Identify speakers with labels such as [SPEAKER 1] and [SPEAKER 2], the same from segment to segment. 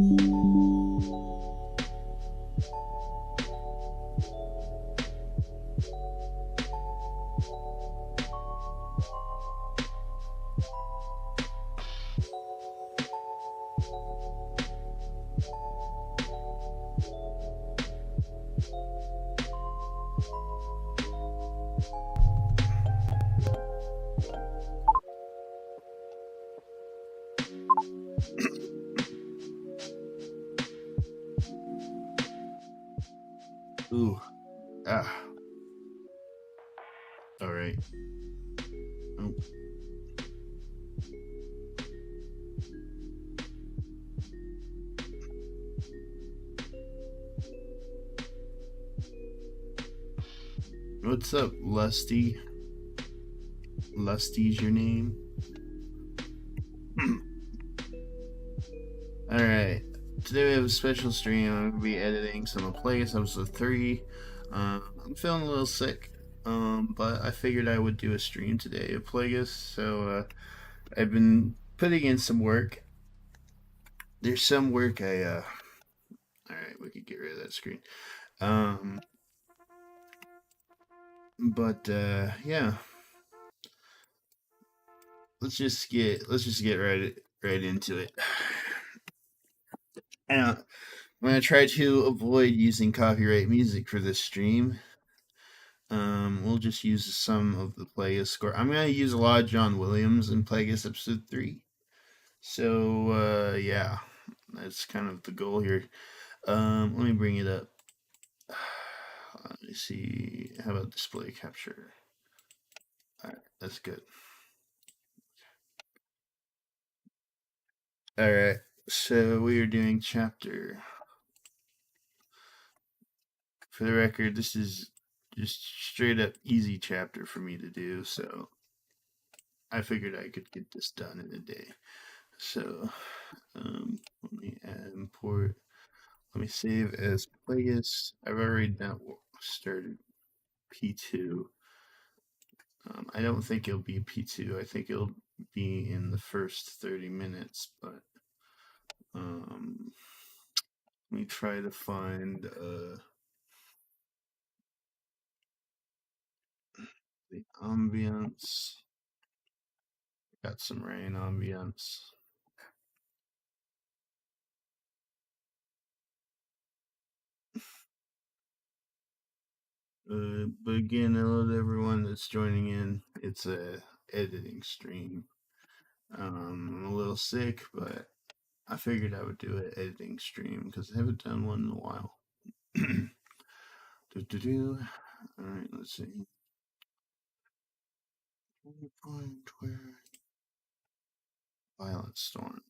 [SPEAKER 1] Ooh. Ah. All right. Oh. What's up, Lusty? Lusty's your name? Alright. Today we have a special stream. I'm going to be editing some of Plagueis episode 3. I'm feeling a little sick, but I figured I would do a stream today of Plagueis, so I've been putting in some work. There's some work Alright, we could get rid of that screen. But yeah. Let's just get right into it. And I'm gonna try to avoid using copyright music for this stream. We'll just use some of the Plagueis score. I'm gonna use a lot of John Williams in Plagueis episode 3. So yeah, that's kind of the goal here. Let me bring it up. Let me see. How about display capture? Alright, that's good. Alright, so we are doing chapter. For the record, this is just straight up easy chapter for me to do, so I figured I could get this done in a day. So let me add import. Let me save as Plagueis. I've already now started P2. I don't think it'll be P2. I think it'll be in the first 30 minutes, but let me try to find the ambience. Got some rain ambience. But again, hello to everyone that's joining in. It's a editing stream. I'm a little sick, but I figured I would do an editing stream because I haven't done one in a while. All right, let's see. Violent storm.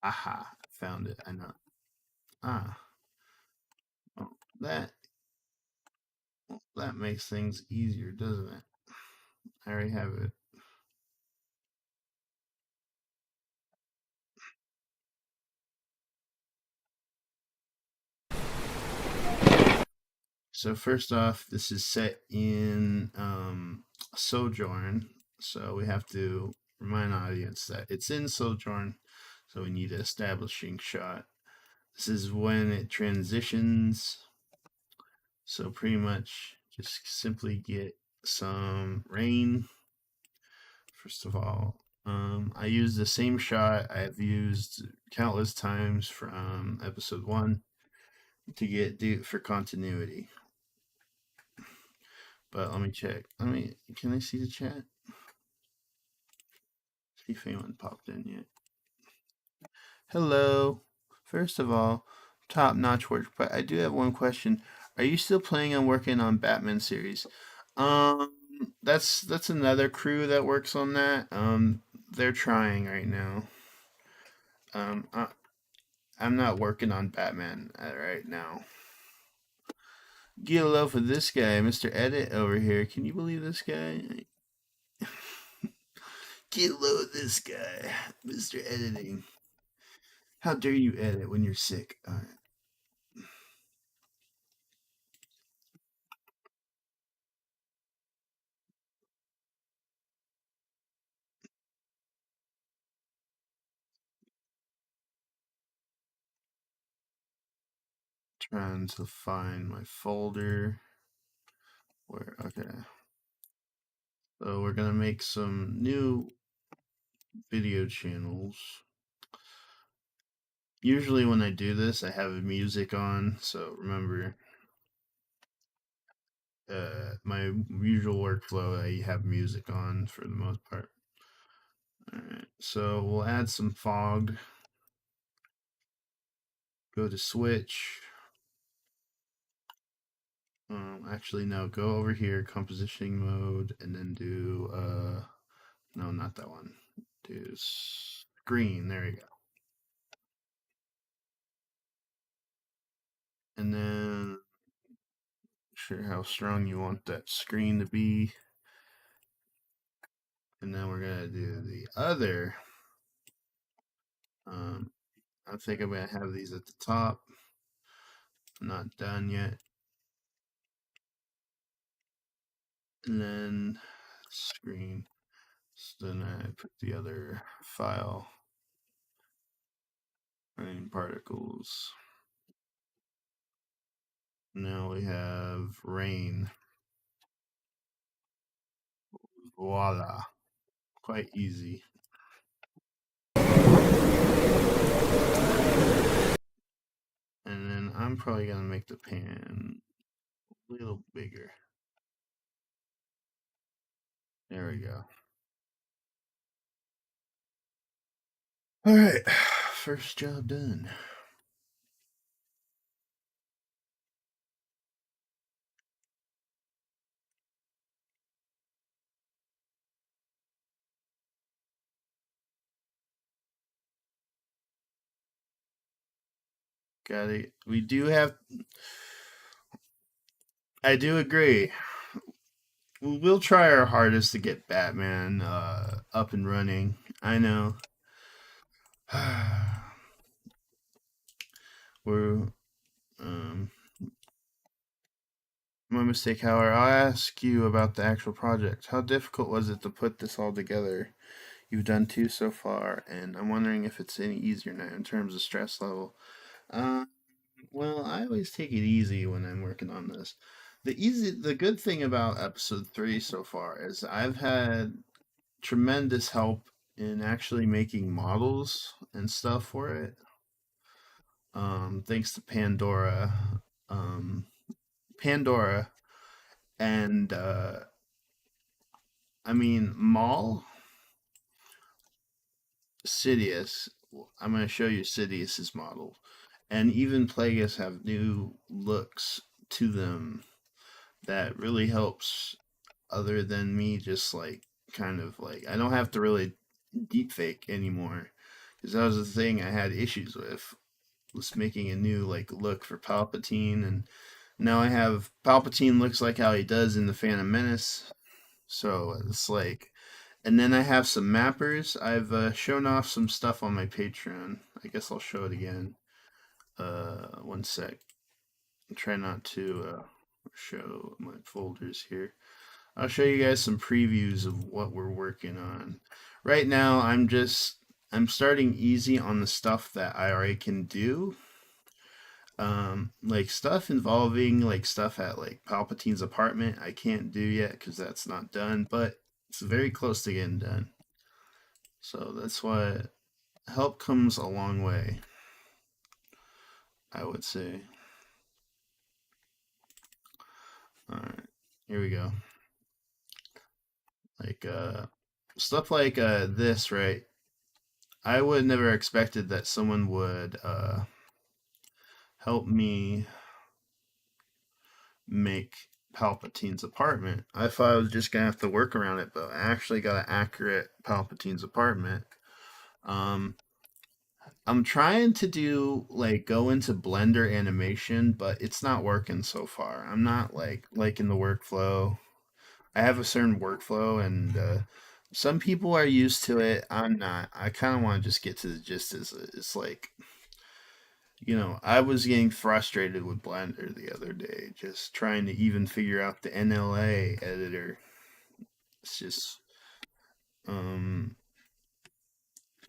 [SPEAKER 1] Aha! Found it. I know. Ah. Oh, that makes things easier, doesn't it? I already have it. So first off, this is set in Sojourn, so we have to remind the audience that it's in Sojourn, so we need an establishing shot. This is when it transitions, so pretty much just simply get some rain. First of all, I use the same shot I've used countless times from episode 1 to do for continuity. But let me check. Can I see the chat? See if anyone popped in yet. Hello. First of all, top-notch work. But I do have one question. Are you still planning on working on Batman series? That's another crew that works on that. They're trying right now. I'm not working on Batman right now. Get low for this guy, Mr. Edit over here. Can you believe this guy? Get low with this guy, Mr. Editing. How dare you edit when you're sick? All right. Trying to find my folder. Where, okay. So we're gonna make some new video channels. Usually when I do this, I have music on, so remember, my usual workflow, I have music on for the most part. Alright, so we'll add some fog. Go to switch. Actually, no, go over here, composition mode, and then do, no, not that one. Do screen, there you go. And then, sure how strong you want that screen to be. And then we're gonna do the other. I think I'm gonna have these at the top. I'm not done yet. And then screen. So then I put the other file, rain particles. Now we have rain. Voila. Quite easy. And then I'm probably gonna make the pan a little bigger. There we go. All right, first job done. Got it. We do have. I do agree. We'll try our hardest to get Batman up and running. I know. We're my mistake, however. I'll ask you about the actual project. How difficult was it to put this all together? You've done two so far, and I'm wondering if it's any easier now in terms of stress level. Uh, well, I always take it easy when I'm working on this. The good thing about episode 3 so far is I've had tremendous help in actually making models and stuff for it. Thanks to Pandora, and I mean Maul, Sidious. I'm going to show you Sidious's model, and even Plagueis have new looks to them that really helps. Other than me, just like kind of like I don't have to really deep fake anymore, because that was the thing I had issues with, was making a new like look for Palpatine, and now I have Palpatine looks like how he does in the Phantom Menace. So it's like, and then I have some mappers. I've shown off some stuff on my Patreon. I guess I'll show it again. One sec. Try not to show my folders here. I'll show you guys some previews of what we're working on. Right now, I'm starting easy on the stuff that I already can do. Like stuff involving like stuff at like Palpatine's apartment, I can't do yet because that's not done, but it's very close to getting done. So that's why help comes a long way, I would say. All right, here we go. Like stuff like this, right? I would never expected that someone would help me make Palpatine's apartment. I thought I was just gonna have to work around it, but I actually got an accurate Palpatine's apartment. Um, I'm trying to do like go into Blender animation, but it's not working so far. I'm not like in the workflow. I have a certain workflow, and some people are used to it. I'm not. I kind of want to just get to the gist. It's like, I was getting frustrated with Blender the other day, just trying to even figure out the NLA editor. It's um,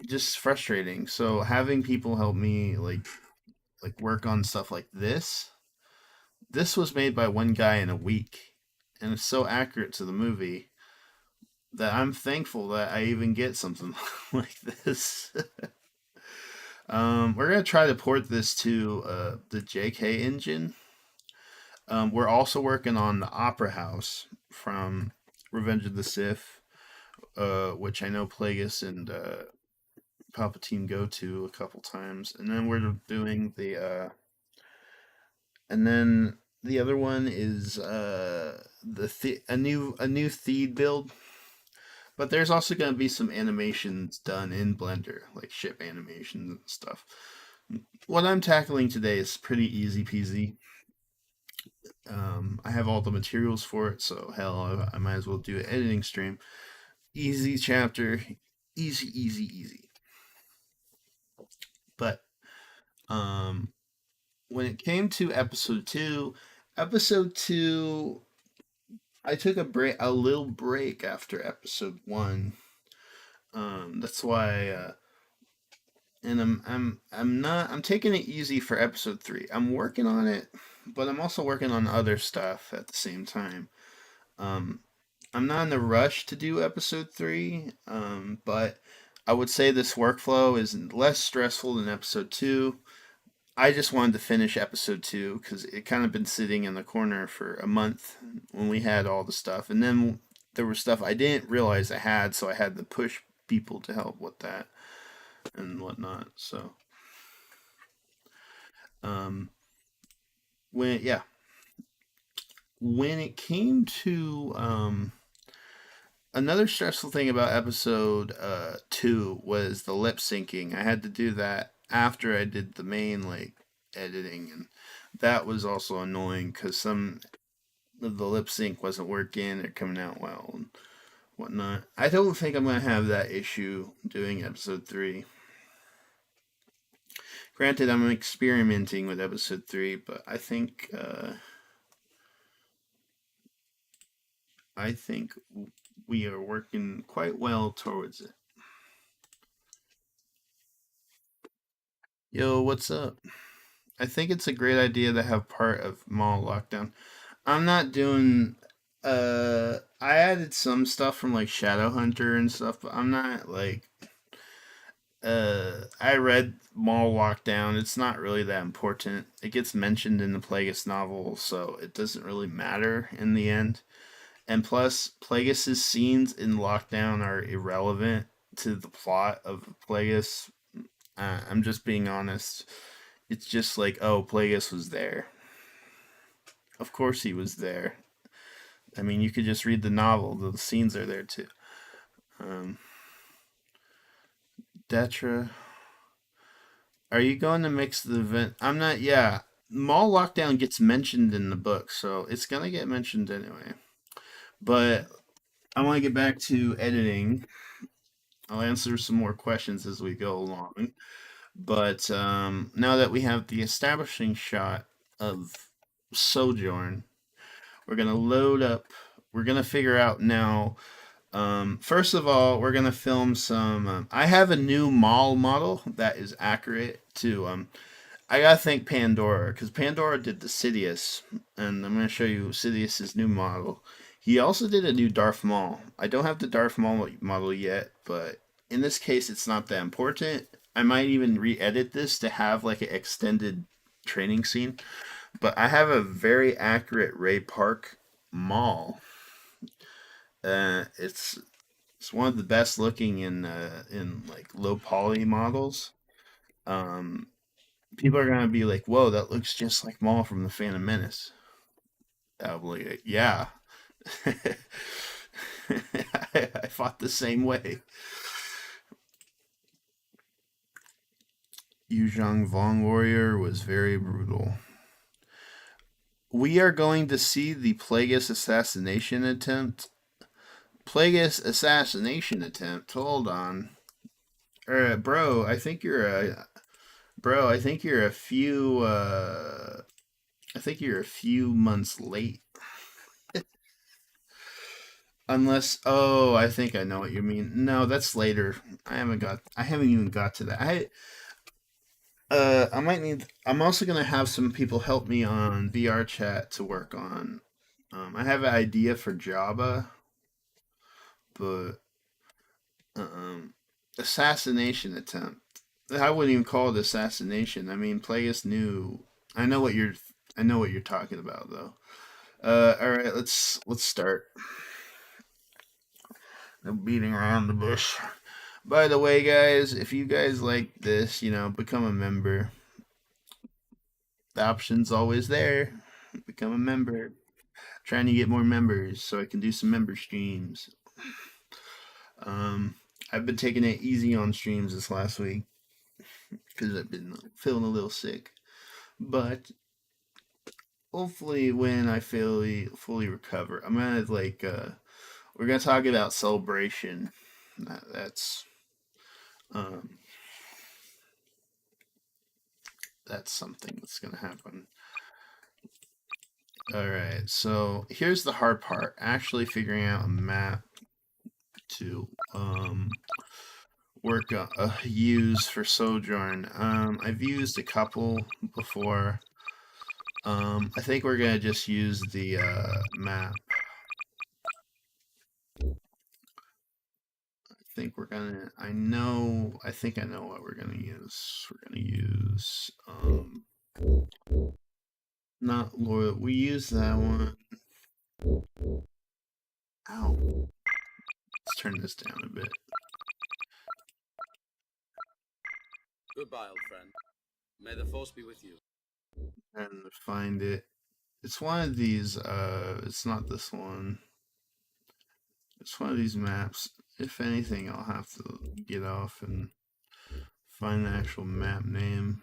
[SPEAKER 1] just frustrating. So having people help me, like, like work on stuff like this was made by one guy in a week, and it's so accurate to the movie that I'm thankful that I even get something like this. We're gonna try to port this to the JK engine. We're also working on the Opera House from Revenge of the Sith, which I know Plagueis and Palpatine go to a couple times, and then we're doing and then the other one is a new Theed build. But there's also going to be some animations done in Blender, like ship animations and stuff. What I'm tackling today is pretty easy peasy. I have all the materials for it, so hell, I might as well do an editing stream. Easy chapter, easy, easy, easy. But when it came to episode two, I took a little break after episode one. That's why, and I'm taking it easy for episode three. I'm working on it, but I'm also working on other stuff at the same time. Um, I'm not in a rush to do episode three, but I would say this workflow is less stressful than episode two. I just wanted to finish episode two because it kind of been sitting in the corner for a month when we had all the stuff, and then there was stuff I didn't realize I had, so I had to push people to help with that and whatnot. So, um, when yeah, when it came to another stressful thing about episode two was the lip syncing. I had to do that after I did the main like editing, and that was also annoying because some of the lip sync wasn't working or coming out well and whatnot. I don't think I'm gonna have that issue doing episode three. Granted, I'm experimenting with episode three, but I think we are working quite well towards it. Yo, what's up? I think it's a great idea to have part of mall lockdown. I'm not doing. I added some stuff from like Shadowhunter and stuff, but I'm not like. I read Mall Lockdown. It's not really that important. It gets mentioned in the Plagueis novel, so it doesn't really matter in the end. And plus, Plagueis' scenes in Lockdown are irrelevant to the plot of Plagueis. I'm just being honest. It's just like, oh, Plagueis was there. Of course he was there. I mean, you could just read the novel. The scenes are there too. Um, Detra, are you going to mix the event? I'm not. Yeah, Mall Lockdown gets mentioned in the book, so it's gonna get mentioned anyway. But I want to get back to editing. I'll answer some more questions as we go along. But now that we have the establishing shot of Sojourn, we're gonna load up. We're gonna figure out now. First of all, we're gonna film some. I have a new mall model that is accurate to. I gotta thank Pandora because Pandora did the Sidious, and I'm gonna show you Sidious's new model. He also did a new Darth Maul. I don't have the Darth Maul model yet, but in this case, it's not that important. I might even re-edit this to have like an extended training scene. But I have a very accurate Ray Park Maul. It's one of the best looking in like low poly models. Um, People are gonna be like, "Whoa, that looks just like Maul from the Phantom Menace." I'll be like, "Yeah, I fought the same way." Yuzhang Vong Warrior was very brutal. We are going to see the Plagueis assassination attempt. Plagueis assassination attempt. Hold on, bro. I think you're a bro. I think you're a few. I think you're a few months late. Unless, oh, I think I know what you mean. No, that's later. I haven't even got to that. I might need. I'm also gonna have some people help me on VR chat to work on. I have an idea for Java, but um, assassination attempt. I wouldn't even call it assassination. I mean, Plagueis knew. I know what you're. I know what you're talking about, though. All right, let's start. No beating around the bush. By the way, guys, if you guys like this, become a member. The option's always there. Become a member. Trying to get more members so I can do some member streams. Um, I've been taking it easy on streams this last week because I've been feeling a little sick. But hopefully, when I fully recover, I'm gonna we're gonna talk about celebration. That's um, that's something that's gonna happen. All right, so here's the hard part: actually figuring out a map to work use for Sojourn. I've used a couple before. I think we're gonna just use the map. I think we're gonna. I know. I think I know what we're gonna use. We're gonna use not loyal. We use that one. Ow. Let's turn this down a bit.
[SPEAKER 2] Goodbye, old friend. May the force be with you.
[SPEAKER 1] And find it. It's one of these. It's not this one. It's one of these maps. If anything, I'll have to get off and find the actual map name.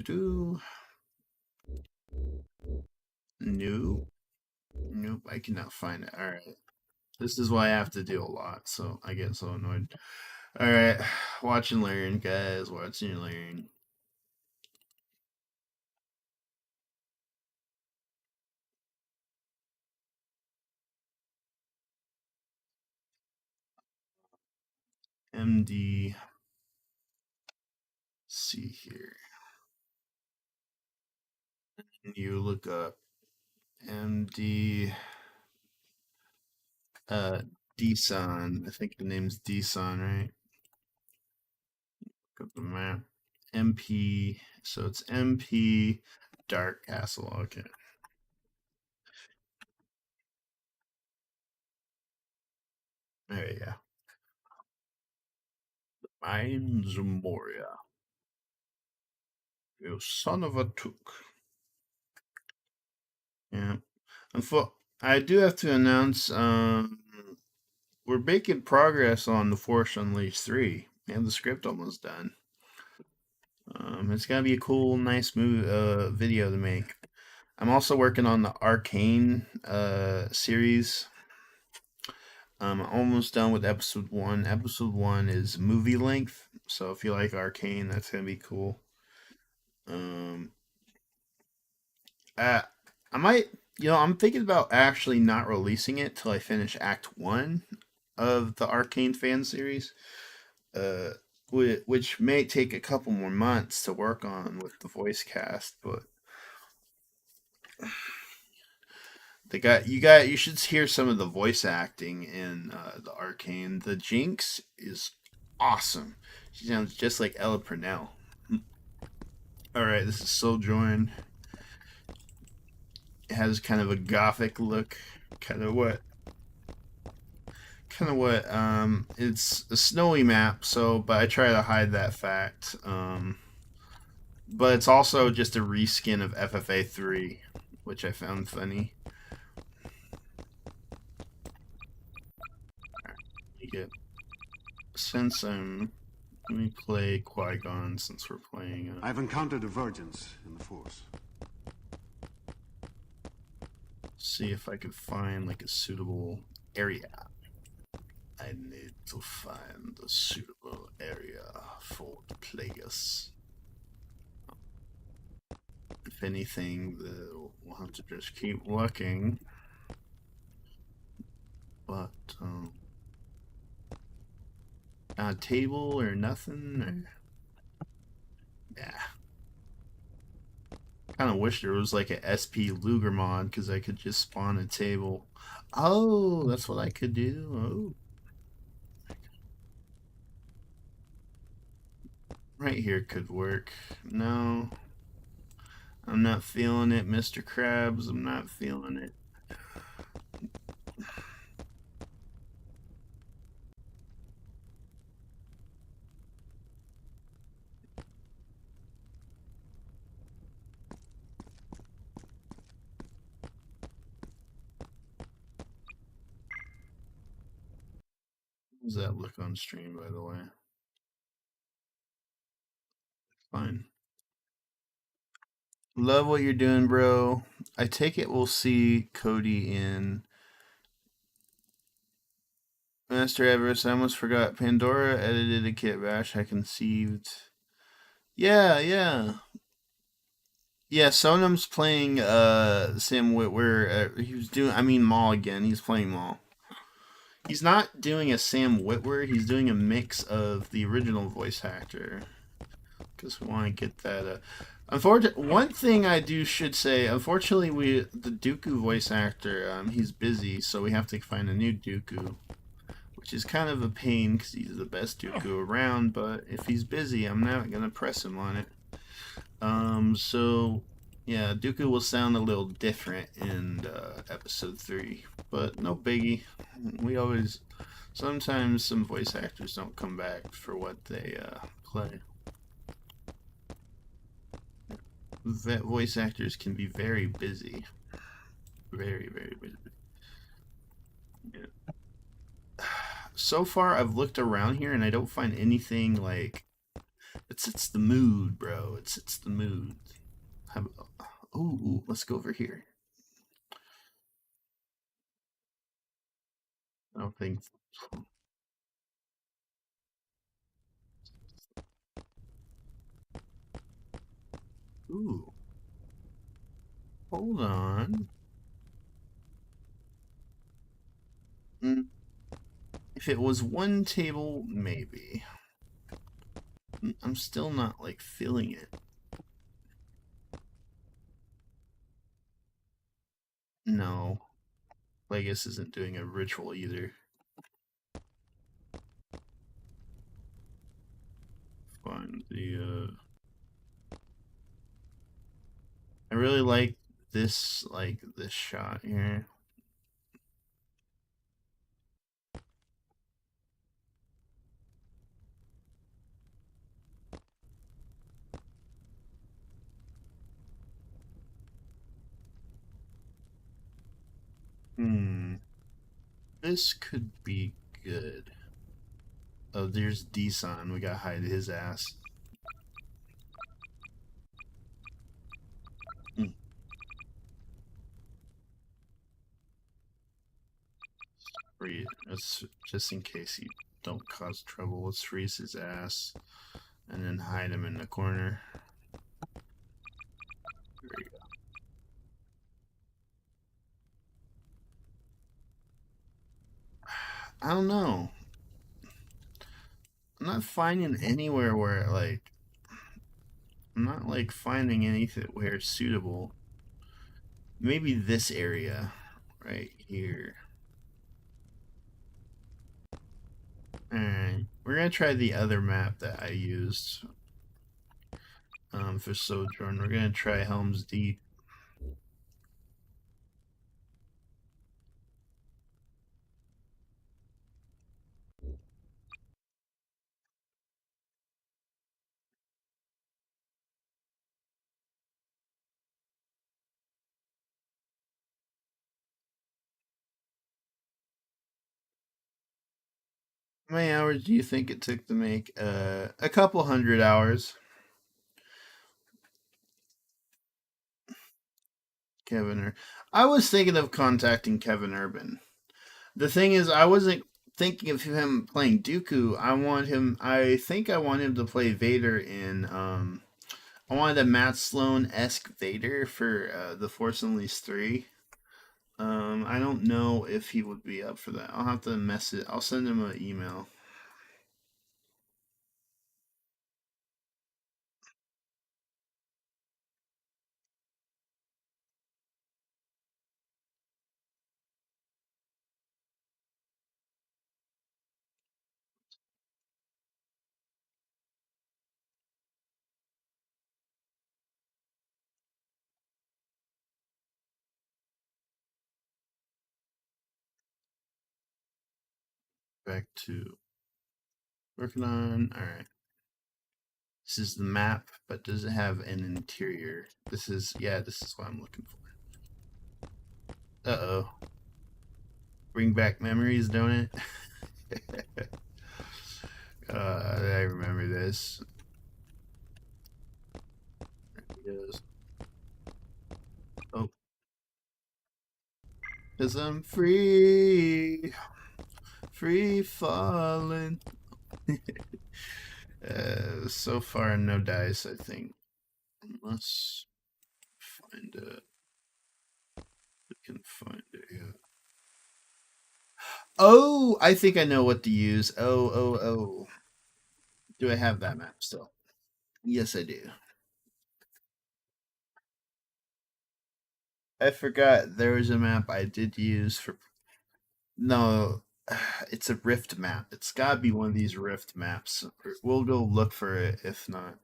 [SPEAKER 1] Do. Nope. Nope, I cannot find it. Alright. This is why I have to do a lot, so I get so annoyed. Alright. Watch and learn, guys. Watch and learn. MD. See here. You look up MD. Dson. I think the name's Dson, right? Look up the map. MP. So it's MP Dark Castle. Okay. There you go. Mines Moria. You son of a took. Yeah. I do have to announce we're making progress on The Force Unleashed 3. And the script almost done. It's gonna be a cool, nice video to make. I'm also working on the Arcane series. I'm almost done with episode 1. Episode 1 is movie length, so if you like Arcane, that's gonna be cool. Um, uh, I might, I'm thinking about actually not releasing it till I finish Act 1 of the Arcane fan series, uh, which may take a couple more months to work on with the voice cast, but you should hear some of the voice acting in the Arcane. The Jinx is awesome. She sounds just like Ella Purnell. All right, this is Sojourn. It has kind of a gothic look, kind of what it's a snowy map, so but I try to hide that fact. But it's also just a reskin of FFA3, which I found funny. Since let me play Qui-Gon since we're playing.
[SPEAKER 3] I've encountered divergence in the Force.
[SPEAKER 1] See if I can find like a suitable area. I need to find a suitable area for the Plagueis. If anything, we'll have to just keep looking. But a table or nothing. Or... Kind of wish there was like a SP Luger mod because I could just spawn a table. Oh, that's what I could do. Oh, right here could work. No, I'm not feeling it, Mr. Krabs. I'm not feeling it. How does that look on stream, by the way? Fine. Love what you're doing, bro. I take it we'll see Cody in Master Everest. I almost forgot. Pandora edited a kit bash I conceived. Yeah, yeah. Yeah, Sonam's playing Sam Witwer. He was doing Maul again. He's playing Maul. He's not doing a Sam Witwer, he's doing a mix of the original voice actor. Because we want to get that. One thing I should say, unfortunately, the Dooku voice actor, he's busy, so we have to find a new Dooku, which is kind of a pain because he's the best Dooku around. But if he's busy, I'm not gonna press him on it. So yeah, Dooku will sound a little different in episode 3, but no biggie. Sometimes some voice actors don't come back for what they play. Voice actors can be very busy. Very, very busy. Yeah. So far, I've looked around here and I don't find anything like. It sets the mood, bro. It sets the mood. Ooh, let's go over here. I don't think. Ooh, hold on. If it was one table, maybe. I'm still not like feeling it. No, Plagueis isn't doing a ritual either. Find the. I really like this shot here. This could be good. Oh, there's D-San. We gotta hide his ass. Let's, just in case he don't cause trouble, let's freeze his ass and then hide him in the corner. There we go. I don't know. I'm not finding anywhere where I'm not finding anything where it's suitable. Maybe this area right here. Alright, we're gonna try the other map that I used for Sojourn. We're gonna try Helm's Deep. How many hours do you think it took to make? A couple 100 hours. I was thinking of contacting Kevin Urban. The thing is, I wasn't thinking of him playing Dooku. I think I want him to play Vader in. I wanted a Matt Sloan-esque Vader for The Force Unleashed 3. I don't know if he would be up for that. I'll have to message. I'll send him an email. back to working on. All right. This is the map, but does it have an interior? This is what I'm looking for. Uh-oh. Bring back memories, don't it? I remember this. There he goes. Oh. Cause I'm free. Free falling. So far, no dice, I think. Unless find it. We can find it, yeah. Oh, I think I know what to use. Oh. Do I have that map still? Yes, I do. I forgot there was a map I did use for. No, it's a Rift map. It's gotta be one of these Rift maps. We'll go look for it if not.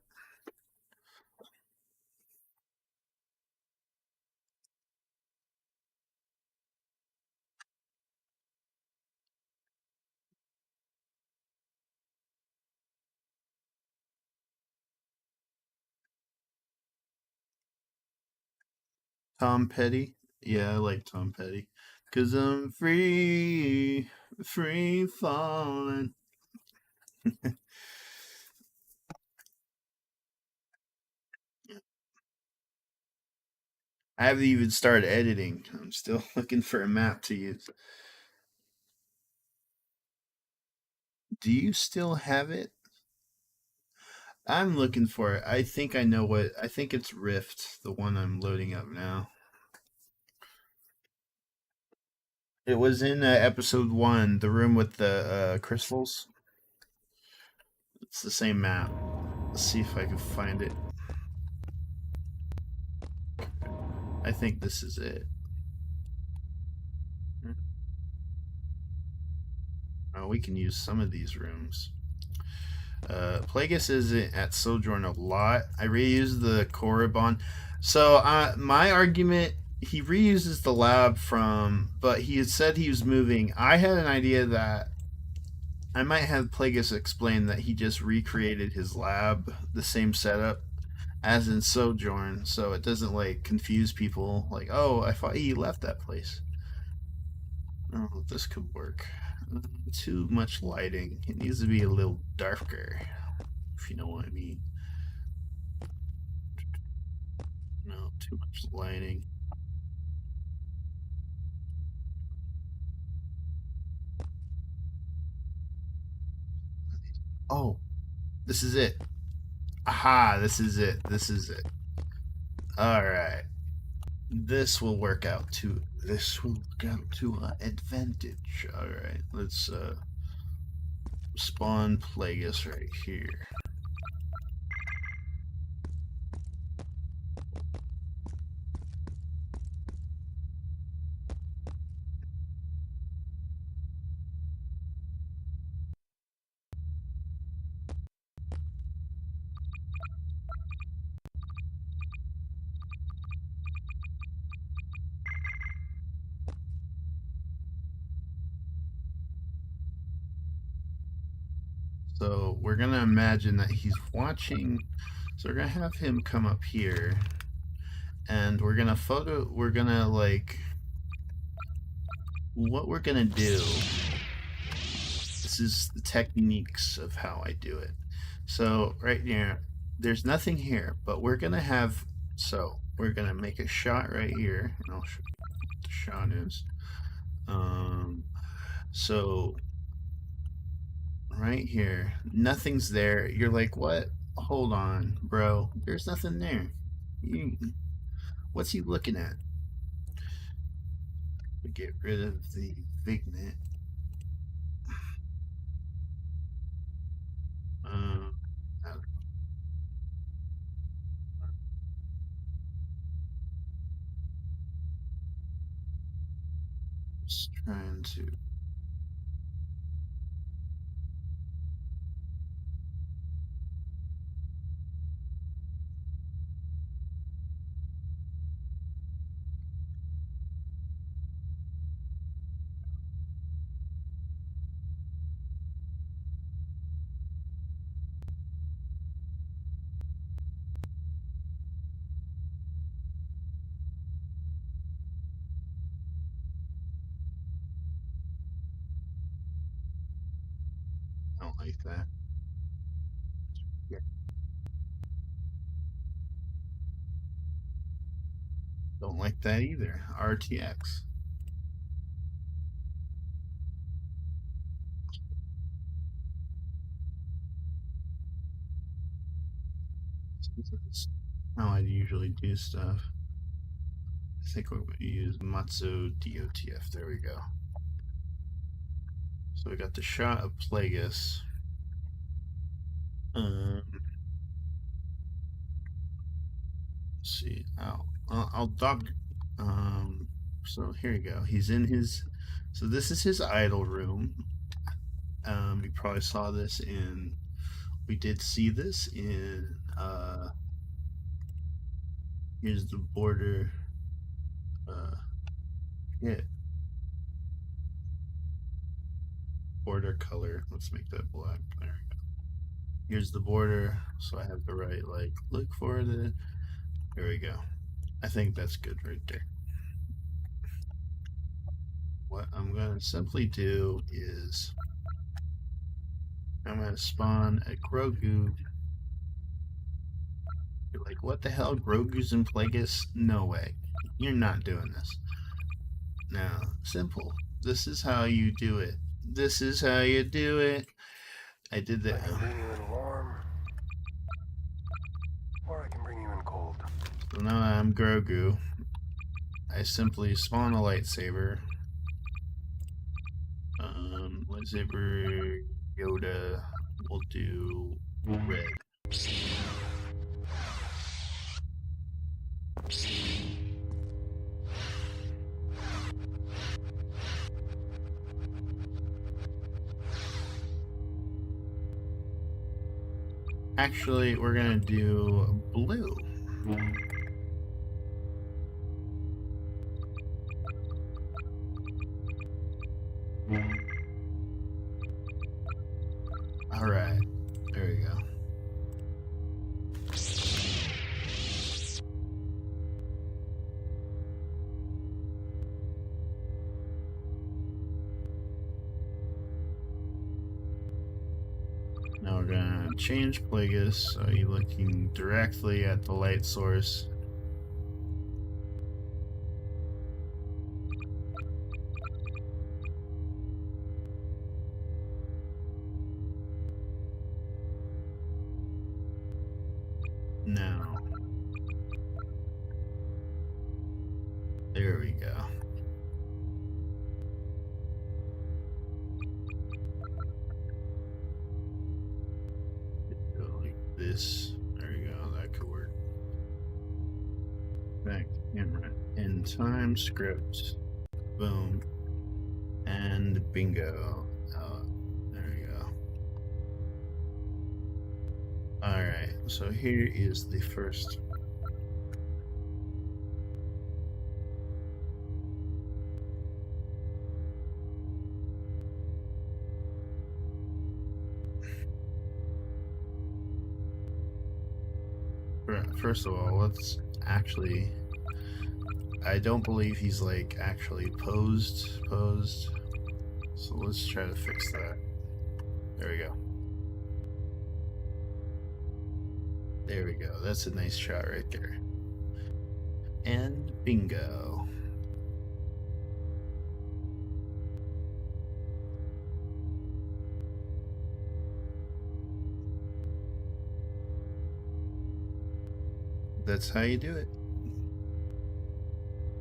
[SPEAKER 1] Tom Petty? Yeah, I like Tom Petty. Cause I'm free, free falling. I haven't even started editing. I'm still looking for a map to use. Do you still have it? I'm looking for it. I think I know what. I think it's Rift, the one I'm loading up now. It was in episode 1, the room with the crystals. It's the same map. Let's see if I can find it. I think this is it. Oh, we can use some of these rooms. Plagueis is at Sojourn a lot. I reuse the Korriban. So my argument, he reuses the lab from, but he had said he was moving. I had an idea that I might have Plagueis explain that he just recreated his lab, the same setup as in Sojourn, so it doesn't like confuse people. Like, oh, I thought he left that place. Oh, this could work. Too much lighting. It needs to be a little darker, if you know what I mean. No, too much lighting. Oh, this is it. Aha, this is it. This is it. Alright. This will work out to our advantage. Alright, let's spawn Plagueis right here. So we're gonna imagine that he's watching. So we're gonna have him come up here, and we're gonna like, what we're gonna do. This is the techniques of how I do it. So right here, there's nothing here, but we're gonna have. So we're gonna make a shot right here, and I'll show you what the shot is. So right here, nothing's there. You're like, what? Hold on, bro. There's nothing there. What's he looking at? We get rid of the Vignet. Um, just trying to. Don't like that. Yeah. Don't like that either. RTX. This is how I usually do stuff. I think we're going to use Matsu DOTF. There we go. So we got the shot of Plagueis. Let's see. I'll dog. So here you go. He's in his. So this is his idle room. You probably saw this in. We did see this in. Here's the border. Yeah. Border color. Let's make that black. There we go. Here's the border, so I have the right look for the. There we go. I think that's good right there. What I'm gonna simply do is I'm gonna spawn a Grogu. You're like, what the hell? Grogu's in Plagueis? No way. You're not doing this. Now, simple. This is how you do it. This is how you do it. I did that.
[SPEAKER 4] I can bring you in warm, or I can bring you in cold.
[SPEAKER 1] So now I'm Grogu. I simply spawn a lightsaber. Lightsaber Yoda will do red. Actually, we're gonna do blue. Alright, there we go. Now we're gonna change Plagueis so you're looking directly at the light source. Now, there we go. Go like this. There we go. That could work. Back camera. In time script. Boom. And bingo. There we go. Alright, so here is the first. First of all, let's actually. I don't believe he's actually posed. So let's try to fix that. There we go. There we go. That's a nice shot right there. And bingo. That's how you do it.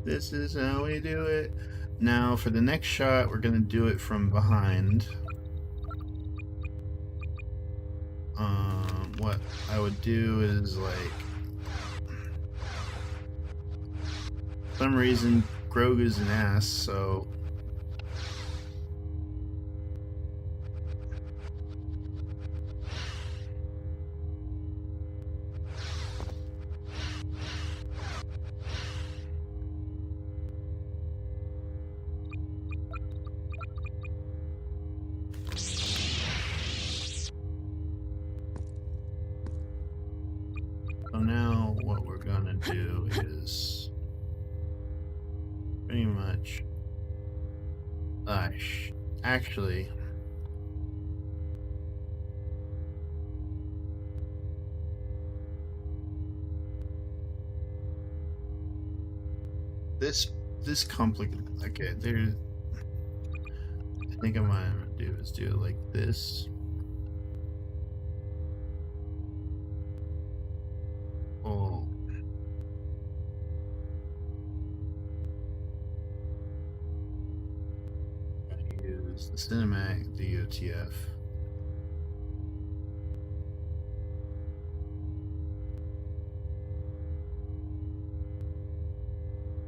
[SPEAKER 1] This is how we do it. Now, for the next shot, we're going to do it from behind. What I would do is, for some reason, Grogu's an ass, so... So now what we're gonna do is pretty much actually this complicated. Okay, there's. I think I might do is do it like this. Oh. Use the cinematic DOTF.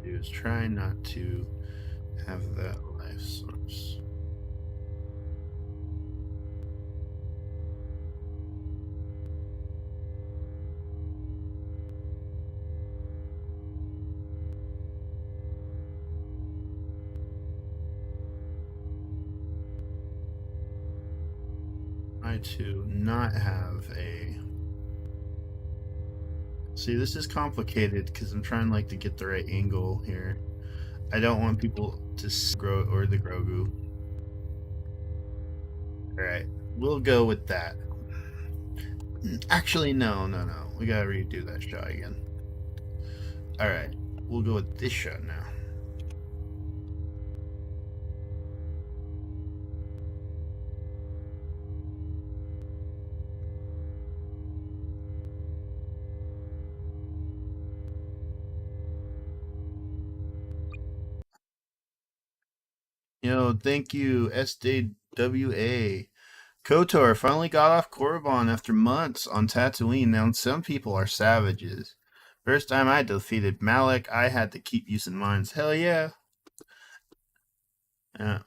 [SPEAKER 1] Is try not to have that life source. Try to not have a. See, this is complicated because I'm trying like to get the right angle here. I don't want people to grow or the Grogu. Alright, we'll go with that. Actually, no. We gotta redo that shot again. Alright, we'll go with this shot now. Yo, thank you, SDWA. KOTOR finally got off Korriban after months on Tatooine. Now some people are savages. First time I defeated Malak, I had to keep using mines. Hell yeah. Yeah.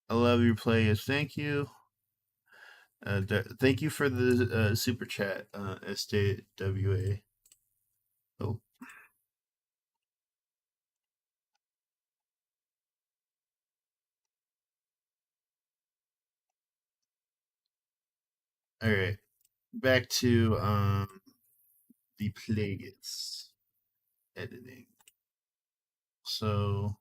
[SPEAKER 1] I love your Plagueis. Thank you. Thank you for the super chat, SDWA. Oh. Alright. Back to the Plagueis editing. So,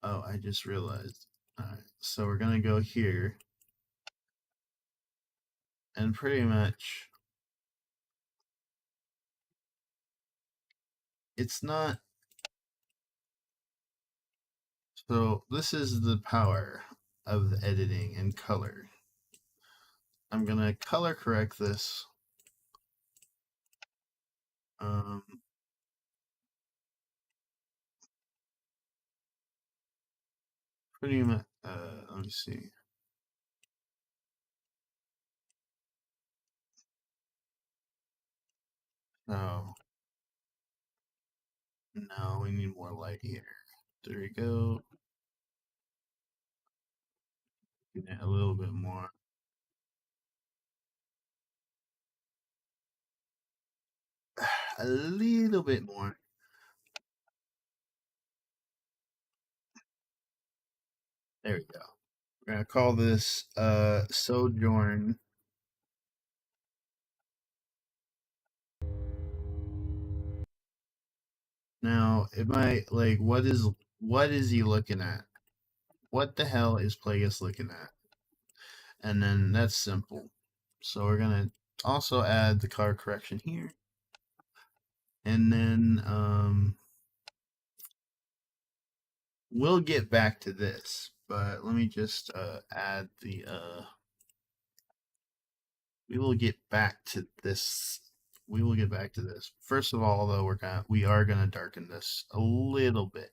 [SPEAKER 1] oh, I just realized. Alright, so we're gonna go here. And pretty much, it's not. So this is the power of the editing and color. I'm gonna color correct this. Pretty much. Let me see. Oh, no, we need more light here. There we go. A little bit more. A little bit more. There we go. We're gonna call this Sojourn. Now, it might like what is he looking at? What the hell is Plagueis looking at? And then that's simple. So we're gonna also add the color correction here. And then we'll get back to this, but let me just add the we will get back to this. We will get back to this. First of all, though, we are gonna darken this a little bit.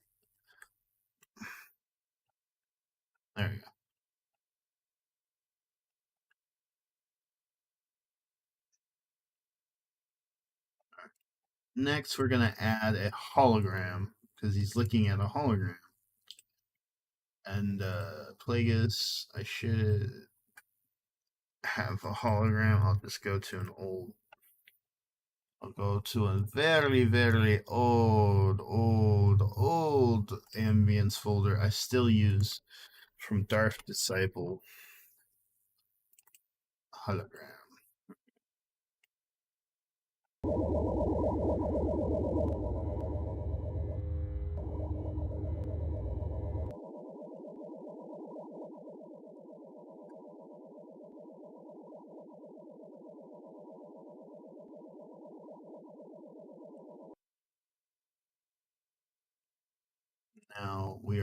[SPEAKER 1] There we go. Next, we're gonna add a hologram because he's looking at a hologram. And Plagueis, I should have a hologram. I'll just go to an old. I'll go to a very, very old ambience folder I still use from Darth Disciple hologram.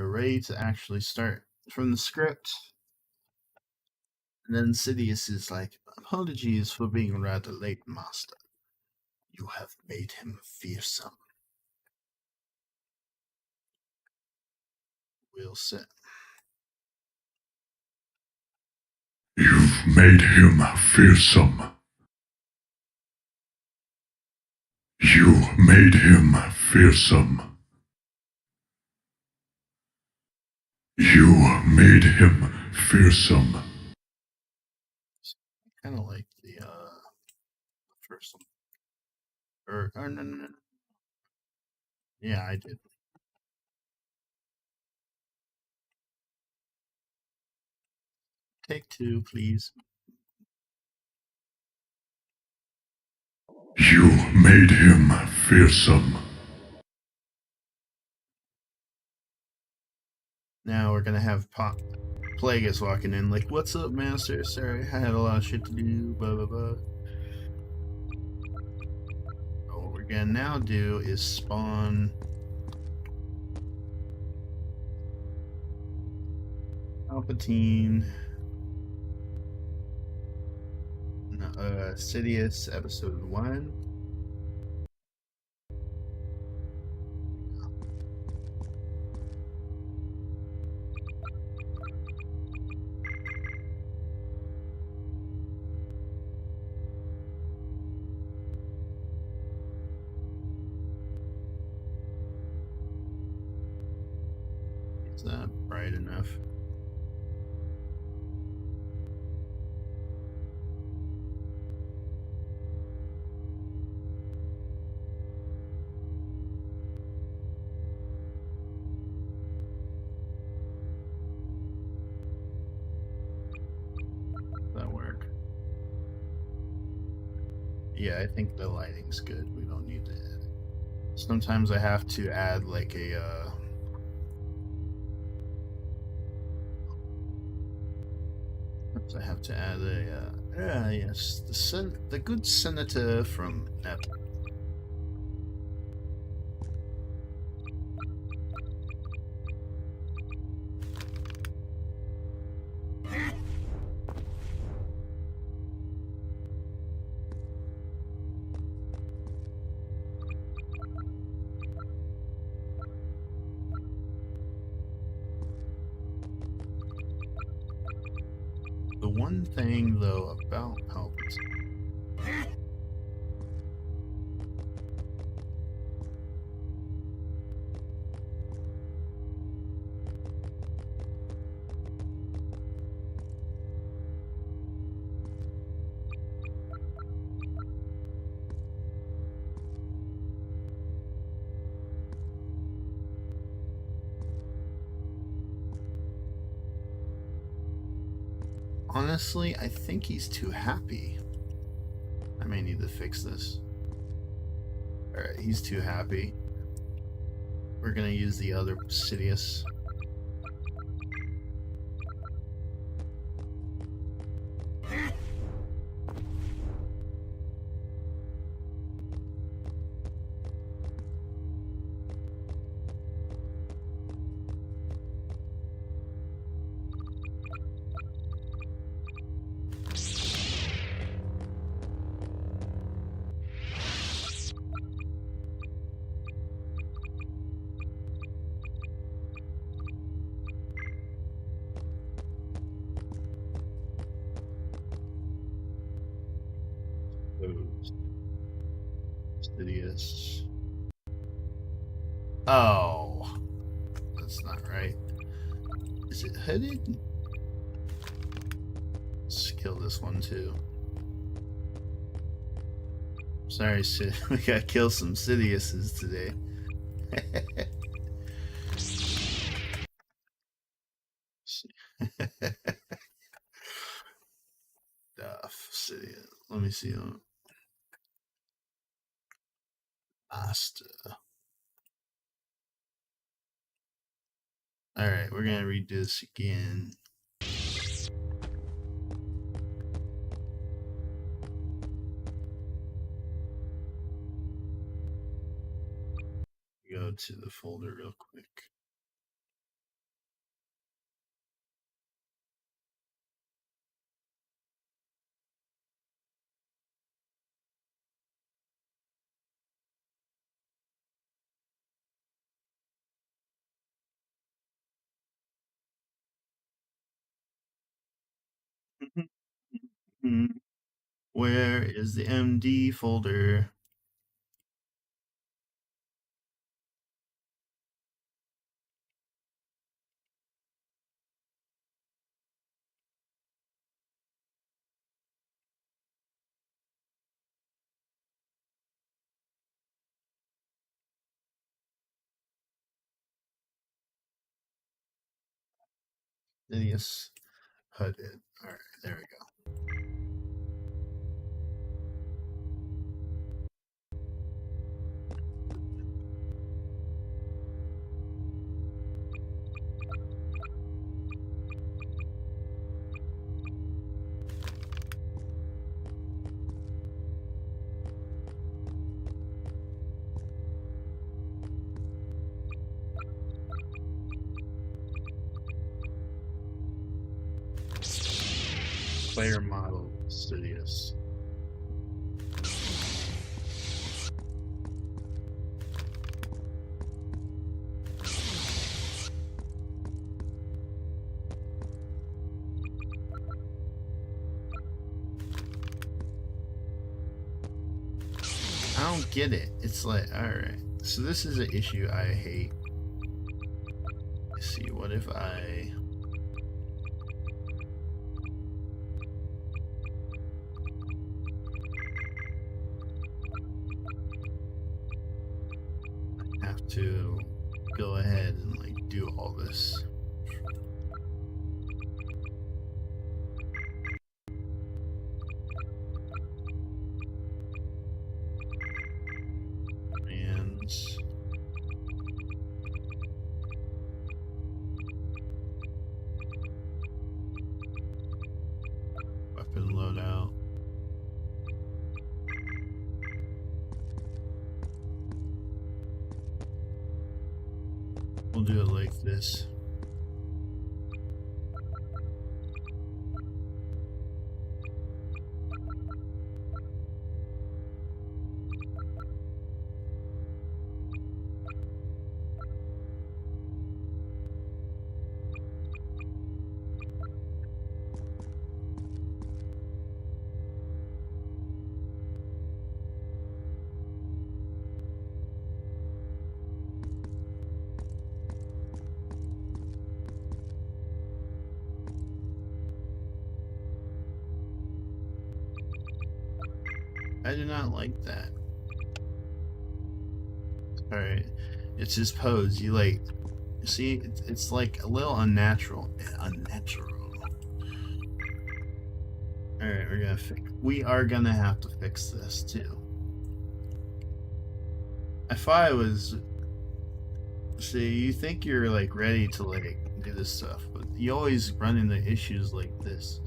[SPEAKER 1] we're ready to actually start from the script. And then Sidious is like, apologies for being rather late, master. You have made him fearsome. We'll sit.
[SPEAKER 5] You've made him fearsome. You made him fearsome. You made him fearsome.
[SPEAKER 1] Kind of like the first one. Or no. Yeah, I did. Take two, please.
[SPEAKER 5] You made him fearsome.
[SPEAKER 1] Now we're gonna have Plagueis walking in like, what's up, master? Sorry, I had a lot of shit to do, blah blah blah. What we're gonna now do is spawn Palpatine, Sidious, episode 1. Is that bright enough? Does that work? Yeah, I think the lighting's good. We don't need to add it. Sometimes I have to add like a I have to add a yes, the good senator from Nep. The one thing though about Palpatine, honestly, I think he's too happy. I may need to fix this. Alright, he's too happy. We're gonna use the other Sidious. Sidious. Oh, that's not right. Is it hooded? Let's kill this one too. Sorry, Sid. We gotta kill some Sidiouses today. Sidious. Let me see. Master. Alright, we're gonna read this again. Go to the folder real quick. Where is the MD folder? Yes, hooded. All right, there we go. Player model Studios. I don't get it. It's like, alright. So this is an issue I hate. Let's see, what if I... have to go ahead and like do all this. And weapon loadout. We'll do it like this. I do not like that. Alright, it's his pose. You like, see, it's like a little unnatural. Unnatural. Alright, we are gonna have to fix this too. If I was, see, you think you're like ready to like do this stuff, but you always run into issues like this.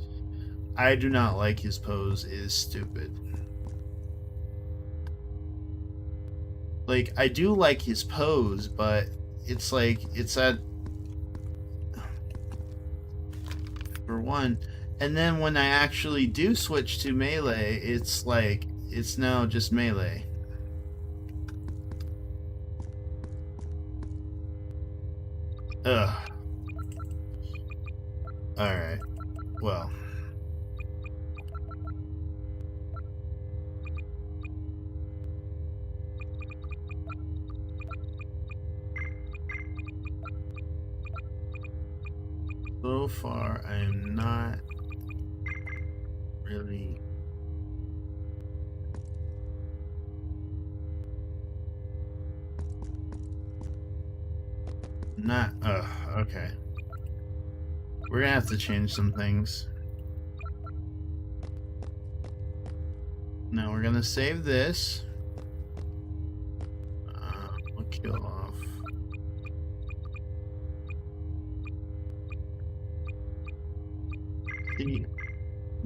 [SPEAKER 1] I do not like his pose. It is stupid. Like, I do like his pose, but it's like, it's at, for one, and then when I actually do switch to melee, it's like, it's now just melee. Ugh. Alright. Well. So far, I am not really okay. We're gonna have to change some things. Now we're gonna save this. We'll kill off. The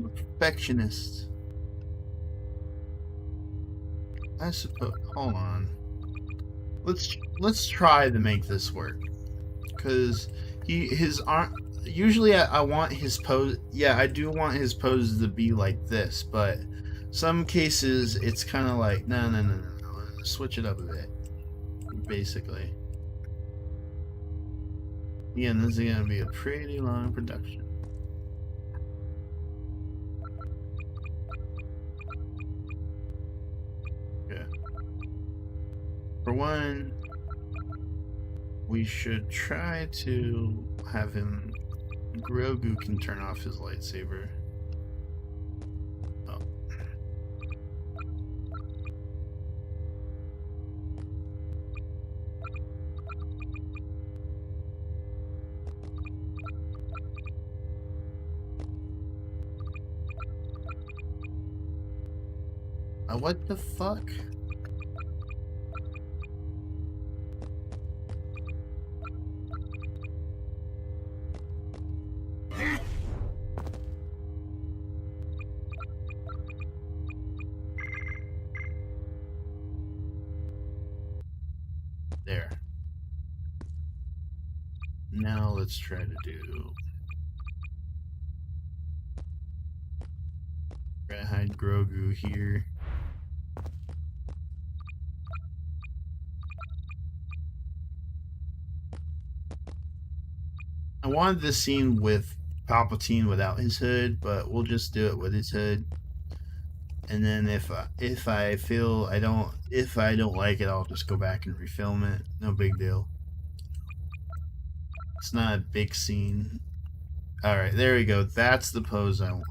[SPEAKER 1] perfectionist. I suppose. Hold on. Let's try to make this work. Cause his arm. Usually I want his pose. Yeah, I do want his pose to be like this, but some cases it's kind of like no. Switch it up a bit. Basically. Again, this is gonna be a pretty long production. For one, we should try to have him. Grogu can turn off his lightsaber. Oh. What the fuck? There. Now let's try to do. Try to hide Grogu here. I wanted this scene with Palpatine without his hood, but we'll just do it with his hood. And then if I feel if I don't like it, I'll just go back and refilm it. No big deal. It's not a big scene. All right, there we go. That's the pose I want.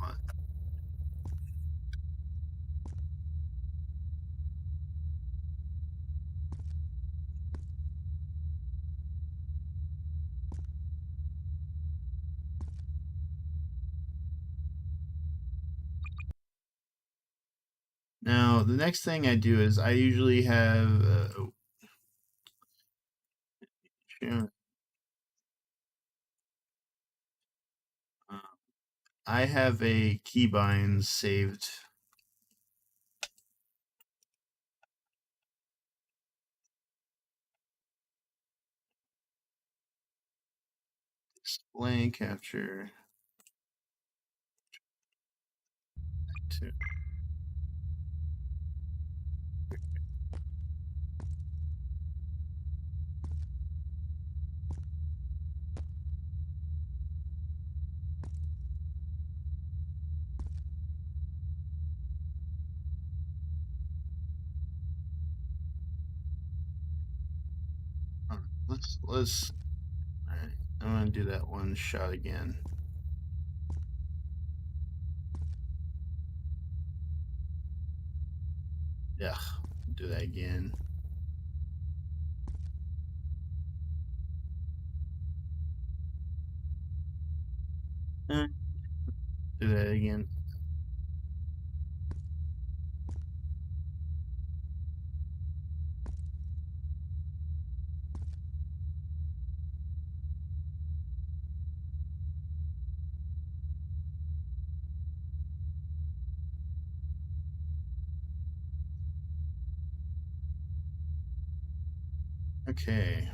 [SPEAKER 1] Now, the next thing I do is I usually have I have a keybind saved. Display capture. Two. Let's. All right, I'm gonna do that one shot again. Yeah, do that again. Do that again. Okay.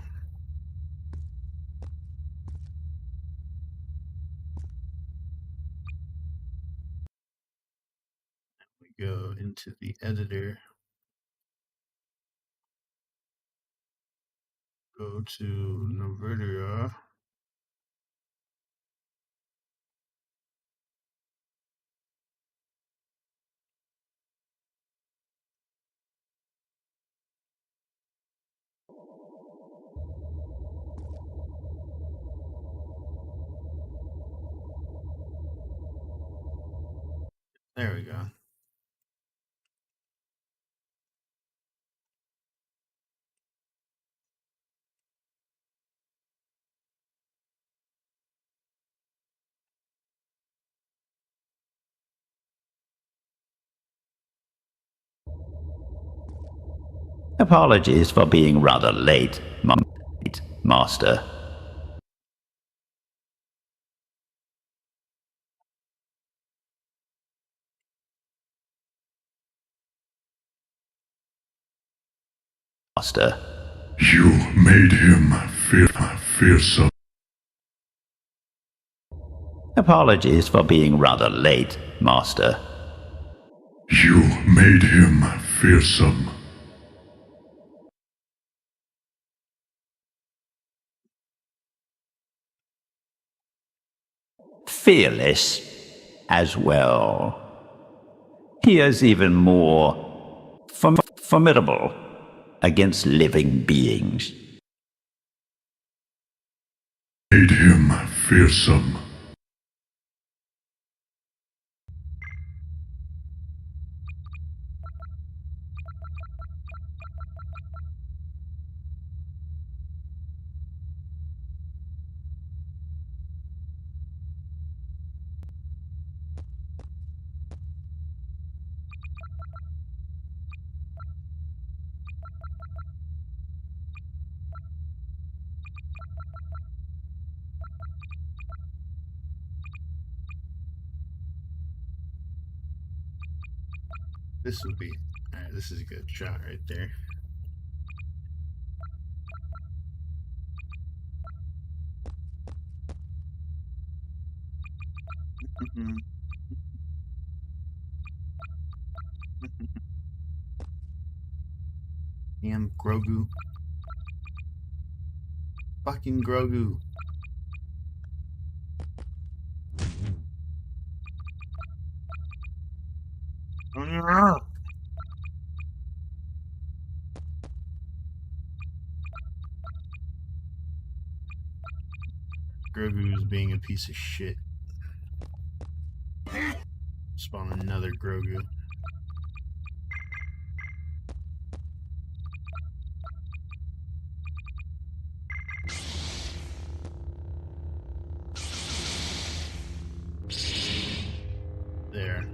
[SPEAKER 1] We go into the editor. Go to Noverdia. There we go.
[SPEAKER 6] Apologies for being rather late, Master. Master.
[SPEAKER 5] You made him fearsome.
[SPEAKER 6] Apologies for being rather late, Master.
[SPEAKER 5] You made him fearsome.
[SPEAKER 6] Fearless as well. He is even more formidable. against living beings.
[SPEAKER 5] Made him fearsome.
[SPEAKER 1] This would be... Alright, this is a good shot right there. Damn Grogu. Fucking Grogu. Grogu is being a piece of shit. Spawn another Grogu. There.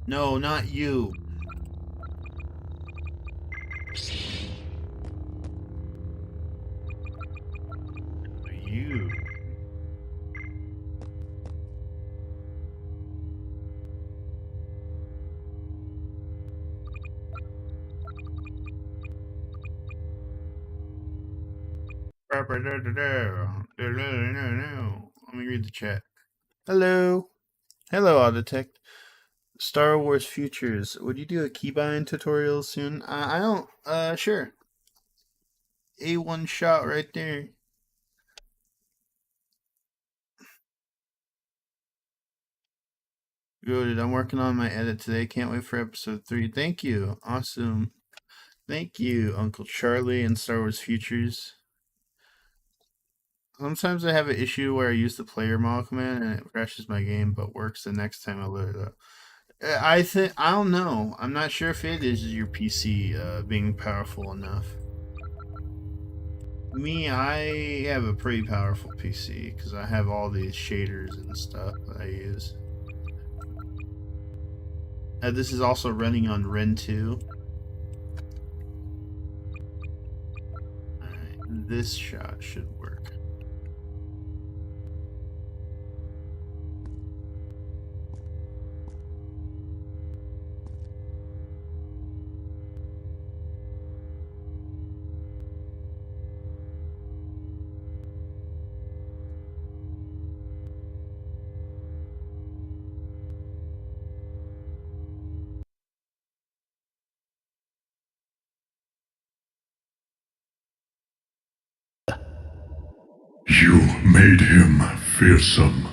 [SPEAKER 1] No, not you. You. Let me read the chat. Hello. Hello, Auditect. Star Wars Futures. Would you do a keybind tutorial soon? I don't. Sure. A1 shot right there. Good. I'm working on my edit today. Can't wait for episode 3. Thank you. Awesome. Thank you, Uncle Charlie and Star Wars Futures. Sometimes I have an issue where I use the player model command and it crashes my game, but works the next time I load it up. I don't know. I'm not sure if it is your PC being powerful enough. Me, I have a pretty powerful PC because I have all these shaders and stuff that I use. This is also running on Ren 2. Alright, this shot should work.
[SPEAKER 5] You made him fearsome.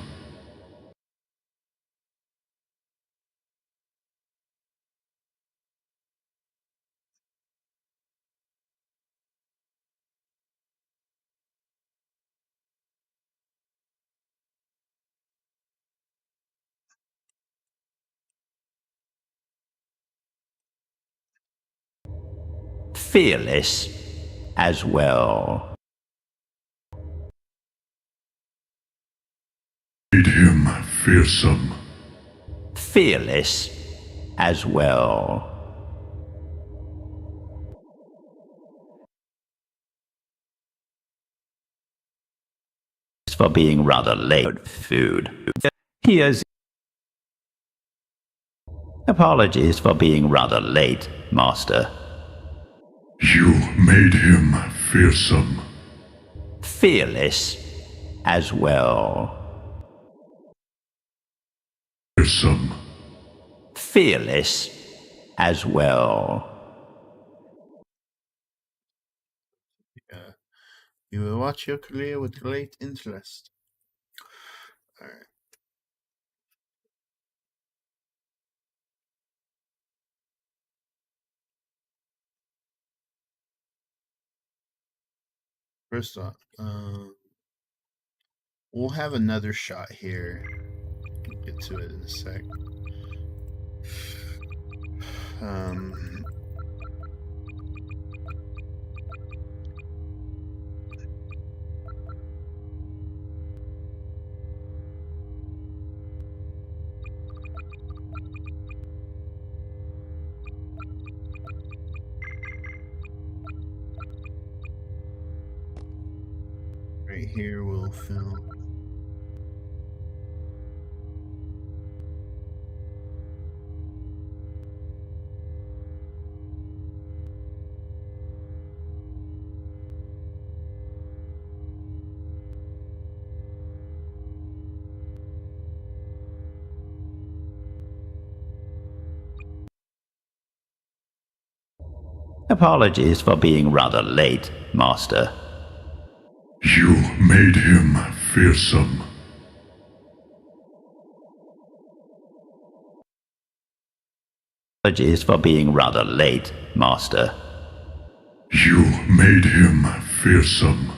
[SPEAKER 6] Fearless as well.
[SPEAKER 5] Made him fearsome.
[SPEAKER 6] Fearless as well. For being rather late. Food. Here's... Apologies for being rather late, Master.
[SPEAKER 5] You made him fearsome.
[SPEAKER 6] Fearless as well.
[SPEAKER 5] Fearsome.
[SPEAKER 6] fearless as well.
[SPEAKER 1] You will watch your career with great interest. All right. First off, we'll have another shot here. We'll get to it in a sec. Right here we'll film.
[SPEAKER 6] Apologies for being rather late, Master.
[SPEAKER 5] You made him fearsome.
[SPEAKER 6] Apologies for being rather late, Master.
[SPEAKER 5] You made him fearsome.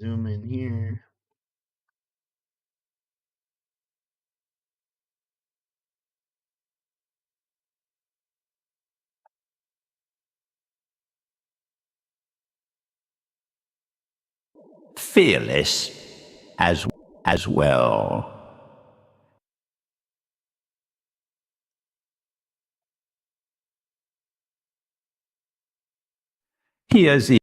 [SPEAKER 1] Zoom in here.
[SPEAKER 6] Fearless as well. Here's the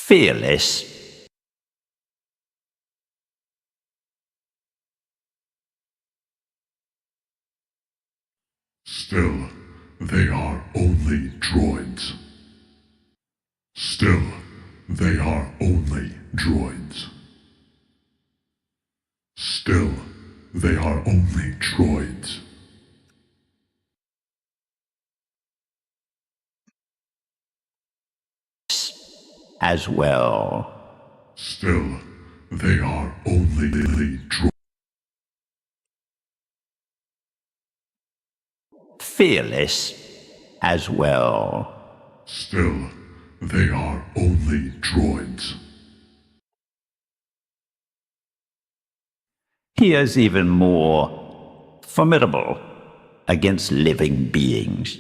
[SPEAKER 6] fearless
[SPEAKER 5] Still, they are only droids. Still, they are only droids. Still, they are only droids.
[SPEAKER 6] as well.
[SPEAKER 5] Still, they are only droids.
[SPEAKER 6] Fearless as well.
[SPEAKER 5] Still, they are only droids.
[SPEAKER 6] Here's even more formidable against living beings.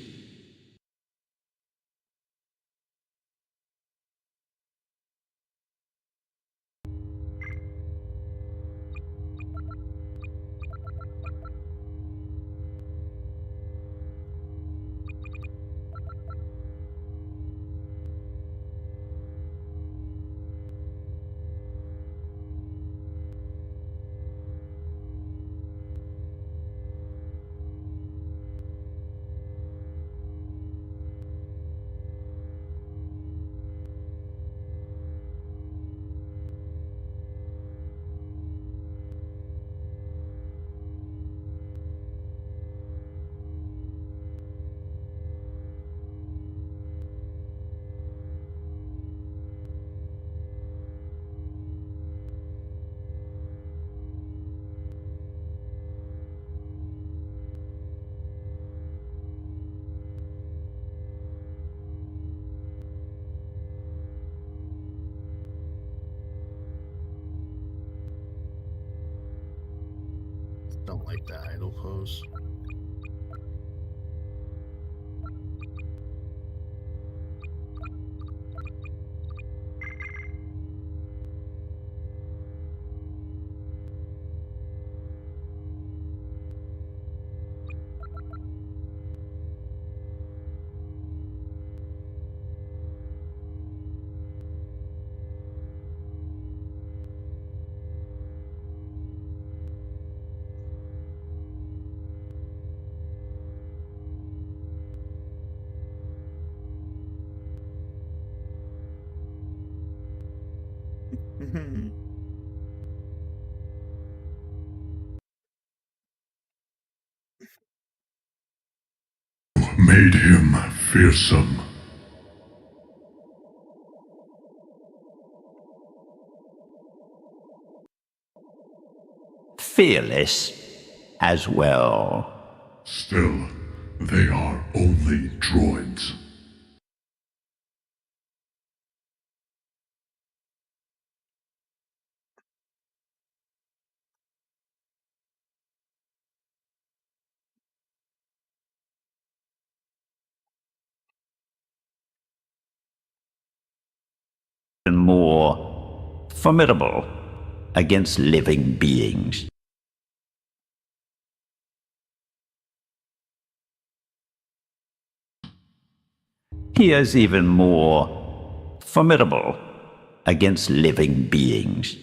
[SPEAKER 1] Don't like the idle pose.
[SPEAKER 5] made him fearsome.
[SPEAKER 6] Fearless as well.
[SPEAKER 5] Still, they are only droids.
[SPEAKER 6] And more formidable against living beings. He is even more formidable against living beings.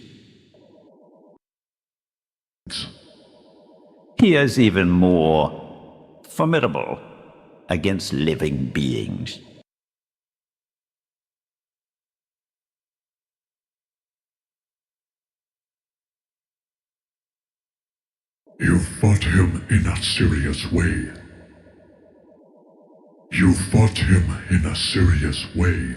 [SPEAKER 6] He is even more formidable against living beings.
[SPEAKER 5] You fought him in a serious way. You fought him in a serious way.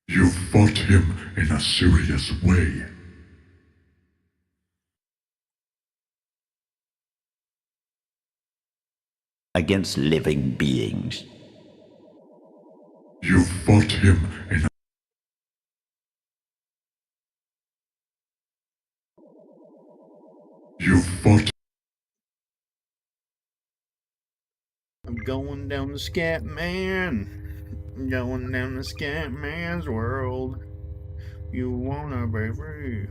[SPEAKER 5] You fought him in a serious way.
[SPEAKER 6] Against living beings.
[SPEAKER 5] You fought him in a... You fought...
[SPEAKER 1] I'm going down the scat man. I'm going down the scat man's world. You wanna be free.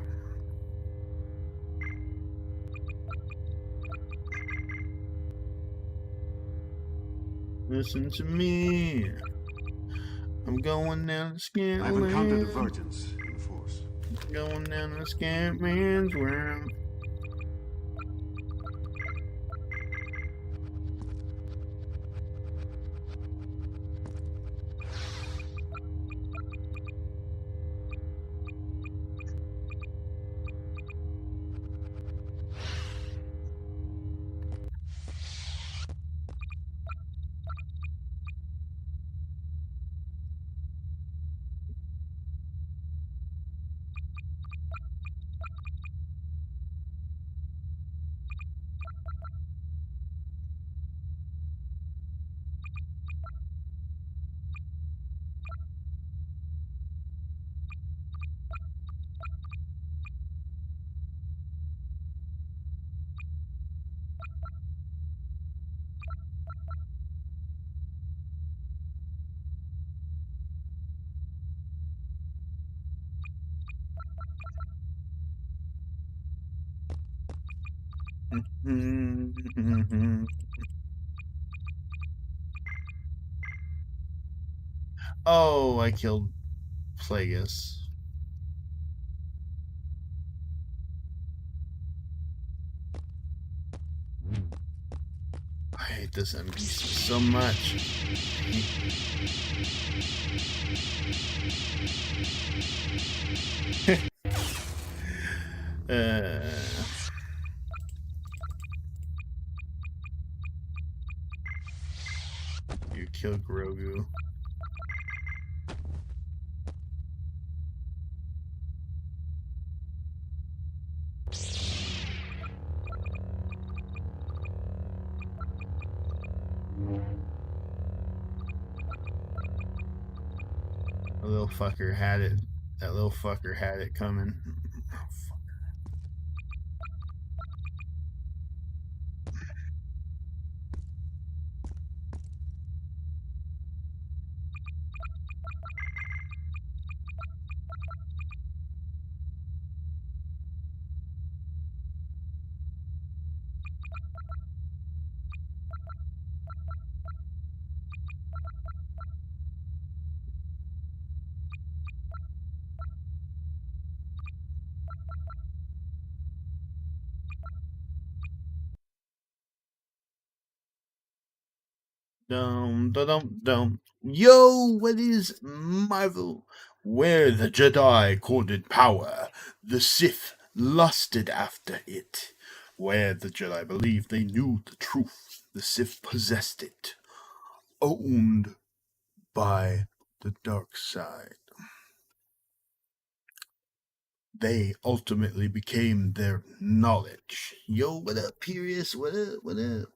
[SPEAKER 1] Listen to me. I'm going down the scat
[SPEAKER 3] I've encountered
[SPEAKER 1] land.
[SPEAKER 3] divergence in the Force.
[SPEAKER 1] Going down the scat man's world. Oh, I killed Plagueis. I hate this NPC so much. You killed Grogu. The little fucker had it. That little fucker had it coming. Oh, fuck. Dum dum dum dum. Yo, what is Marvel? Where the Jedi courted power, the Sith lusted after it. Where the Jedi believed they knew the truth, the Sith possessed it. owned by the dark side. They ultimately became their knowledge. Yo, what up, Pirius? What up? What up?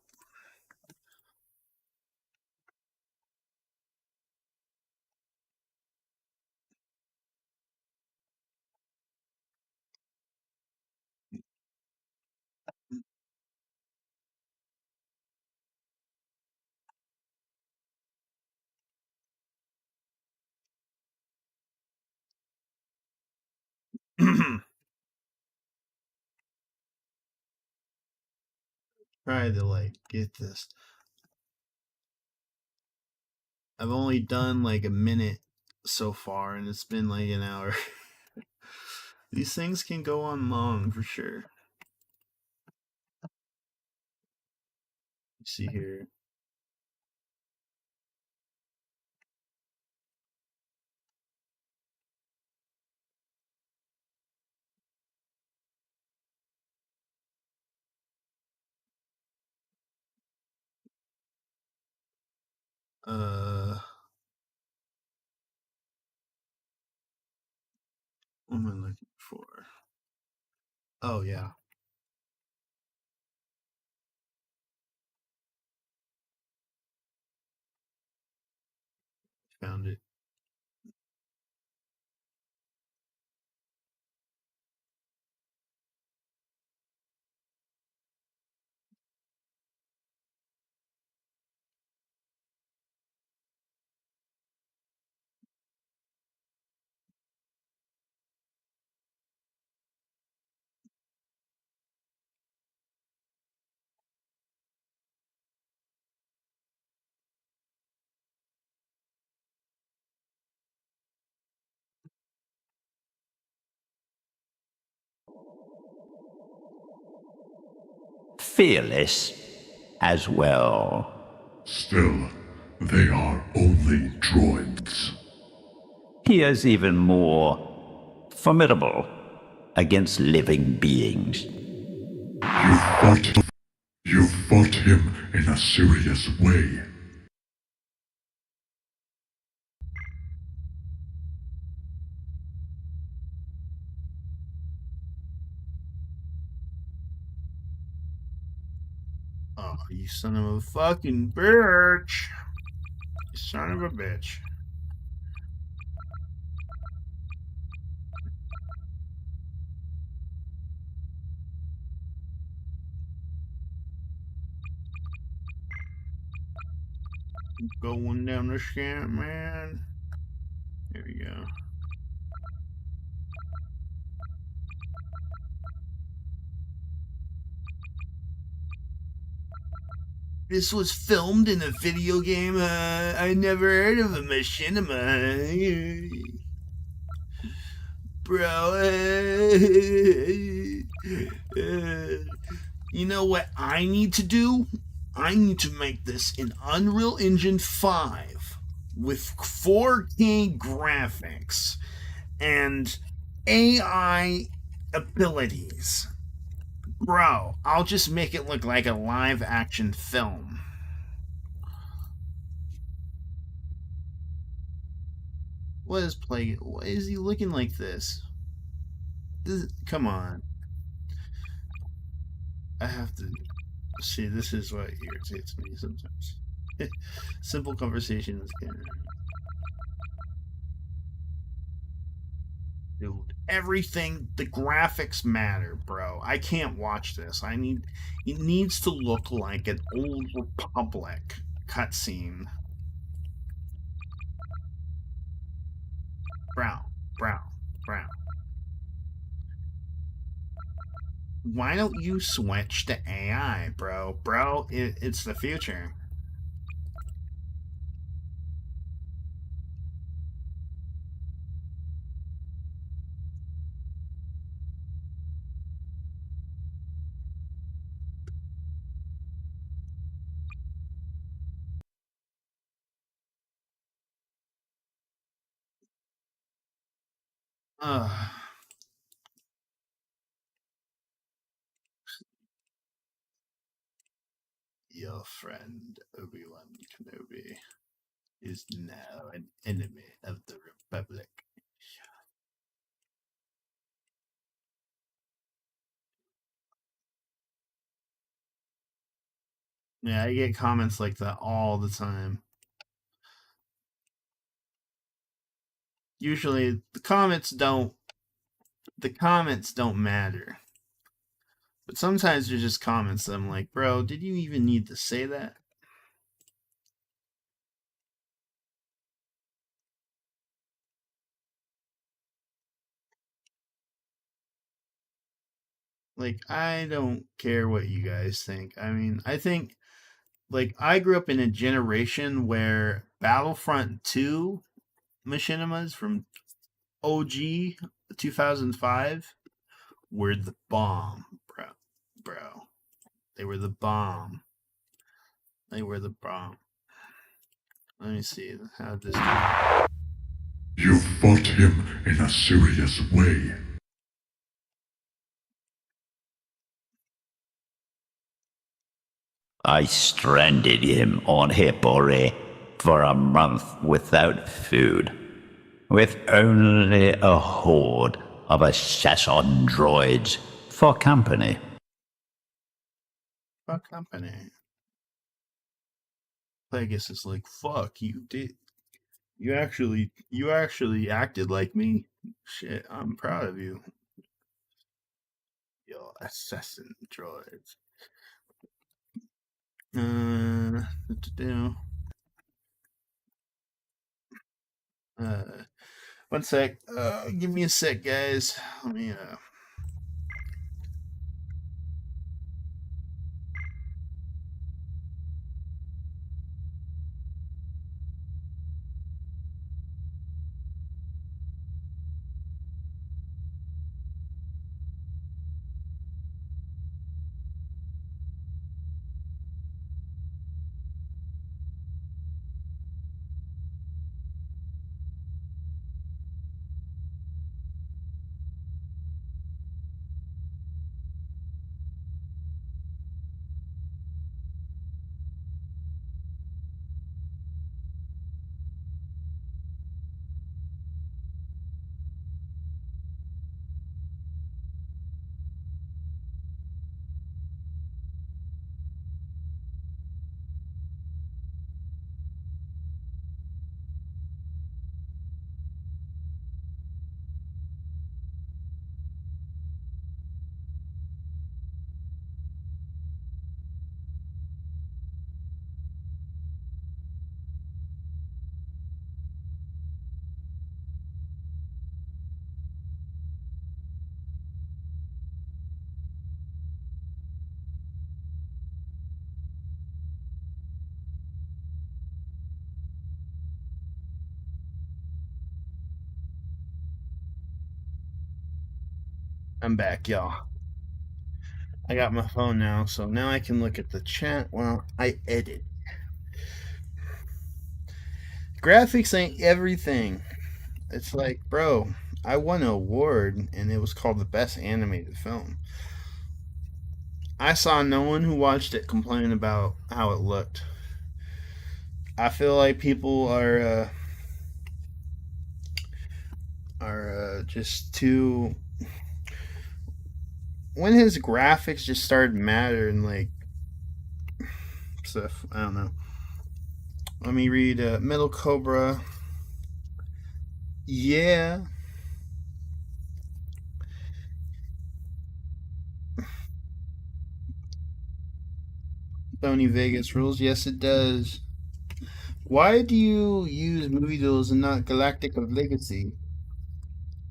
[SPEAKER 1] Try to like get this. I've only done like a minute so far, and it's been like an hour. These things can go on long for sure. See here. What am I looking for? Oh yeah, found it.
[SPEAKER 6] Fearless as well.
[SPEAKER 5] Still, they are only droids.
[SPEAKER 6] He is even more formidable against living beings.
[SPEAKER 5] You fought him in a serious way.
[SPEAKER 1] Oh, you son of a fucking bitch! You son of a bitch! Going down the scant, man. There we go. This was filmed in a video game. I never heard of a machinima. Bro. You know what I need to do? I need to make this in Unreal Engine 5 with 4K graphics and AI abilities. Bro, I'll just make it look like a live action film. What is Plagueis? Why is he looking like this? Come on. I have to see. This is what irritates me sometimes. Simple conversations can. Dude, everything, the graphics matter, bro. I can't watch this. It needs to look like an old Republic cutscene. Brown, brown, brown. Why don't you switch to AI, bro? Bro, it's the future. Your friend Obi-Wan Kenobi. is now an enemy of the Republic. Yeah, I get comments like that all the time. Usually the comments don't matter. But sometimes there's just comments that I'm like, bro, did you even need to say that? Like, I don't care what you guys think. I mean, I think, like, I grew up in a generation where Battlefront 2 machinimas from OG 2005 were the bomb, bro. Bro. They were the bomb. They were the bomb. Let me see how this.
[SPEAKER 5] You fought him in a serious way.
[SPEAKER 6] I stranded him on Hippore for a month without food, with only a horde of assassin droids for company.
[SPEAKER 1] Fuck company. Plagueis is like, fuck, you did. You actually acted like me. Shit, I'm proud of you. Yo, assassin droids. What to do? 1 sec. Give me a sec, guys. Let me I'm back, y'all. I got my phone now, so now I can look at the chat while I edit. Graphics ain't everything. It's like, bro, I won an award and it was called the best animated film. I saw no one who watched it complain about how it looked. I feel like people are just too. When his graphics just started mattering, like stuff, I don't know. Let me read Metal Cobra. Yeah. Sony Vegas rules. Yes, it does. Why do you use movie duels and not Galactic of Legacy?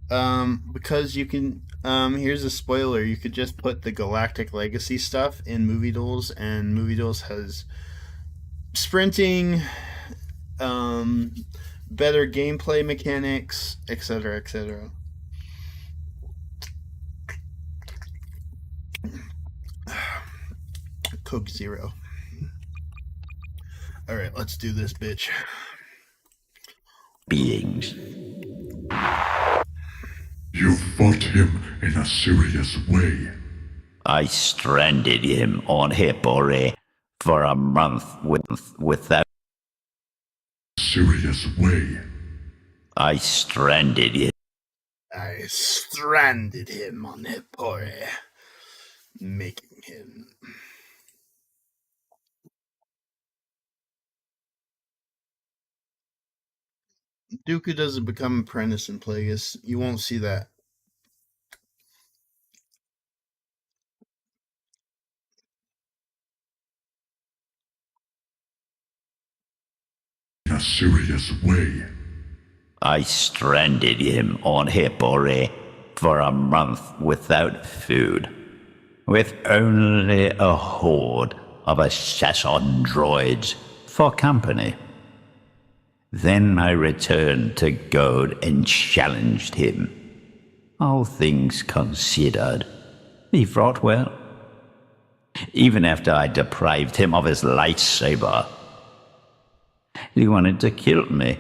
[SPEAKER 1] Because you can. Here's a spoiler. You could just put the Galactic Legacy stuff in movie duels, and movie duels has sprinting, better gameplay mechanics, etc., etc. Coke Zero. All right, let's do this, bitch.
[SPEAKER 6] Beings.
[SPEAKER 5] You fought him in a serious way.
[SPEAKER 6] I stranded him on Hippore for a month without
[SPEAKER 5] serious way.
[SPEAKER 6] I stranded him.
[SPEAKER 1] I stranded him on Hippore, making him. Dooku doesn't become apprentice in Plagueis. You won't see that.
[SPEAKER 5] In a serious way.
[SPEAKER 6] I stranded him on Hippore for a month without food, with only a horde of assassin droids for company. Then I returned to God and challenged him. All things considered, he fought well. Even after I deprived him of his lightsaber, he wanted to kill me.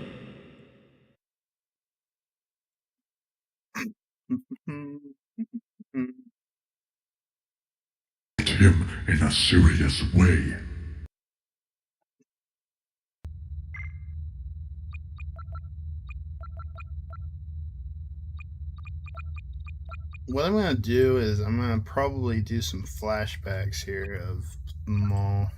[SPEAKER 5] Him in a serious way.
[SPEAKER 1] What I'm gonna do is I'm gonna probably do some flashbacks here of Maul.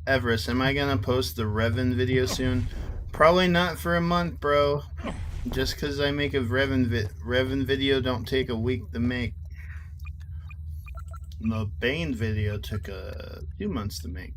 [SPEAKER 1] Everest, am I gonna post the Revan video soon? Probably not for a month, bro. Just because I make a Revan video don't take a week to make. The Bane video took a few months to make.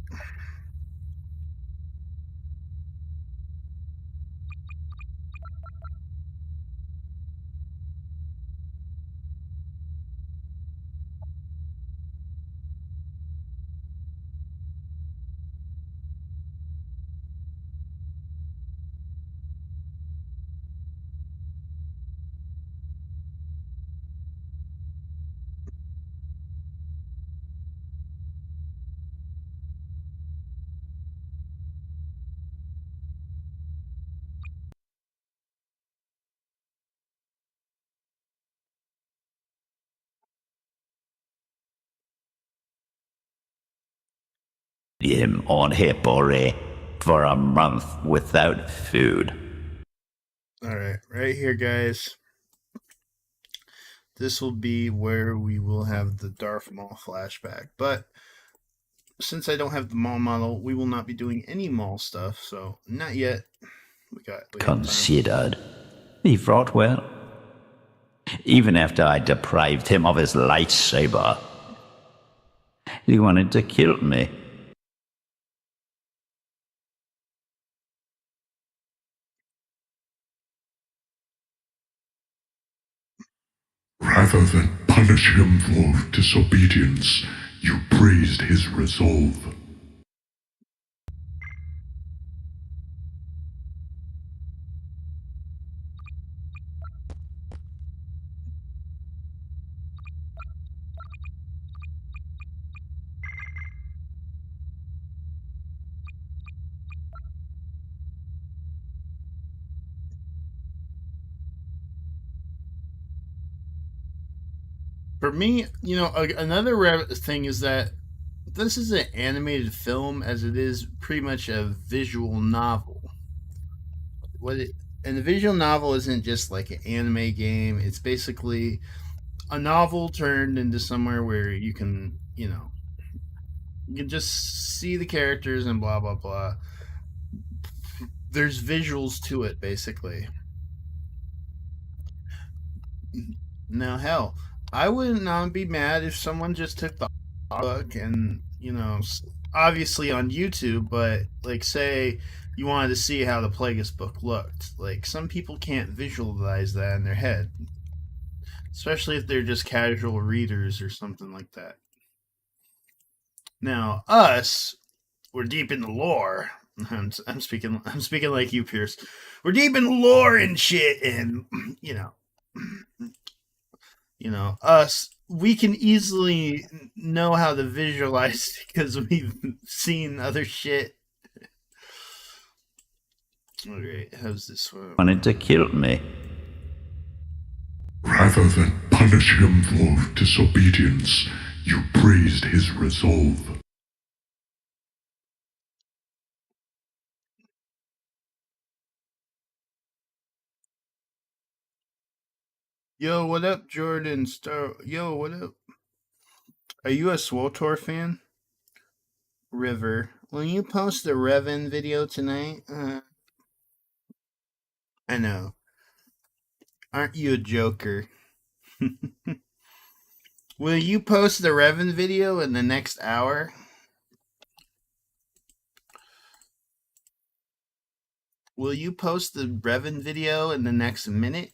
[SPEAKER 6] Him on Hippore for a month without food.
[SPEAKER 1] Alright, right here, guys. This will be where we will have the Darth Maul flashback. But since I don't have the Maul model, we will not be doing any Maul stuff. So, not yet. We got
[SPEAKER 6] Considered, he fought well. Even after I deprived him of his lightsaber, he wanted to kill me.
[SPEAKER 5] Rather than punish him for disobedience, you praised his resolve.
[SPEAKER 1] For me, another thing is that this is an animated film as it is pretty much a visual novel. And the visual novel isn't just like an anime game. It's basically a novel turned into somewhere where you can just see the characters and blah blah blah. There's visuals to it, basically. Now, hell, I would not be mad if someone just took the book and, obviously on YouTube, but, like, say you wanted to see how the Plagueis book looked. Like, some people can't visualize that in their head. Especially if they're just casual readers or something like that. Now, us, we're deep in the lore. I'm speaking like you, Pierce. We're deep in the lore and shit, and, us, we can easily know how to visualize because we've seen other shit. Alright, how's this one?
[SPEAKER 6] Wanted to kill me.
[SPEAKER 5] Rather than punish him for disobedience, you praised his resolve.
[SPEAKER 1] Yo, what up, Jordan? Yo, what up? Are you a Swotor fan? River, will you post the Revan video tonight? I know. Aren't you a joker? Will you post the Revan video in the next hour? Will you post the Revan video in the next minute?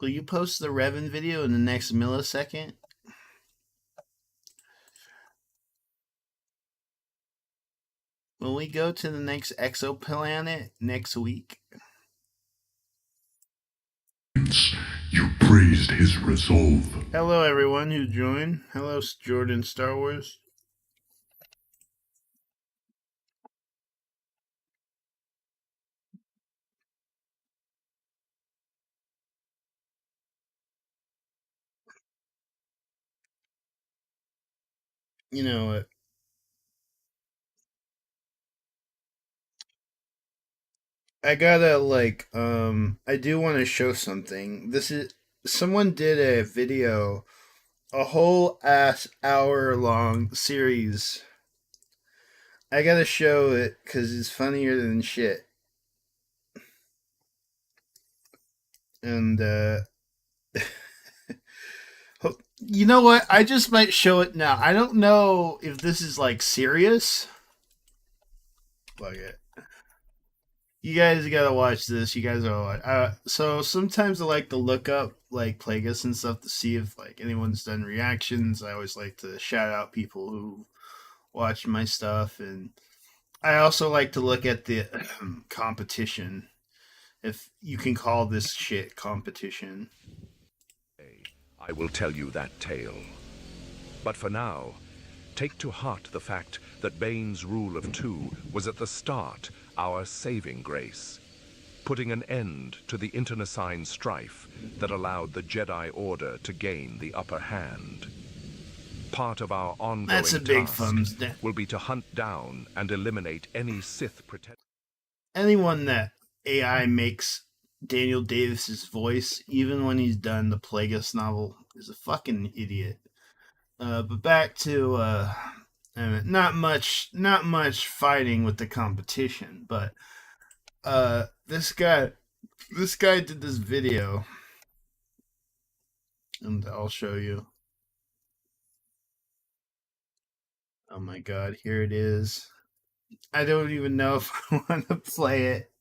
[SPEAKER 1] Will you post the Revan video in the next millisecond? Will we go to the next exoplanet next week?
[SPEAKER 5] You praised his resolve.
[SPEAKER 1] Hello, everyone who joined. Hello, Jordan Star Wars. You know what? I gotta I do want to show something. Someone did a video, a whole ass hour long series. I gotta show it because it's funnier than shit. And you know what? I just might show it now. I don't know if this is like serious. Fuck it. You guys gotta watch this. You guys are so sometimes I like to look up like Plagueis and stuff to see if like anyone's done reactions. I always like to shout out people who watch my stuff, and I also like to look at the competition, if you can call this shit competition.
[SPEAKER 7] I will tell you that tale. But for now, take to heart the fact that Bane's rule of two was at the start our saving grace, putting an end to the internecine strife that allowed the Jedi Order to gain the upper hand. Part of our ongoing
[SPEAKER 1] That's a big
[SPEAKER 7] task
[SPEAKER 1] thumbs down.
[SPEAKER 7] will be to hunt down and eliminate any Sith pretenders.
[SPEAKER 1] Anyone that AI makes Daniel Davis's voice, even when he's done the Plagueis novel, is a fucking idiot. But back to not much fighting with the competition, but this guy did this video, and I'll show you. Oh my god, here it is. I don't even know if I want to play it.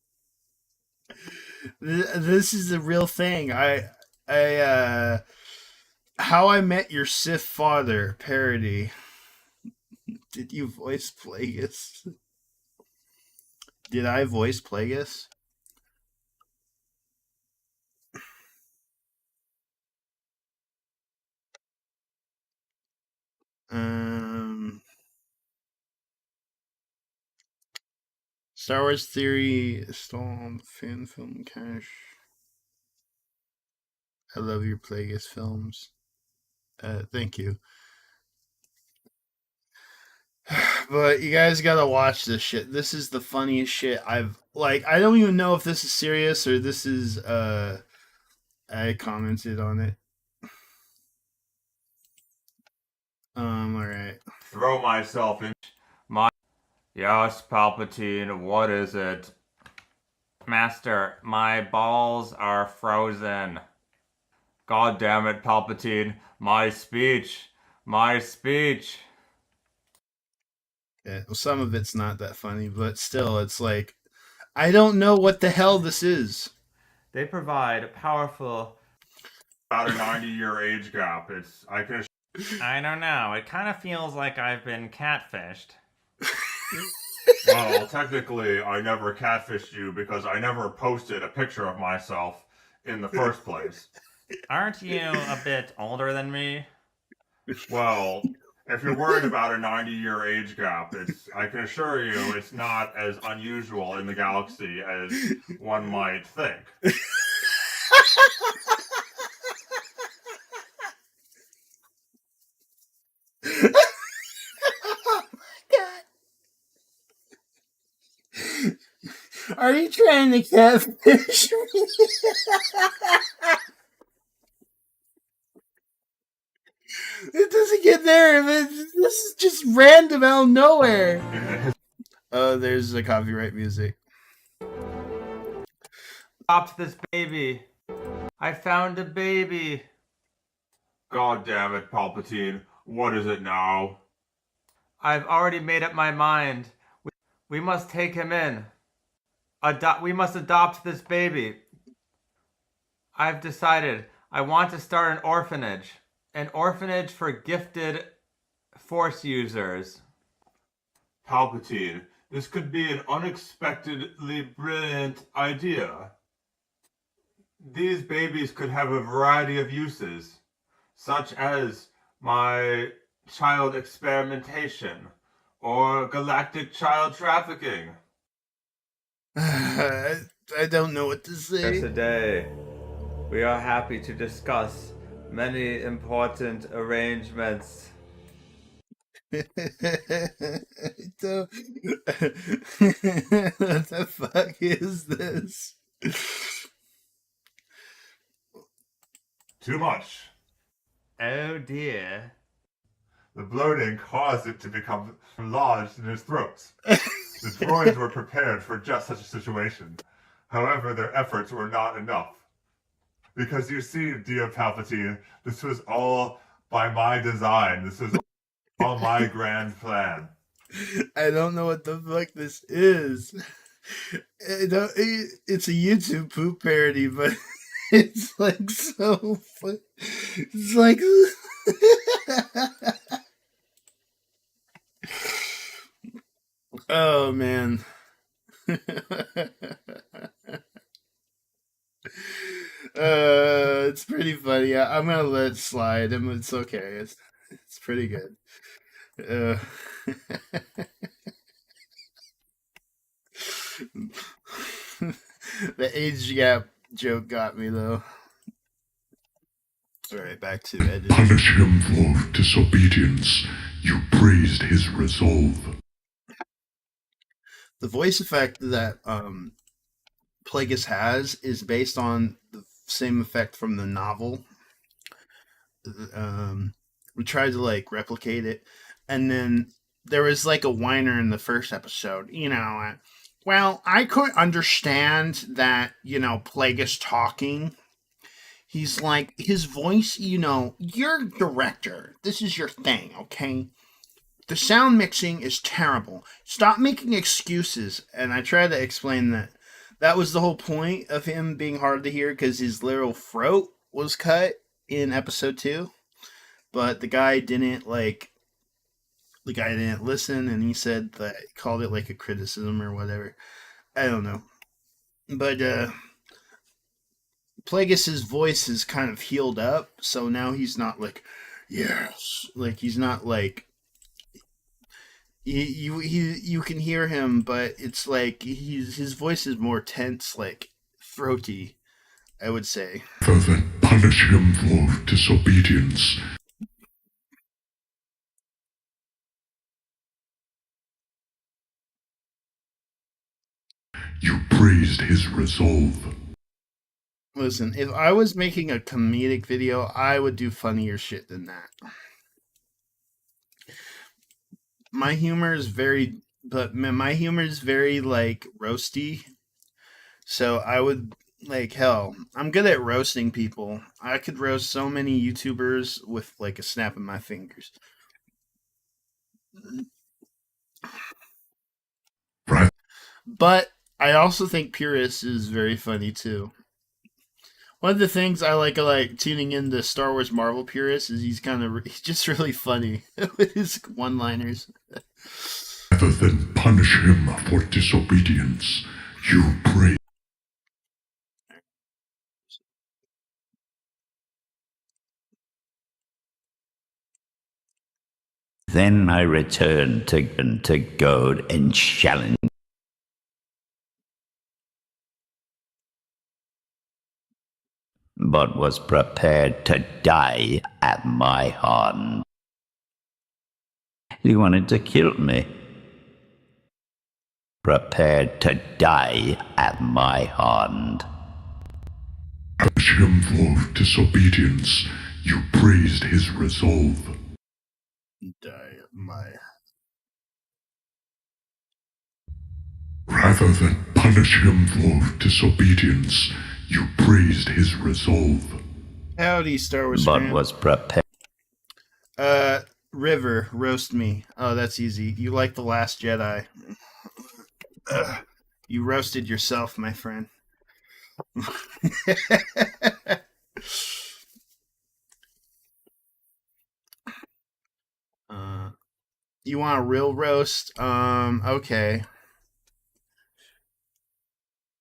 [SPEAKER 1] This is the real thing. How I Met Your Sith Father parody. Did you voice Plagueis? Did I voice Plagueis? Star Wars Theory stalled fan film cash. I love your Plagueis films. Thank you. But you guys gotta watch this shit. This is the funniest shit I've I don't even know if this is serious or this is I commented on it. Alright.
[SPEAKER 8] Throw myself in my... Yes, Palpatine, what is it? Master, my balls are frozen. God damn it, Palpatine. My speech. My speech.
[SPEAKER 1] Yeah, well, some of it's not that funny, but still, it's like, I don't know what the hell this is.
[SPEAKER 8] They provide a powerful...
[SPEAKER 9] About a 90-year age gap.
[SPEAKER 8] I don't know. It kind of feels like I've been catfished.
[SPEAKER 9] Well, technically, I never catfished you because I never posted a picture of myself in the first place.
[SPEAKER 8] Aren't you a bit older than me?
[SPEAKER 9] Well, if you're worried about a 90-year age gap, I can assure you it's not as unusual in the galaxy as one might think.
[SPEAKER 1] Are you trying to catfish me? It doesn't get there. This is just random out of nowhere. Oh, there's the copyright music.
[SPEAKER 8] Adopt this baby. I found a baby.
[SPEAKER 9] God damn it, Palpatine. What is it now?
[SPEAKER 8] I've already made up my mind. We must take him in. We must adopt this baby. I've decided I want to start an orphanage. An orphanage for gifted Force users.
[SPEAKER 9] Palpatine, this could be an unexpectedly brilliant idea. These babies could have a variety of uses, such as my child experimentation or galactic child trafficking.
[SPEAKER 1] I don't know what to say.
[SPEAKER 8] Today, we are happy to discuss many important arrangements.
[SPEAKER 1] What the fuck is this?
[SPEAKER 9] Too much.
[SPEAKER 8] Oh dear.
[SPEAKER 9] The bloating caused it to become lodged in his throat. The droids were prepared for just such a situation. However, their efforts were not enough. Because you see, dear Palpatine, this was all by my design. This was all my grand plan.
[SPEAKER 1] I don't know what the fuck this is. It's a YouTube poop parody, but it's like so fun. It's like... Oh, man. It's pretty funny. I'm gonna let it slide. It's okay. It's pretty good. The age gap joke got me though. Alright, back to editing.
[SPEAKER 5] Punish him for disobedience. You praised his resolve.
[SPEAKER 1] The voice effect that Plagueis has is based on the same effect from the novel. We tried to like replicate it, and then there was like a whiner in the first episode. Well, I couldn't understand that. Plagueis talking. He's like, his voice. You're a director. This is your thing, okay? The sound mixing is terrible. Stop making excuses. And I tried to explain that was the whole point of him being hard to hear, because his literal throat was cut in episode 2. But the guy didn't listen, and he said that, called it like a criticism or whatever. I don't know. But Plagueis' voice is kind of healed up, so now he's not like, yes. Like, he's not like, you can hear him, but it's like his voice is more tense, like throaty, I would say.
[SPEAKER 5] Further, punish him for disobedience. You praised his resolve.
[SPEAKER 1] Listen, if I was making a comedic video, I would do funnier shit than that. My humor is very like roasty. So I would hell, I'm good at roasting people. I could roast so many YouTubers with like a snap of my fingers.
[SPEAKER 5] Right.
[SPEAKER 1] But I also think Purist is very funny too. One of the things I like tuning into Star Wars Marvel Purist is he's just really funny with his one-liners.
[SPEAKER 5] Rather than punish him for disobedience, you praise.
[SPEAKER 6] Then I returned to goad and challenge. But was prepared to die at my hand. He wanted to kill me. prepared to die at my hand.
[SPEAKER 5] Punish him for disobedience. You praised his resolve.
[SPEAKER 1] Die at my...
[SPEAKER 5] Rather than punish him for disobedience, you praised his resolve.
[SPEAKER 1] Howdy, Star Wars
[SPEAKER 6] But
[SPEAKER 1] fan.
[SPEAKER 6] was prepared.
[SPEAKER 1] River, roast me. Oh, that's easy. You like The Last Jedi. You roasted yourself, my friend. You want a real roast? Okay.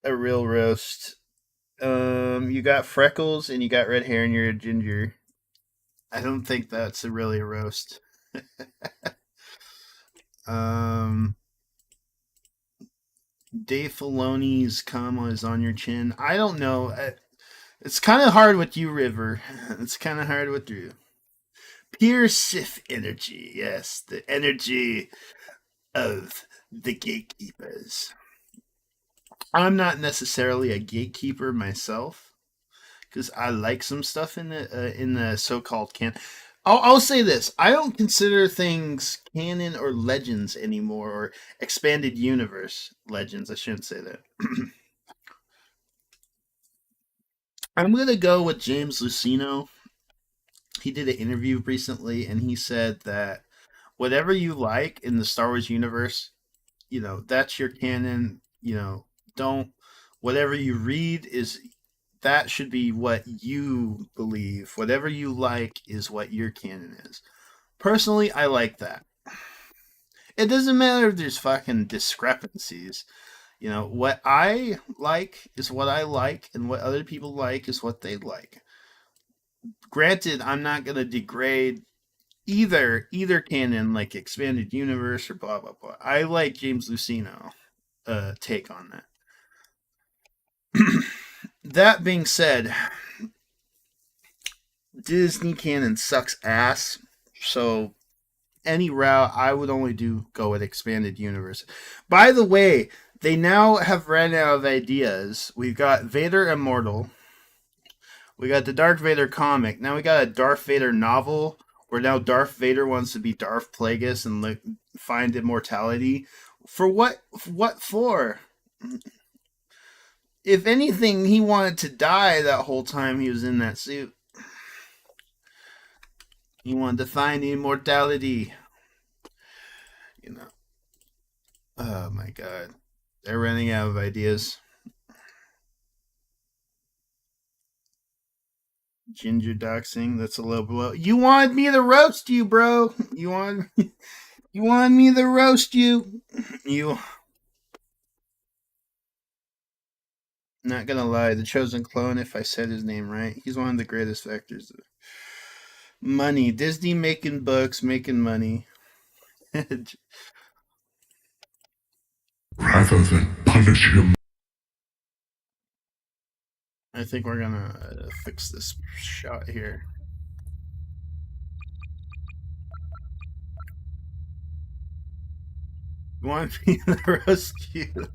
[SPEAKER 1] A real roast. You got freckles and you got red hair and you're a ginger. I don't think that's really a roast. Dave Filoni's comma is on your chin. I don't know. It's kind of hard with you, River. It's kind of hard with you. Pure Sith energy. Yes, the energy of the gatekeepers. I'm not necessarily a gatekeeper myself, because I like some stuff in the so-called canon. I'll say this: I don't consider things canon or legends anymore, or expanded universe legends. I shouldn't say that. I'm gonna go with James Luceno. He did an interview recently, and he said that whatever you like in the Star Wars universe, that's your canon. Don't whatever you read that should be what you believe. Whatever you like is what your canon is. Personally, I like that. It doesn't matter if there's fucking discrepancies. What I like is what I like, and what other people like is what they like. Granted, I'm not going to degrade either canon, like expanded universe or blah, blah, blah. I like James Luceno take on that. That being said, Disney canon sucks ass. So any route, I would only go with expanded universe. By the way, they now have ran out of ideas. We've got Vader Immortal. We got the Darth Vader comic. Now we got a Darth Vader novel where now Darth Vader wants to be Darth Plagueis and find immortality. For what? What for? If anything, he wanted to die that whole time he was in that suit. He wanted to find immortality. Oh my god. They're running out of ideas. Ginger doxing, that's a low blow. You wanted me to roast you, bro. You wanted me to roast you. Not gonna lie, the chosen clone, if I said his name right, he's one of the greatest vectors. Money. Disney making books, making money.
[SPEAKER 5] Rather than punish him.
[SPEAKER 1] I think we're gonna fix this shot here. You want me to roast you?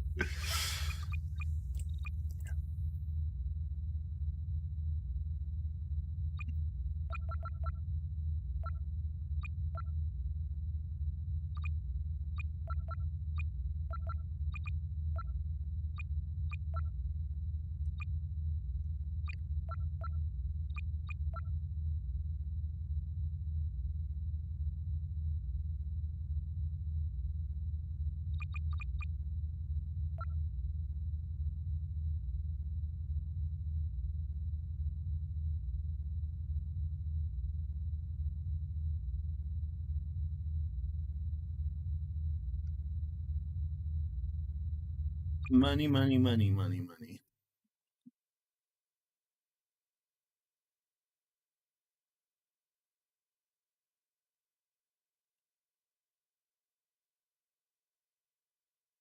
[SPEAKER 1] Money, money, money, money, money.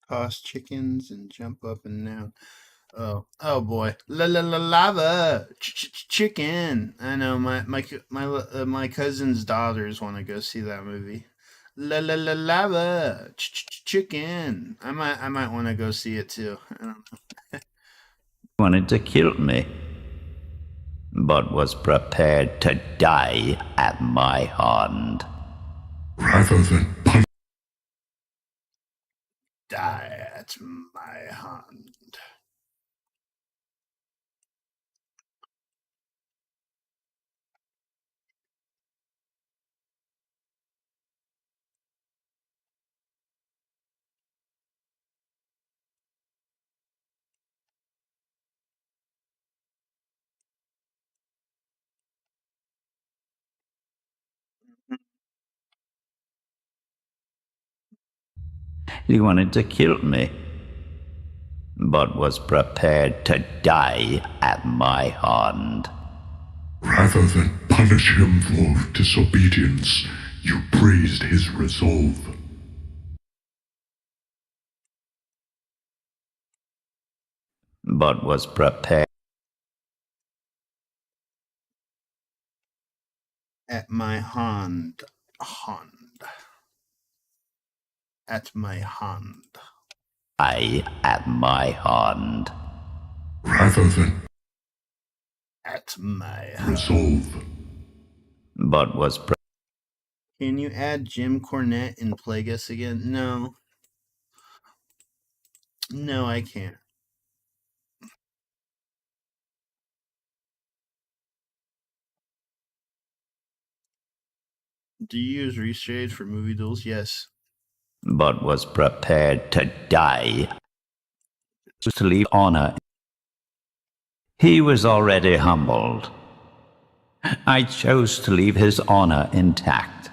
[SPEAKER 1] Toss chickens and jump up and down. Oh boy, lava chicken. I know my cousin's daughters want to go see that movie. lava chicken. I might want to go see it too. I don't know.
[SPEAKER 6] Wanted to kill me, but was prepared to die at my hand.
[SPEAKER 5] Rather than punish
[SPEAKER 1] Die at my hand.
[SPEAKER 6] He wanted to kill me, but was prepared to die at my hand.
[SPEAKER 5] rather than punish him for disobedience, you praised his resolve.
[SPEAKER 6] But was prepared
[SPEAKER 1] At my hand. At my hand.
[SPEAKER 6] at my hand.
[SPEAKER 5] Rather than
[SPEAKER 1] At my hand.
[SPEAKER 5] resolve.
[SPEAKER 6] But was
[SPEAKER 1] Can you add Jim Cornette in Plagueis again? No. No, I can't. Do you use Reshade for movie duels? Yes.
[SPEAKER 6] but was prepared to die to leave honor. He was already humbled. I chose to leave his honor intact.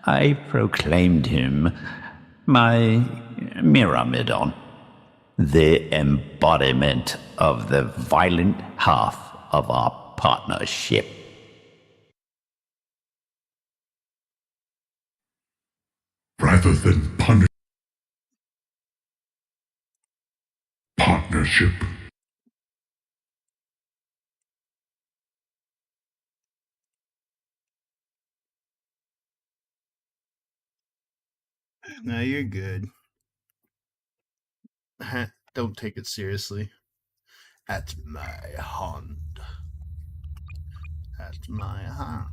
[SPEAKER 6] I proclaimed him my Myrmidon, the embodiment of the violent half of our partnership.
[SPEAKER 5] Rather than punish partnership.
[SPEAKER 1] No, you're good. Don't take it seriously. At my hand. At my hand.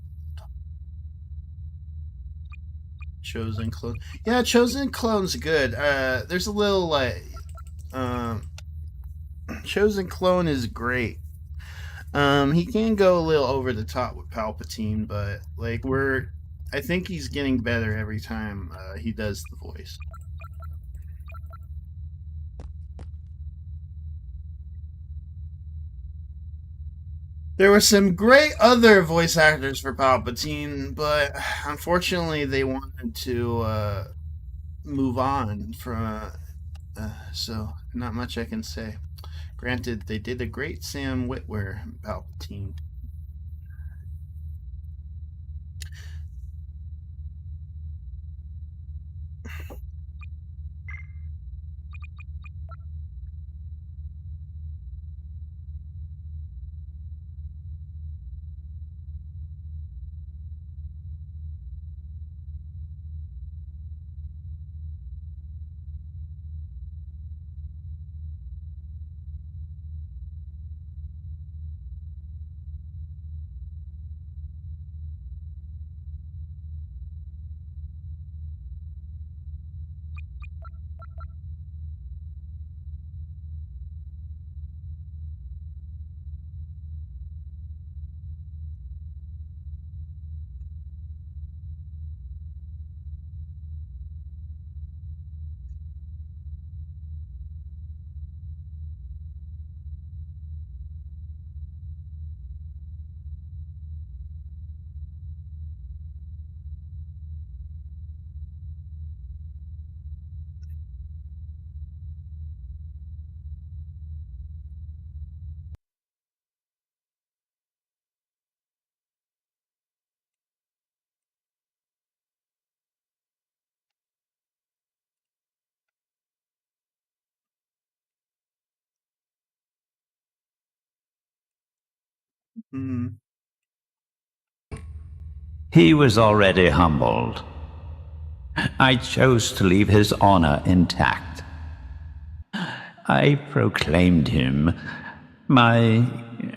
[SPEAKER 1] Chosen Clone. Yeah, Chosen Clone's good. There's a little like Chosen Clone is great. He can go a little over the top with Palpatine, but like I think he's getting better every time he does the voice. There were some great other voice actors for Palpatine, but unfortunately they wanted to move on from. So not much I can say. Granted, they did a great Sam Witwer Palpatine.
[SPEAKER 6] He was already humbled. I chose to leave his honor intact. I proclaimed him my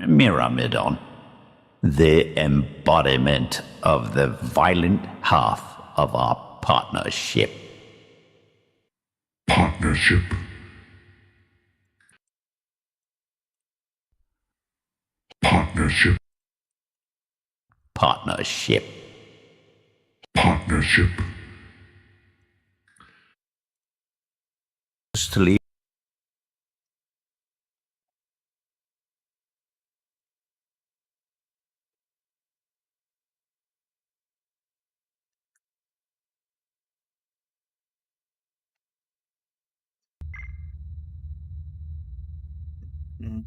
[SPEAKER 6] Myrmidon, the embodiment of the violent half of our partnership.
[SPEAKER 5] Partnership. Partnership.
[SPEAKER 6] Partnership.
[SPEAKER 5] Partnership.
[SPEAKER 6] To leave.
[SPEAKER 1] Mm.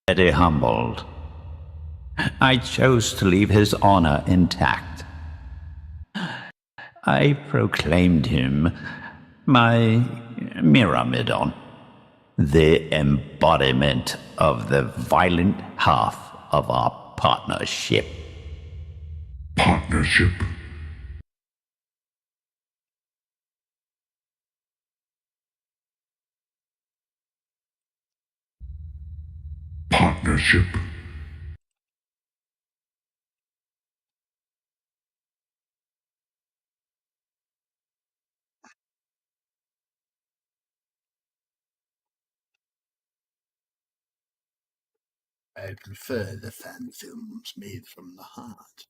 [SPEAKER 6] Very humbled. I chose to leave his honor intact. I proclaimed him my Myrmidon, the embodiment of the violent half of our partnership.
[SPEAKER 5] Partnership. Partnership.
[SPEAKER 1] I prefer the fan films made from the heart.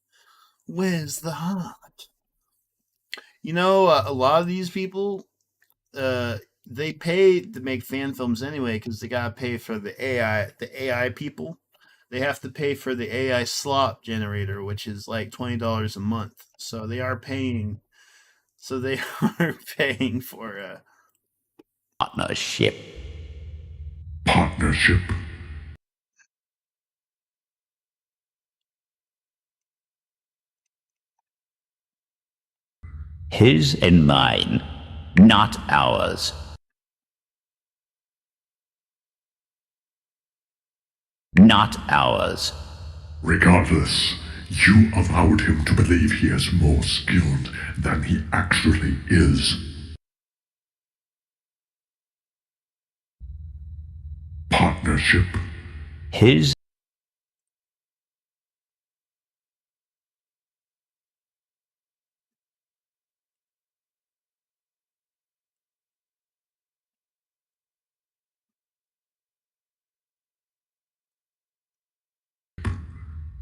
[SPEAKER 1] Where's the heart? You know, a lot of these people, they pay to make fan films anyway because they gotta pay for the AI. The AI people, they have to pay for the AI slop generator, which is like $20 a month. So they are paying. So they are paying for
[SPEAKER 6] Partnership.
[SPEAKER 5] Partnership.
[SPEAKER 6] His and mine, not ours. Not ours.
[SPEAKER 5] Regardless, you allowed him to believe he is more skilled than he actually is. Partnership.
[SPEAKER 6] His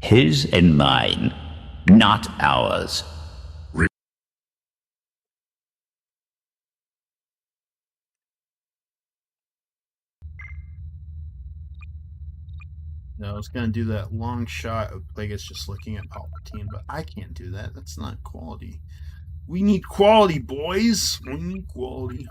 [SPEAKER 6] his and mine, not ours.
[SPEAKER 1] I was gonna do that long shot of Plagueis just looking at Palpatine, but I can't do that. That's not quality. We need quality, boys. We need quality.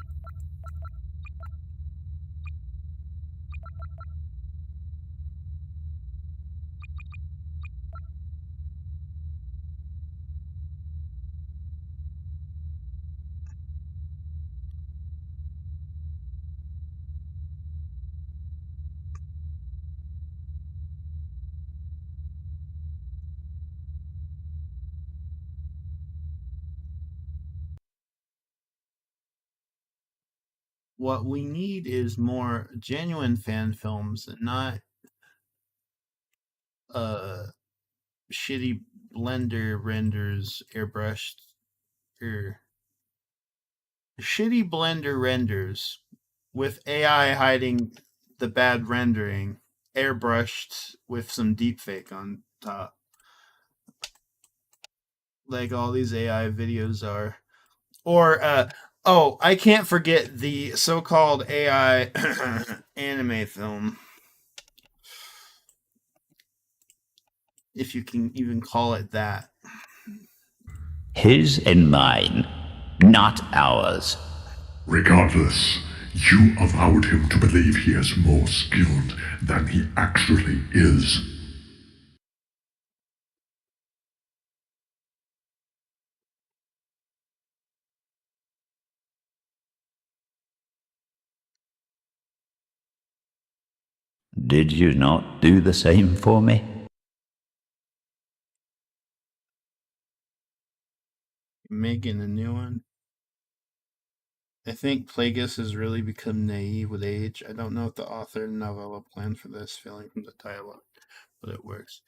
[SPEAKER 1] what we need is more genuine fan films and not shitty blender renders airbrushed or shitty blender renders with AI hiding the bad rendering, airbrushed with some deepfake on top, like all these AI videos are. Or I can't forget the so-called AI anime film, if you can even call it that.
[SPEAKER 6] His and mine, not ours.
[SPEAKER 5] Regardless, you allowed him to believe he is more skilled than he actually is.
[SPEAKER 6] Did you not do the same for me?
[SPEAKER 1] Making a new one. I think Plagueis has really become naive with age. I don't know if the author and novella planned for this, feeling from the dialogue, but it works.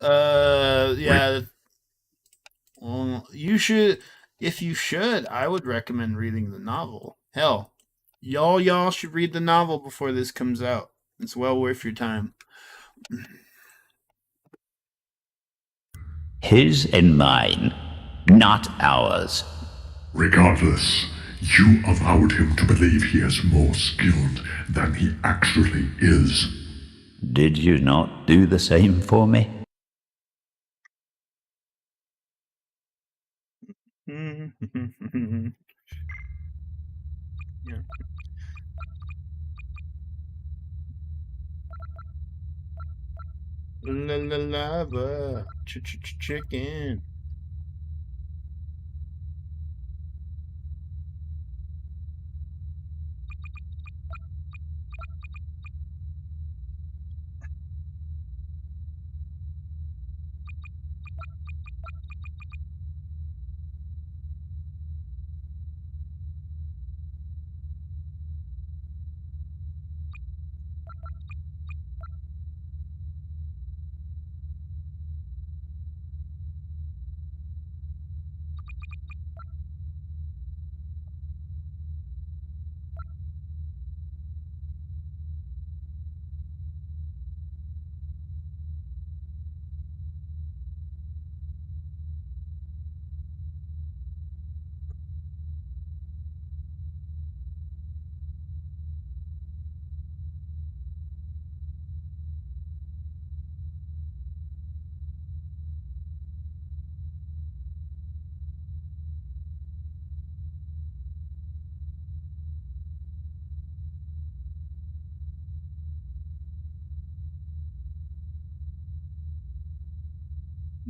[SPEAKER 1] Yeah. Well, you should. If you should, I would recommend reading the novel. Hell, y'all should read the novel before this comes out. It's well worth your time.
[SPEAKER 6] His and mine, not ours.
[SPEAKER 5] Regardless, you allowed him to believe he is more skilled than he actually is.
[SPEAKER 6] Did you not do the same for me?
[SPEAKER 1] Yeah. La la lava, chicken.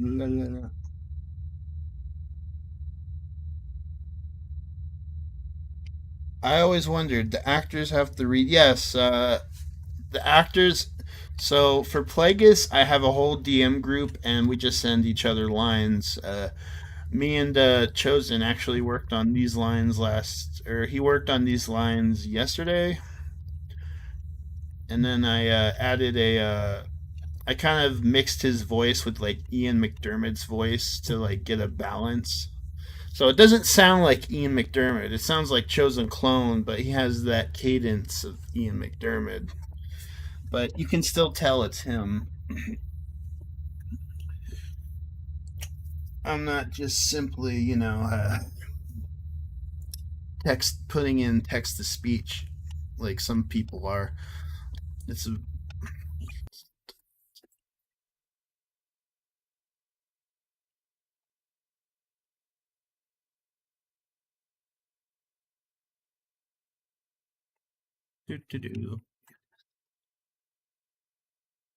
[SPEAKER 1] La la la. I always wondered, the actors have to read. Yes, the actors. So for Plagueis, I have a whole DM group, and we just send each other lines. Me and Chosen actually worked on these lines he worked on these lines yesterday, and then I added I kind of mixed his voice with like Ian McDermott's voice to like get a balance. So it doesn't sound like Ian McDermott. It sounds like Chosen Clone, but he has that cadence of Ian McDermott. But you can still tell it's him. I'm not just simply, putting in text to speech like some people are. It's a do.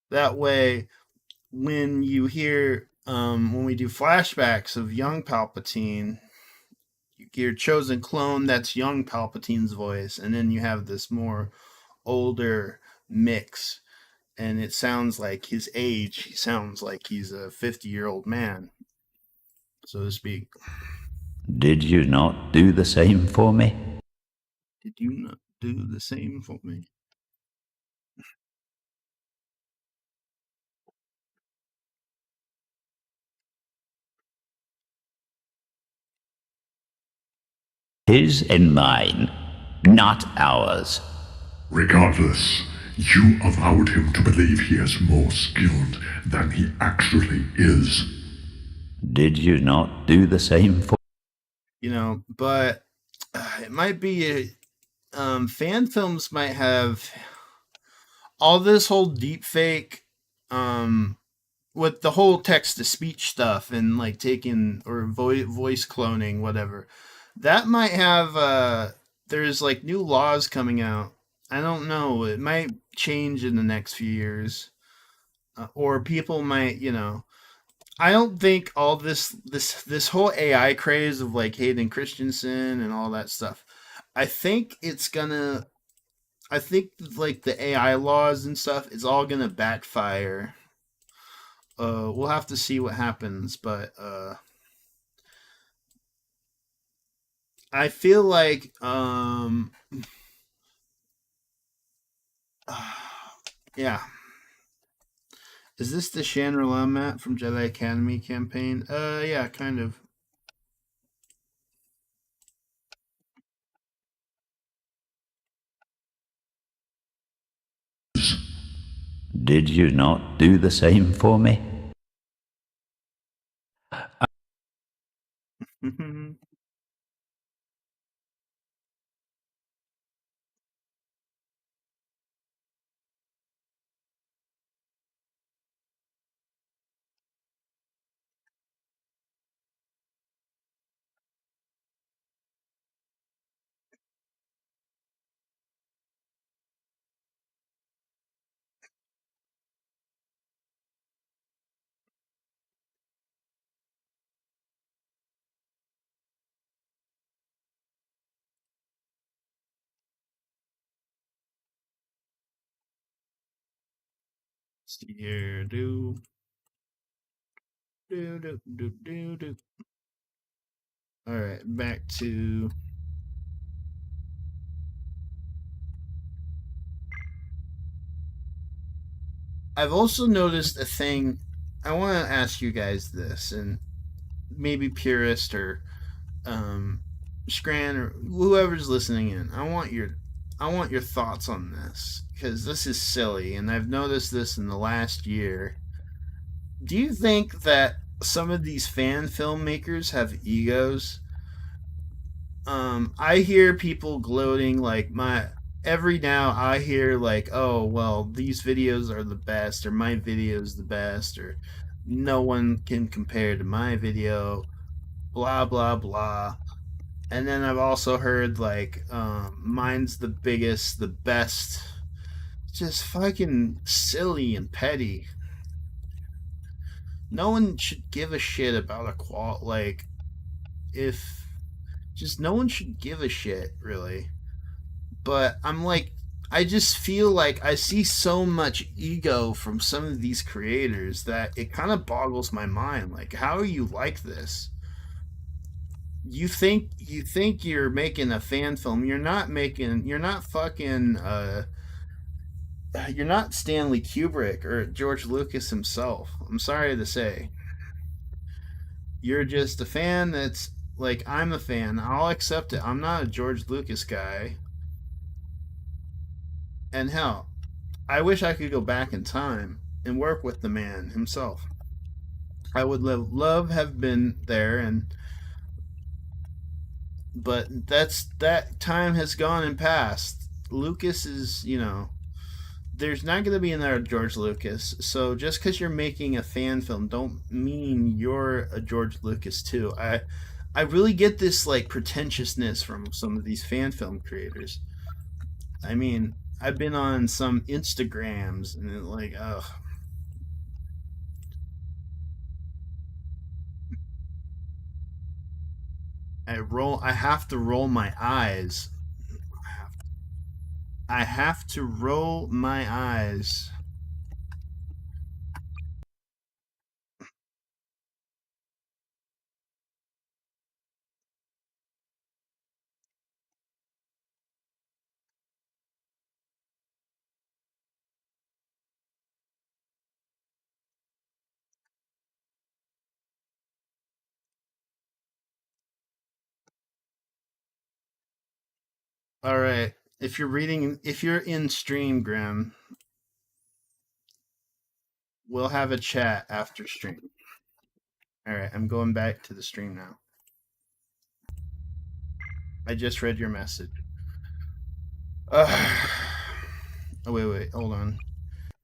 [SPEAKER 1] That way, when you hear when we do flashbacks of young Palpatine, you hear Chosen Clone, that's young Palpatine's voice, and then you have this more older mix, and it sounds like his age. He sounds like he's a 50-year-old man, so to speak.
[SPEAKER 6] Did you not do the same for me?
[SPEAKER 1] Did you not do the same for me?
[SPEAKER 6] His and mine, not ours.
[SPEAKER 5] Regardless, you allowed him to believe he is more skilled than he actually is.
[SPEAKER 6] Did you not do the same for?
[SPEAKER 1] But it might be fan films might have all this whole deep fake with the whole text to speech stuff and like taking or voice cloning, whatever. That might have there's like new laws coming out. I don't know. It might change in the next few years. Or people might, I don't think all this whole AI craze of like Hayden Christensen and all that stuff. I think it's gonna I think like the AI laws and stuff is all gonna backfire. We'll have to see what happens, but I feel like yeah. Is this the Shangri-La map from Jedi Academy campaign? Yeah, kind of.
[SPEAKER 6] Did you not do the same for me?
[SPEAKER 1] See here, do. All right, back to. I've also noticed a thing. I want to ask you guys this, and maybe Purist or Scran or whoever's listening in. I want your thoughts on this because this is silly, and I've noticed this in the last year. Do you think that some of these fan filmmakers have egos? I hear people gloating like my every now I hear like, oh well, these videos are the best, or my video is the best, or no one can compare to my video, blah blah blah. And then I've also heard like, mine's the biggest, the best. Just fucking silly and petty. No one should give a shit about a like if just no one should give a shit really. But I'm like, I just feel like I see so much ego from some of these creators that it kind of boggles my mind. Like, how are you like this? You think you're making a fan film. You're not fucking you're not Stanley Kubrick or George Lucas himself. I'm sorry to say. You're just a fan that's like, I'm a fan. I'll accept it. I'm not a George Lucas guy. And hell, I wish I could go back in time and work with the man himself. I would love have been there, and but that time has gone and passed. Lucas is, there's not going to be another George Lucas. So just because you're making a fan film, don't mean you're a George Lucas too. I really get this like pretentiousness from some of these fan film creators. I mean, I've been on some Instagrams and like, ugh. I have to roll my eyes. I have to roll my eyes. All right. If you're in stream, Grim, we'll have a chat after stream. All right, I'm going back to the stream now. I just read your message. Oh, wait, hold on.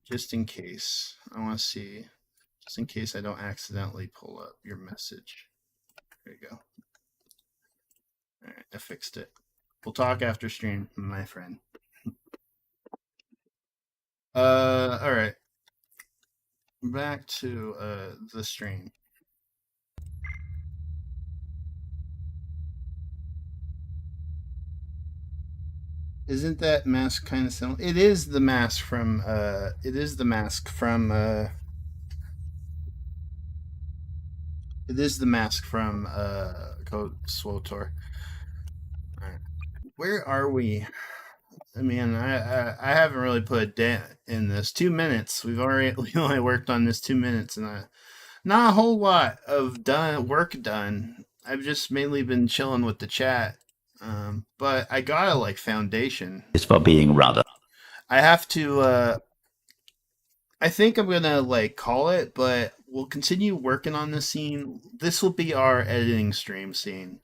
[SPEAKER 1] Just in case. I want to see. Just in case I don't accidentally pull up your message. There you go. All right, I fixed it. We'll talk after stream, my friend. All right. Back to the stream. Isn't that mask kind of similar? It is the mask from it is the mask from it is the mask from Code Swotor. Alright. Where are we? I mean, I haven't really put a dent in this 2 minutes. We only worked on this 2 minutes, and not a whole lot of work done. I've just mainly been chilling with the chat. But I got a like foundation.
[SPEAKER 6] It's for being rather.
[SPEAKER 1] I have to. I think I'm gonna like call it, but we'll continue working on this scene. This will be our editing stream scene.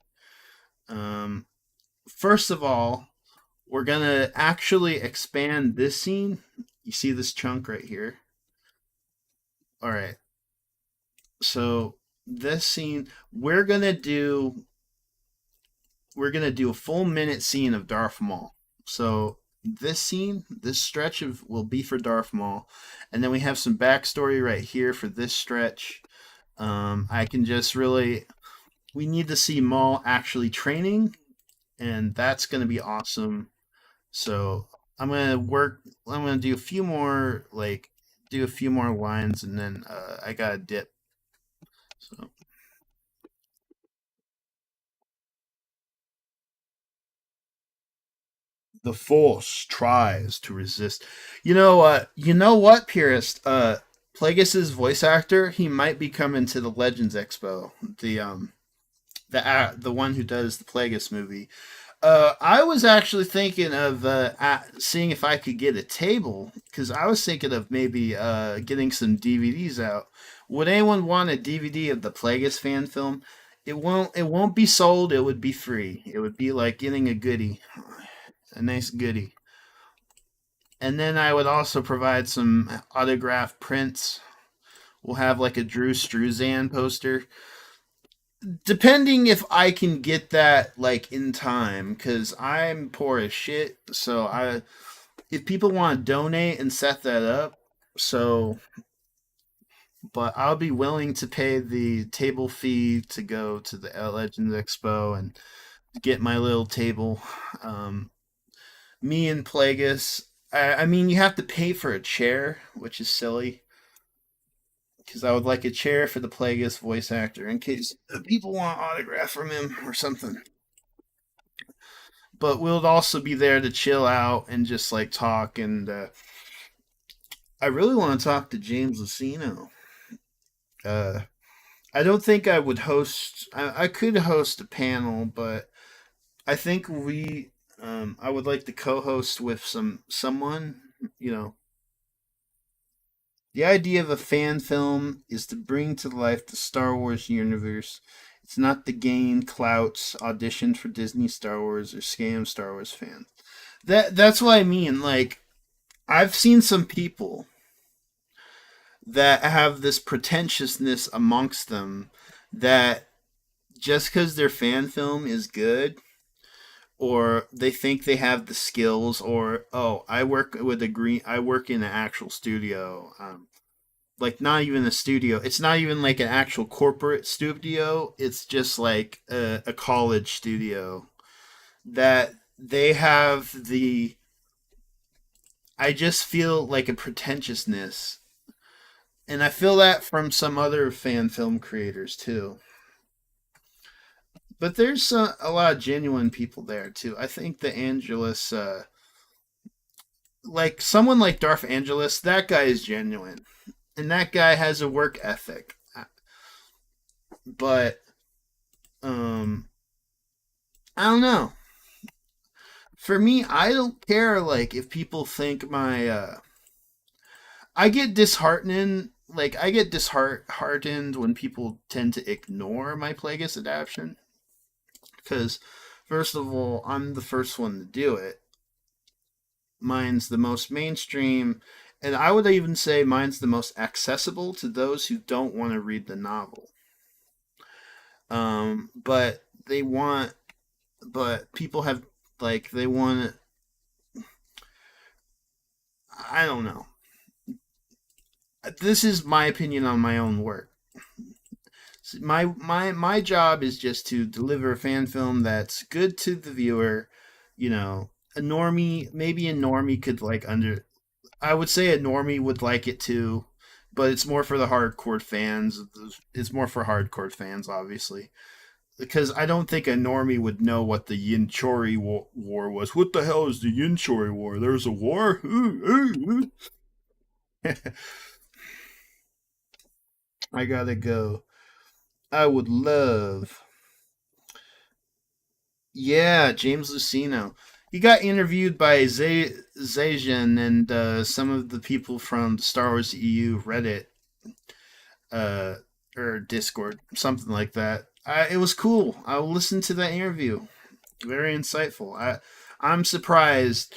[SPEAKER 1] First of all, we're gonna actually expand this scene. You see this chunk right here? All right. So this scene, we're gonna do a full minute scene of Darth Maul. So this scene, this stretch will be for Darth Maul, and then we have some backstory right here for this stretch. I can just really, we need to see Maul actually training, and that's gonna be awesome. So I'm gonna do a few more lines, and then I gotta dip. So. The Force tries to resist. You know what, Purist? Plagueis' voice actor, he might be coming to the Legends Expo. The one who does the Plagueis movie. I was actually thinking of seeing if I could get a table, because I was thinking of maybe getting some DVDs out. Would anyone want a DVD of the Plagueis fan film? It won't be sold. It would be free. It would be like getting a goodie. A nice goodie. And then I would also provide some autographed prints. We'll have like a Drew Struzan poster. Depending if I can get that like in time, because I'm poor as shit. So if people want to donate and set that up, but I'll be willing to pay the table fee to go to the Legends Expo and get my little table. Me and Plagueis. I mean, you have to pay for a chair, which is silly. Because I would like a chair for the Plagueis voice actor in case people want an autograph from him or something. But we'll also be there to chill out and just like talk. And I really want to talk to James Lucino. I don't think I would host. I could host a panel, but I think I would like to co-host with someone, The idea of a fan film is to bring to life the Star Wars universe. It's not to gain clout, audition for Disney Star Wars, or scam Star Wars fans. That's what I mean. Like, I've seen some people that have this pretentiousness amongst them that just because their fan film is good, or they think they have the skills, or I work in an actual studio, like not even a studio. It's not even like an actual corporate studio. It's just like a college studio that they have I just feel like a pretentiousness, and I feel that from some other fan film creators too. But there's a lot of genuine people there too. I think the Angelus, like someone like Darth Angelus, that guy is genuine, and that guy has a work ethic. But I don't know. For me, I don't care like if people think my I get disheartened like I get disheartened when people tend to ignore my Plagueis adaptation because first of all, I'm the first one to do it. Mine's the most mainstream, and I would even say mine's the most accessible to those who don't want to read the novel. But they want, but people have like they want. I don't know. This is my opinion on my own work. My job is just to deliver a fan film that's good to the viewer. You know, a normie, maybe a normie could like under. I would say a normie would like it too, but it's more for the hardcore fans. It's more for hardcore fans, obviously, because I don't think a normie would know what the Yinchori War was. What the hell is the Yinchori War? There's a war. I gotta go. I would love. Yeah, James Lucino. He got interviewed by Zajan and some of the people from the Star Wars EU Reddit uh, or Discord, something like that. It was cool. I listened to that interview. Very insightful. I'm surprised.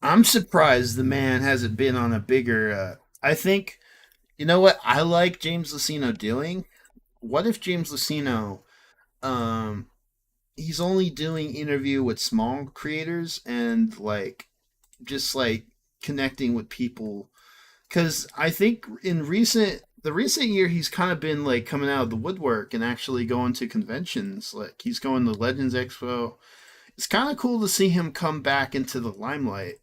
[SPEAKER 1] I'm surprised the man hasn't been on a bigger. I think you know what I like James Lucino doing. What if James Lucino, um, he's only doing interview with small creators and like just like connecting with people because I think in recent year he's kind of been like coming out of the woodwork and actually going to conventions like he's going to Legends Expo. It's kind of cool to see him come back into the limelight,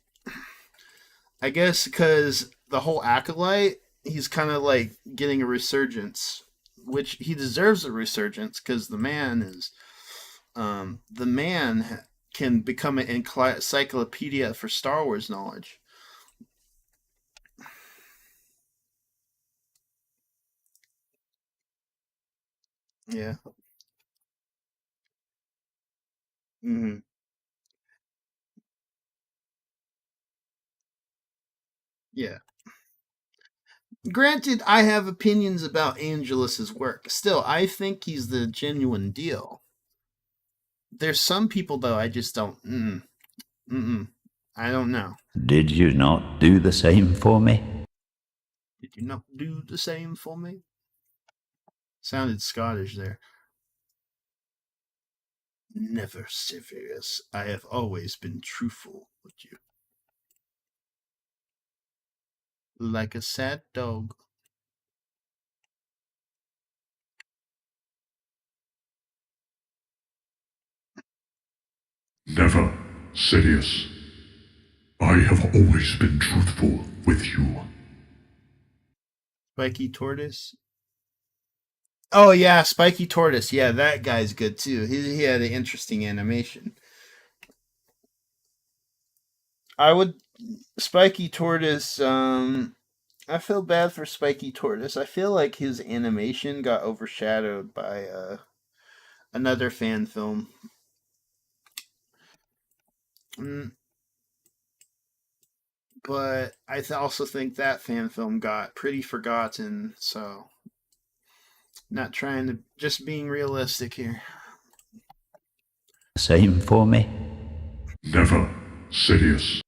[SPEAKER 1] I guess, because the whole Acolyte, he's kind of like getting a resurgence, which he deserves a resurgence because the man can become an encyclopedia for Star Wars knowledge. Yeah. Hmm. Yeah. Granted, I have opinions about Angelus's work. Still, I think he's the genuine deal. There's some people though I just don't. I don't know.
[SPEAKER 6] Did you not do the same for me?
[SPEAKER 1] Did you not do the same for me? Sounded Scottish there. Never serious. I have always been truthful with you. Like a sad dog.
[SPEAKER 5] Never, Sidious. I have always been truthful with you.
[SPEAKER 1] Spiky Tortoise. Oh yeah, Spiky Tortoise. Yeah, that guy's good too. He had an interesting animation. I would Spiky Tortoise. I feel bad for Spiky Tortoise. I feel like his animation got overshadowed by another fan film. Mm, but I also think that fan film got pretty forgotten. So, not trying to just being realistic here.
[SPEAKER 6] Same for me?
[SPEAKER 5] Never, Sidious.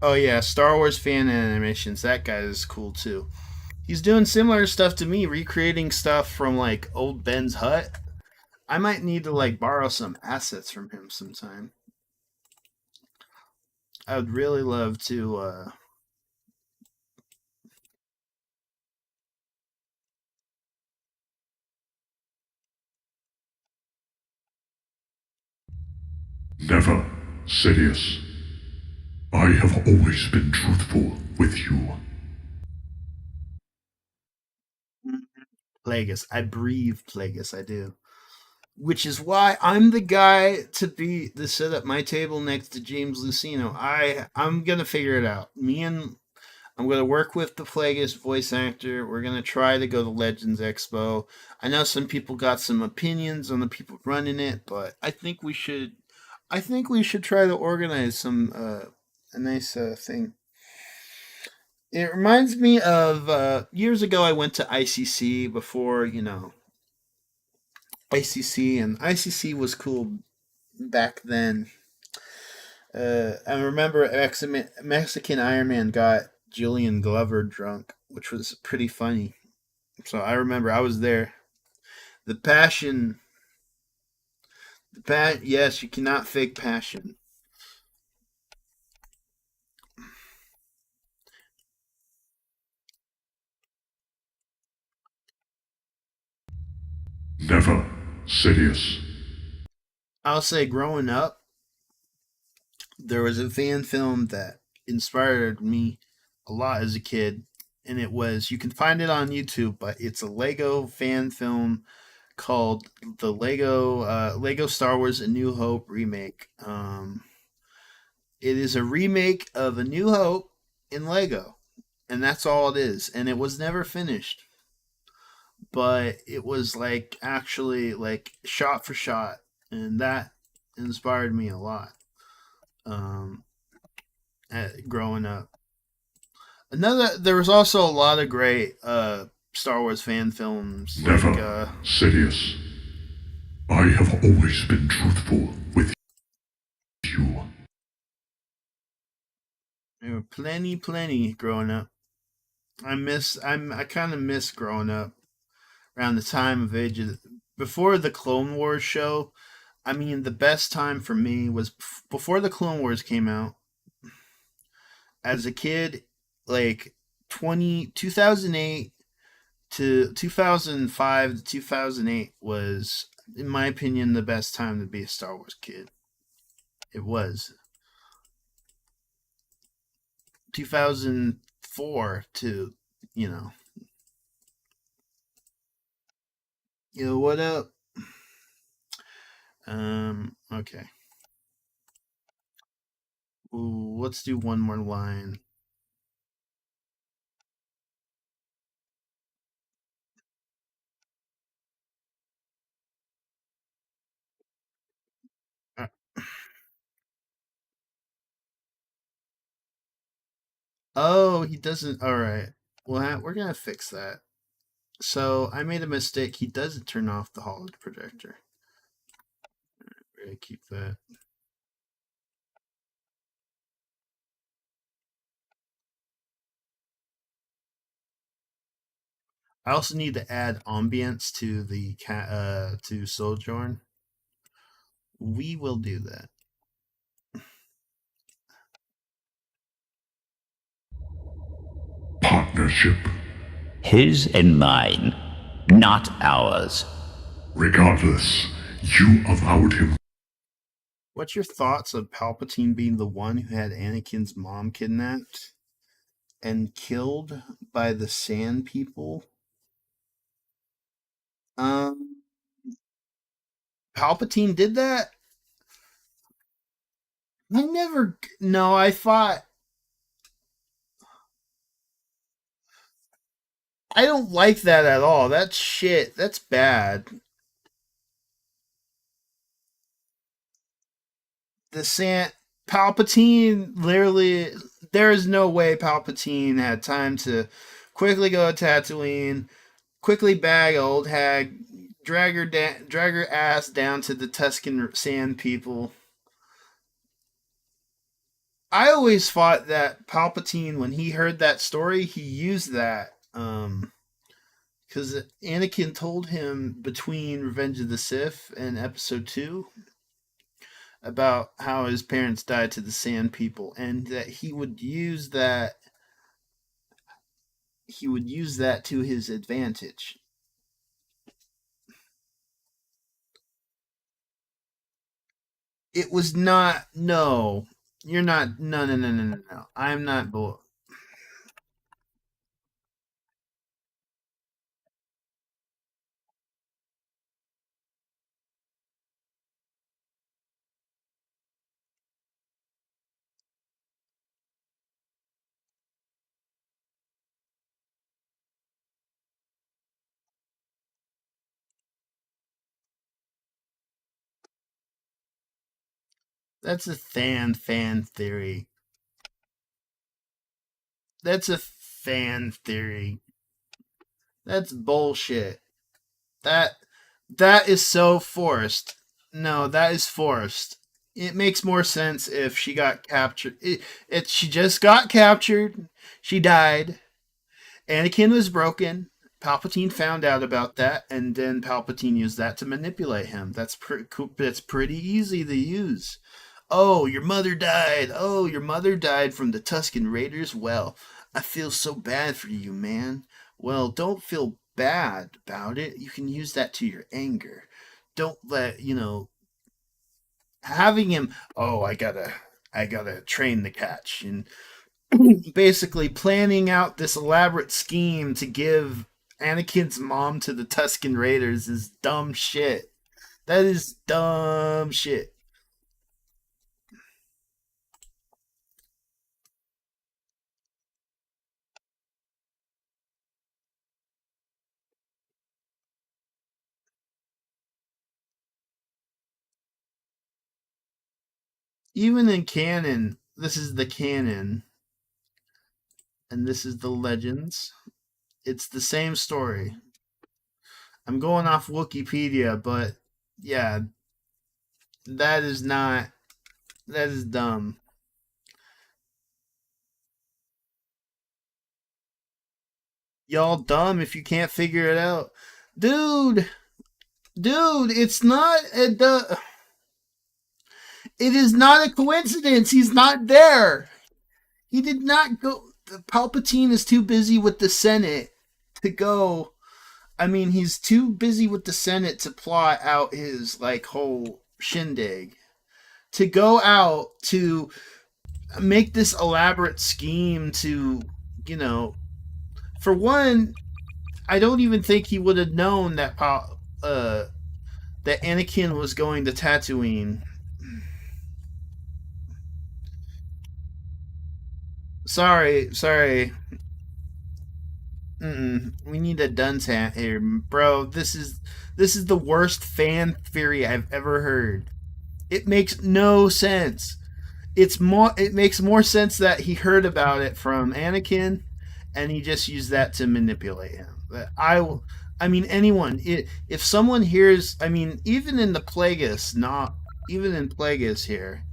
[SPEAKER 1] Oh yeah, Star Wars fan animations. That guy is cool too. He's doing similar stuff to me, recreating stuff from like old Ben's hut. I might need to like borrow some assets from him sometime. I would really love to.
[SPEAKER 5] Never, Sidious. I have always been truthful with you.
[SPEAKER 1] Plagueis. I breathe Plagueis. I do. which is why I'm the guy to set up my table next to James Lucino. I'm gonna figure it out. I'm gonna work with the Plagueis voice actor. We're gonna try to go to Legends Expo. I know some people got some opinions on the people running it, but I think we should. I think we should try to organize some a nice thing. It reminds me of years ago. I went to ICC before, ICC, and ICC was cool back then. I remember Mexican Iron Man got Julian Glover drunk, which was pretty funny. So I remember I was there. The passion, yes, you cannot fake passion.
[SPEAKER 5] Never. Sidious.
[SPEAKER 1] I'll say, growing up, there was a fan film that inspired me a lot as a kid, and you can find it on YouTube, but it's a Lego fan film called the Lego Star Wars: A New Hope remake. It is a remake of A New Hope in Lego, and that's all it is. And it was never finished, but it was like actually like shot for shot, and that inspired me a lot. Um, Growing up, there was also a lot of great Star Wars fan films.
[SPEAKER 5] Never.
[SPEAKER 1] Like,
[SPEAKER 5] Sidious. I have always been truthful with you.
[SPEAKER 1] there were plenty growing up. I kind of miss growing up around the time of age before the Clone Wars show. I mean, the best time for me was before the Clone Wars came out. As a kid, like 2008 to 2005 to 2008 was, in my opinion, the best time to be a Star Wars kid. It was 2004 to, you know, what up? Okay. Ooh, let's do one more line. Uh, oh, he doesn't. All right. Well, we're gonna fix that. So I made a mistake. He doesn't turn off the holo projector. We're gonna keep that. I also need to add ambience to the to Sojourn. We will do that.
[SPEAKER 5] Partnership.
[SPEAKER 6] His and mine, not ours.
[SPEAKER 5] Regardless, you avowed him.
[SPEAKER 1] What's your thoughts of Palpatine being the one who had Anakin's mom kidnapped and killed by the Sand People? Palpatine did that? I never. No, I thought. I don't like that at all. That's shit. That's bad. The Sand. Palpatine literally. There is no way Palpatine had time to quickly go to Tatooine, quickly bag old hag, drag her ass down to the Tuscan Sand People. I always thought that Palpatine, when he heard that story, he used that. Because Anakin told him between Revenge of the Sith and Episode 2 about how his parents died to the Sand People, and that he would use that. He would use that to his advantage. It was not. No, you're not. No. I'm not bull. That's a fan theory. That's a fan theory. That's bullshit. That is so forced. No, that is forced. It makes more sense if she got captured. She just got captured. She died. Anakin was broken. Palpatine found out about that, and then Palpatine used that to manipulate him. That's pretty easy to use. Oh, your mother died. Oh, your mother died from the Tusken Raiders. Well, I feel so bad for you, man. Well, don't feel bad about it. You can use that to your anger. Don't let, having him, oh, I gotta train the catch, and basically planning out this elaborate scheme to give Anakin's mom to the Tusken Raiders is dumb shit. That is dumb shit. Even in canon, this is the canon, and this is the legends. It's the same story. I'm going off Wikipedia, but yeah, that is dumb. Y'all dumb if you can't figure it out. Dude, it's not it is not a coincidence. He's not there. He did not go. Palpatine is too busy with the Senate to go. I mean, he's too busy with the Senate to plot out his whole shindig. To go out to make this elaborate scheme to, for one, I don't even think he would have known that that Anakin was going to Tatooine. Sorry. We need a dunce hat here, bro. This is the worst fan theory I've ever heard. It makes no sense. It makes more sense that he heard about it from Anakin, and he just used that to manipulate him. I mean, anyone. If someone hears, I mean, even in the Plagueis, not even in Plagueis here,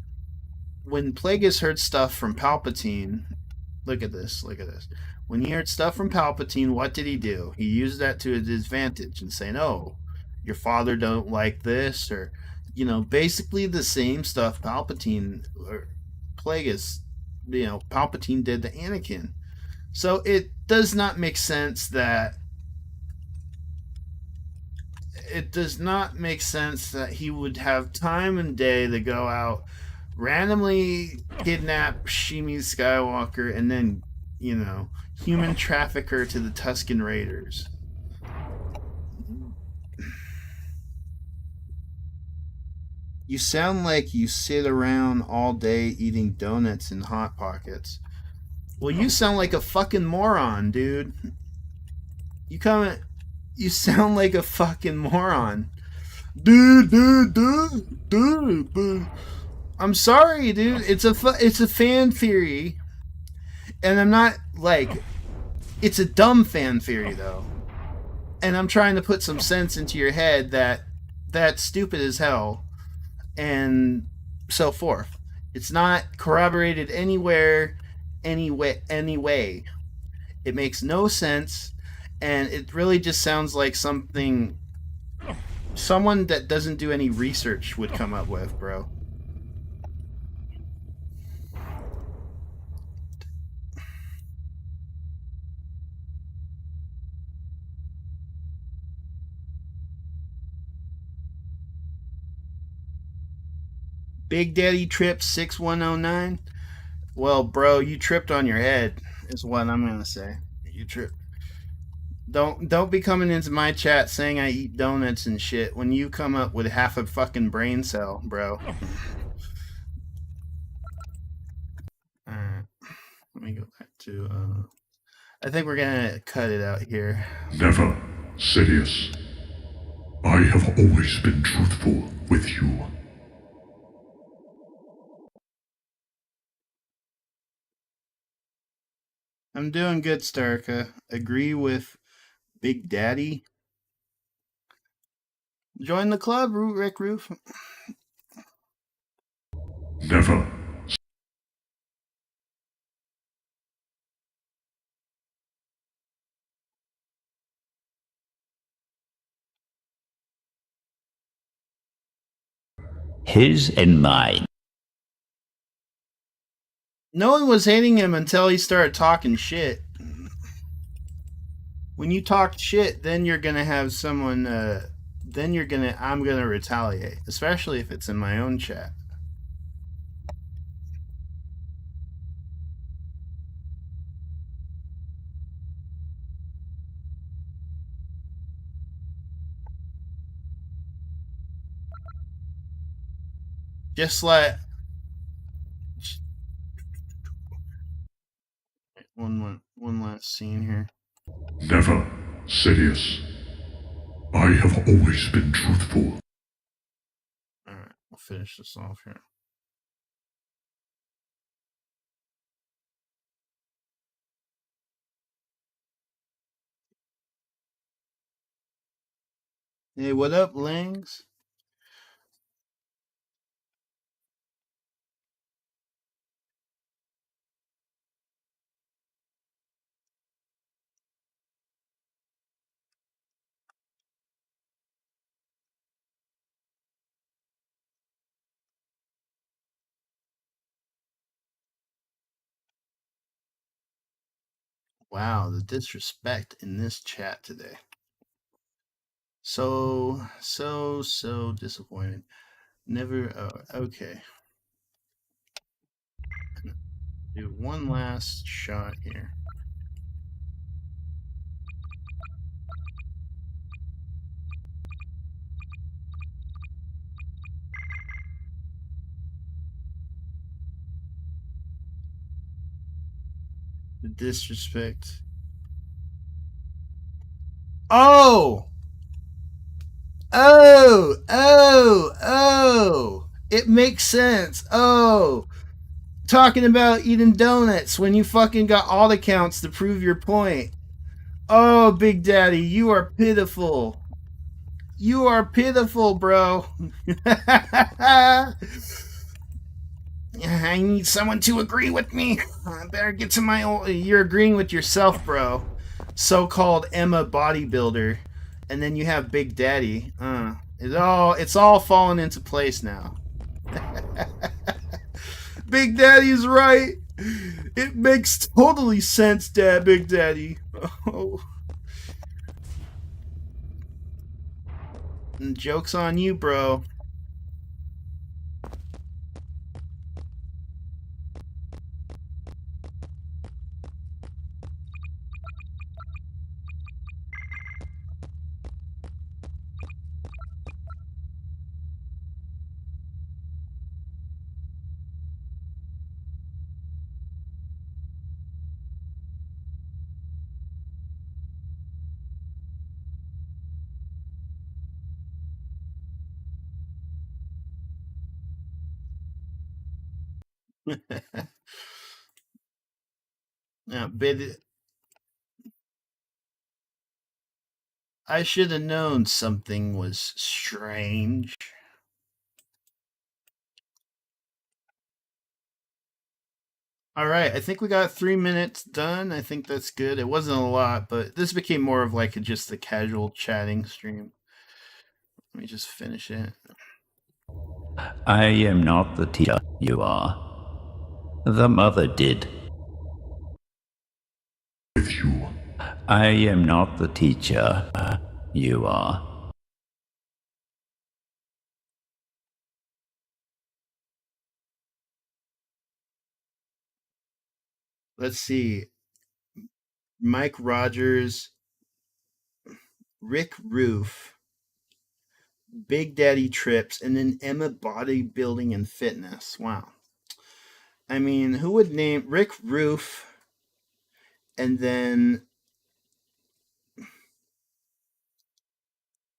[SPEAKER 1] when Plagueis heard stuff from Palpatine, look at this. When he heard stuff from Palpatine, what did he do? He used that to his advantage and saying, "Oh, your father don't like this," or basically the same stuff Palpatine or Plagueis, Palpatine did to Anakin. So it does not make sense that he would have time and day to go out, randomly kidnap Shmi Skywalker, and then, human traffic her to the Tusken Raiders. You sound like you sit around all day eating donuts and Hot Pockets. Well, you sound like a fucking moron, dude. You sound like a fucking moron. Dude. I'm sorry, dude. It's a fan theory. And I'm not it's a dumb fan theory though. And I'm trying to put some sense into your head that that's stupid as hell and so forth. It's not corroborated anywhere, any way. It makes no sense, and it really just sounds like someone that doesn't do any research would come up with, bro. Big Daddy Trip 6109. Well, bro, you tripped on your head, is what I'm gonna say. You tripped. Don't be coming into my chat saying I eat donuts and shit when you come up with half a fucking brain cell, bro. Alright. Let me go back to I think we're gonna cut it out here.
[SPEAKER 5] Never, Sidious. I have always been truthful with you.
[SPEAKER 1] I'm doing good, Starka. Agree with Big Daddy. Join the club, Rick Roof.
[SPEAKER 5] Never.
[SPEAKER 6] His and mine.
[SPEAKER 1] No one was hating him until he started talking shit. When you talk shit, then you're gonna have someone. I'm gonna retaliate, especially if it's in my own chat. Just like one last scene here.
[SPEAKER 5] Never, Sidious. I have always been truthful.
[SPEAKER 1] Alright, I'll finish this off here. Hey, what up, Langs? Wow, the disrespect in this chat today. So disappointed. Never. Okay. Do one last shot here. The disrespect. Oh! It makes sense. Oh! Talking about eating donuts when you fucking got all the counts to prove your point. Oh, Big Daddy, you are pitiful. You are pitiful, bro. I need someone to agree with me. I better get to my old. You're agreeing with yourself, bro. So-called Emma bodybuilder, and then you have Big Daddy. It's all falling into place now. Big Daddy's right. It makes totally sense, Dad. Big Daddy. Oh. And joke's on you, bro. Now, I should have known something was strange. All right, I think we got 3 minutes done. I think that's good. It wasn't a lot, but this became more of like just a casual chatting stream. Let me just finish it.
[SPEAKER 6] I am not the teacher, you are. The mother did.
[SPEAKER 5] With you.
[SPEAKER 6] I am not the teacher, you are.
[SPEAKER 1] Let's see. Mike Rogers, Rick Roof, Big Daddy Trips, and then Emma Bodybuilding and Fitness. Wow. I mean, who would name Rick Roof and then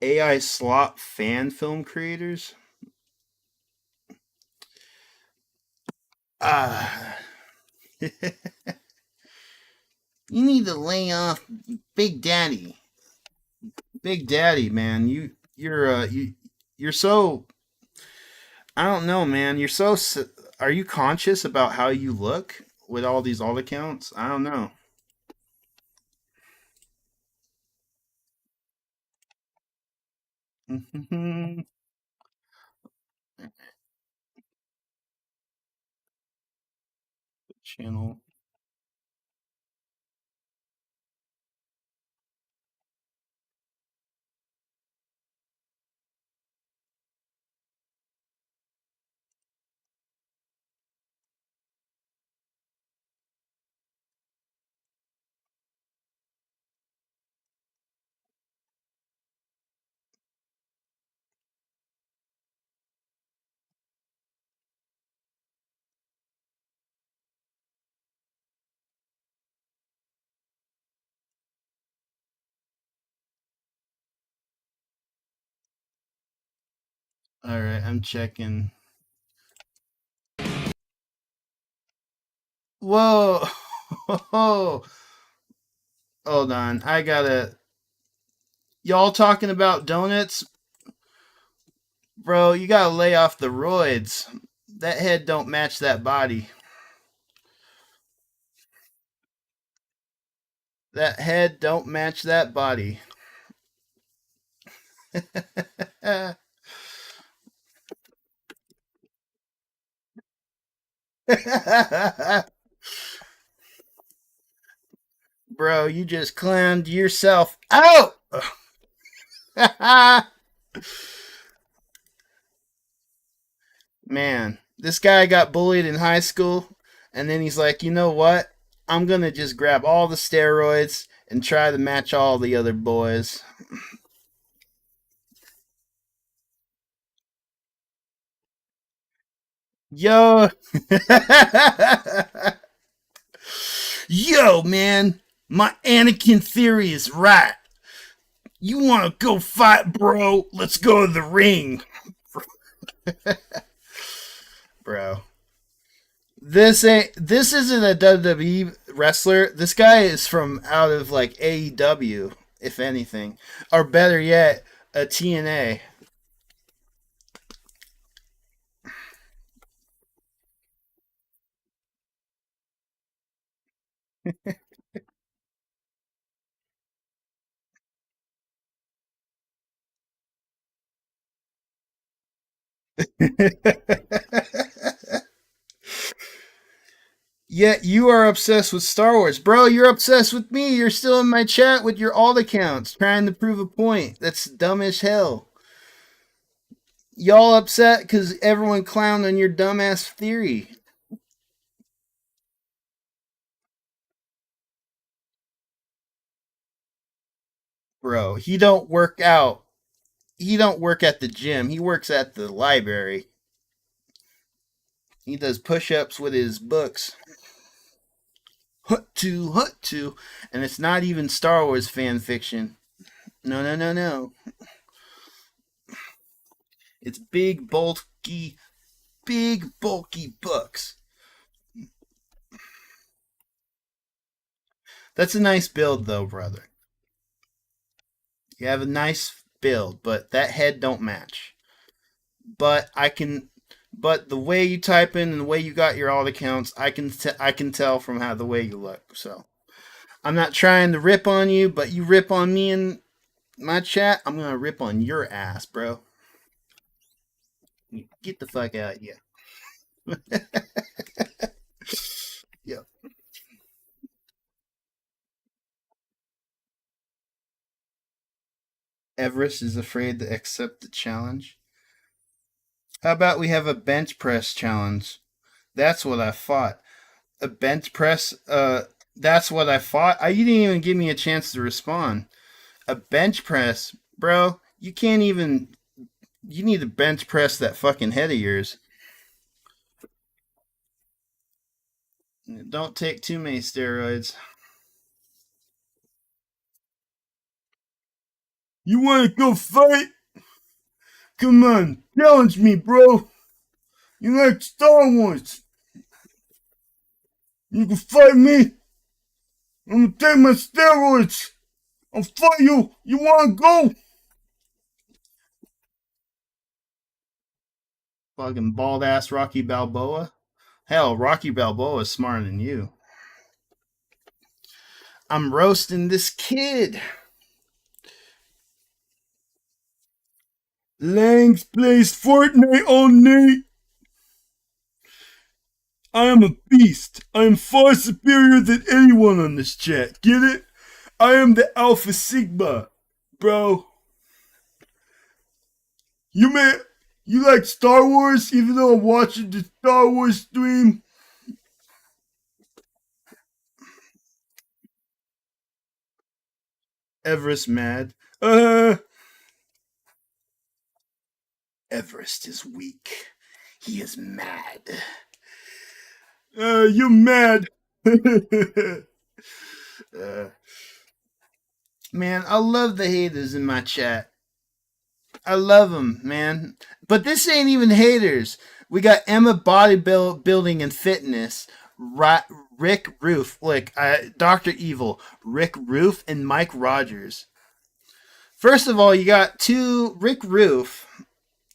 [SPEAKER 1] AI slot fan film creators? Ah. You need to lay off Big Daddy. Big Daddy, man. You're so, I don't know, man. Are you conscious about how you look with all these alt accounts? I don't know. Channel. All right, I'm checking. Whoa. Hold on. I gotta. Y'all talking about donuts? Bro, you gotta lay off the roids. That head don't match that body. That head don't match that body. Bro, you just clowned yourself out. Man, this guy got bullied in high school, and then he's like, you know what? I'm gonna just grab all the steroids and try to match all the other boys. Yo. Yo, man, my Anakin theory is right. You want to go fight, bro? Let's go to the ring. Bro. This isn't a WWE wrestler. This guy is from out of like AEW, if anything. Or better yet, a TNA. Yet you are obsessed with Star Wars. Bro, you're obsessed with me. You're still in my chat with your alt accounts trying to prove a point. That's dumb as hell. Y'all upset because everyone clowned on your dumbass theory. Bro, he don't work out. He don't work at the gym. He works at the library. He does push-ups with his books. Hut to. And it's not even Star Wars fan fiction. No. It's big, bulky books. That's a nice build, though, brother. You have a nice build, but that head don't match. But the way you type in and the way you got your alt accounts, I can tell from how the way you look. So I'm not trying to rip on you, but you rip on me in my chat, I'm gonna rip on your ass, bro. Get the fuck out, yeah. Yep. Everest is afraid to accept the challenge. How about we have a bench press challenge? That's what I fought. A bench press, that's what I fought. You didn't even give me a chance to respond. A bench press, bro, you can't even, you need to bench press that fucking head of yours. Don't take too many steroids. You wanna go fight? Come on, challenge me, bro. You like Star Wars. You can fight me. I'm gonna take my steroids. I'll fight you. You wanna go? Fucking bald ass Rocky Balboa. Hell, Rocky Balboa is smarter than you. I'm roasting this kid. Langs plays Fortnite all night. I am a beast. I am far superior than anyone on this chat. Get it? I am the Alpha Sigma, bro. You like Star Wars, even though I'm watching the Star Wars stream? Everest mad. Everest is weak. He is mad. You're mad. Man, I love the haters in my chat. I love them, man. But this ain't even haters. We got Emma Bodybuilding and Fitness, Rick Roof, Dr. Evil, Rick Roof, and Mike Rogers. First of all, you got two Rick Roof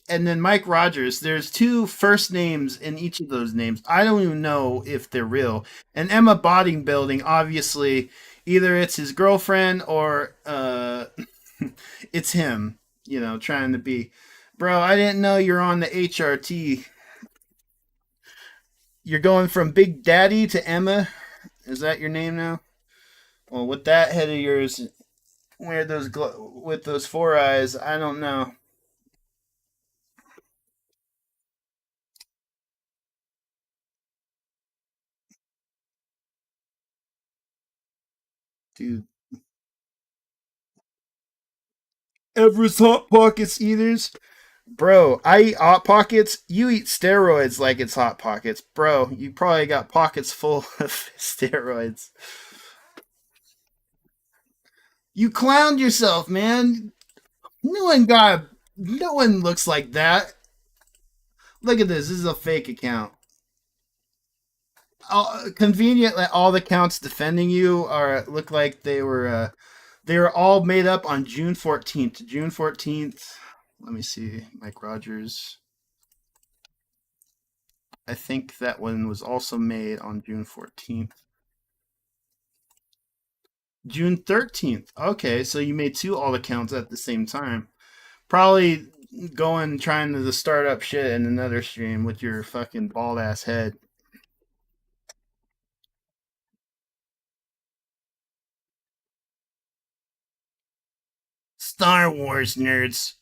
[SPEAKER 1] and then Mike Rogers. There's two first names in each of those names. I don't even know if they're real. And Emma Bodybuilding, obviously, either it's his girlfriend or it's him, trying to be. Bro, I didn't know you're on the HRT. You're going from Big Daddy to Emma? Is that your name now? Well, with that head of yours, with those four eyes, I don't know. Dude. Everest Hot Pockets eaters? Bro, I eat Hot Pockets. You eat steroids like it's Hot Pockets. Bro, you probably got pockets full of steroids. You clowned yourself, man. No one looks like that. Look at this. This is a fake account. Conveniently, all the accounts defending you look like they were all made up on June 14th. June 14th. Let me see. Mike Rogers. I think that one was also made on June 14th. June 13th. Okay, so you made two alt accounts at the same time. Probably trying to start up shit in another stream with your fucking bald ass head. Star Wars nerds.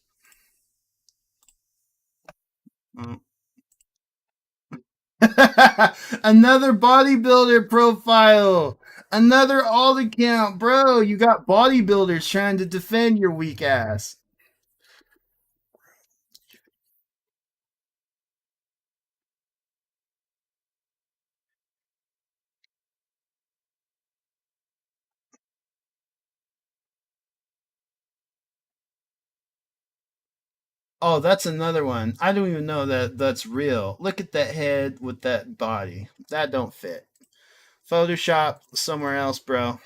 [SPEAKER 1] Oh. Another bodybuilder profile. Another alt account, bro. You got bodybuilders trying to defend your weak ass. Oh, that's another one. I don't even know that that's real. Look at that head with that body. That don't fit. Photoshop somewhere else, bro.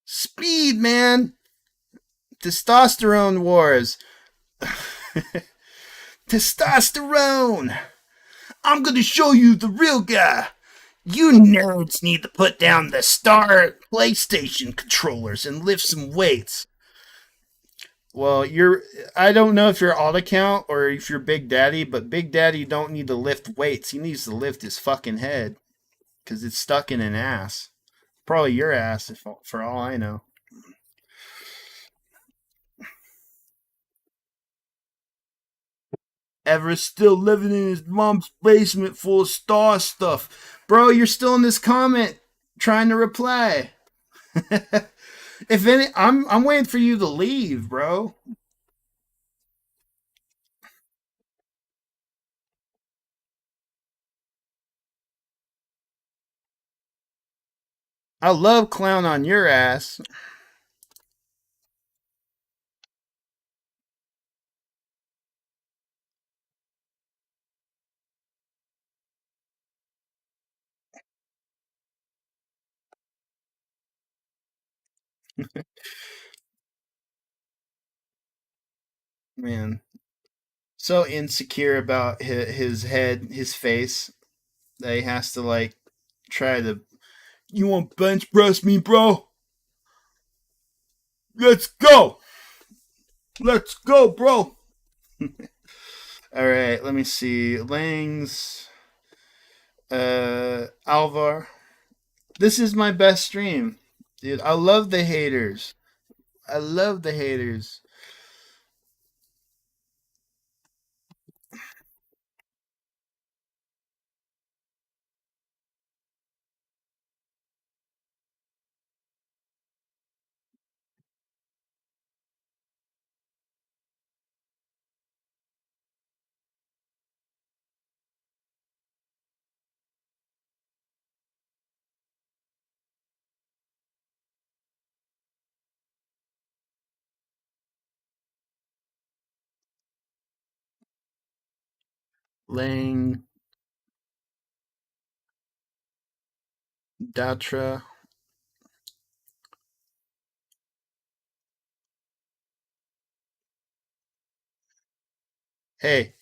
[SPEAKER 1] Speed, man. Testosterone wars. Testosterone. I'm gonna show you the real guy. You nerds need to put down the Star PlayStation controllers and lift some weights. Well, I don't know if you're alt account or if you're Big Daddy, but Big Daddy don't need to lift weights. He needs to lift his fucking head because it's stuck in an ass. Probably your ass, for all I know. Everett's still living in his mom's basement full of star stuff. Bro, you're still in this comment trying to reply. If any, I'm waiting for you to leave, bro. I love clown on your ass. Man, so insecure about his head, his face, that he has to like try to. You want bench press me, bro? Let's go. Let's go, bro. All right, let me see. Lang's Alvar. This is my best stream. Dude, I love the haters. I love the haters. Lang Datra. Hey,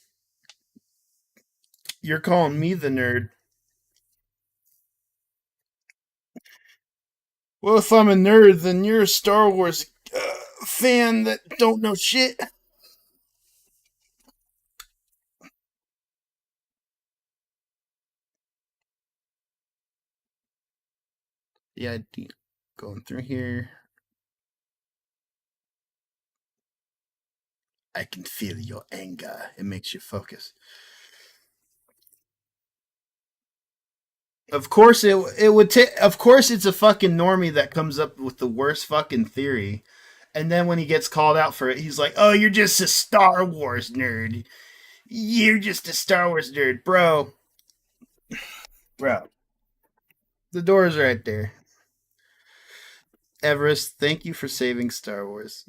[SPEAKER 1] you're calling me the nerd. Well, if I'm a nerd, then you're a Star Wars fan that don't know shit. Yeah, going through here. I can feel your anger. It makes you focus. Of course, it would take. Of course, it's a fucking normie that comes up with the worst fucking theory, and then when he gets called out for it, he's like, "Oh, you're just a Star Wars nerd. You're just a Star Wars nerd, bro." Bro, the door's right there. Everest, thank you for saving Star Wars.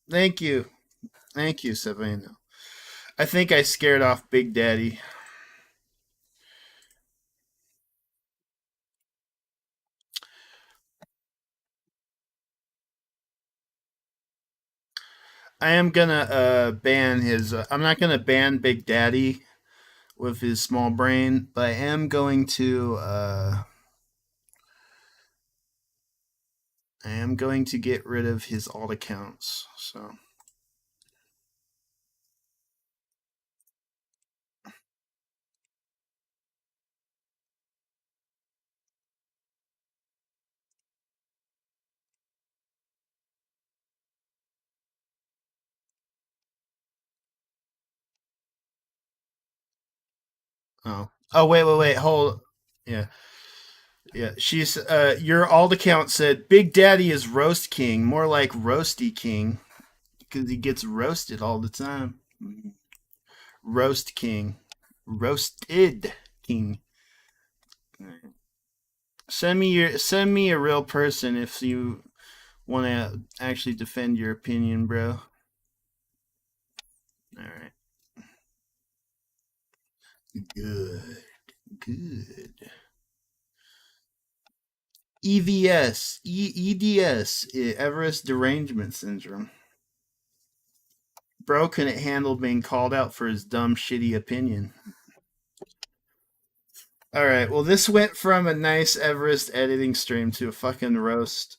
[SPEAKER 1] Thank you. Thank you, Savannah. I think I scared off Big Daddy. I am gonna ban his. I'm not gonna ban Big Daddy with his small brain, but I am going to. I am going to get rid of his alt accounts. So. Oh. Oh, wait. Hold. Yeah. Yeah. She's. Your alt account said Big Daddy is Roast King, more like Roasty King, because he gets roasted all the time. Roast King. Roasted King. Send me a real person if you want to actually defend your opinion, bro. All right. Good. EDS, Everest Derangement Syndrome. Bro couldn't handle being called out for his dumb, shitty opinion. All right. Well, this went from a nice Everest editing stream to a fucking roast.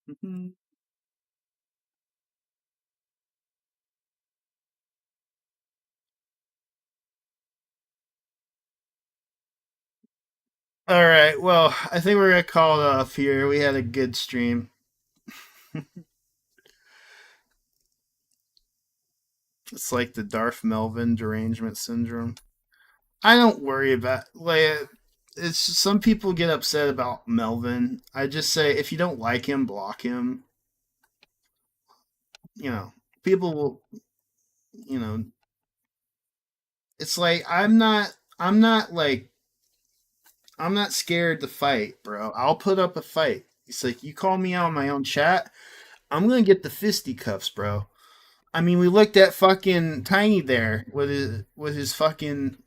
[SPEAKER 1] Mm-hmm. All right. Well, I think we're gonna call it off here. We had a good stream. It's like the Darth Melvin derangement syndrome. I don't worry about like it's some people get upset about Melvin. I just say if you don't like him, block him. You know, people will. You know, it's like I'm not like I'm not scared to fight, bro. I'll put up a fight. It's like, you call me out on my own chat, I'm gonna get the fisticuffs, bro. I mean, we looked at fucking Tiny there with his fucking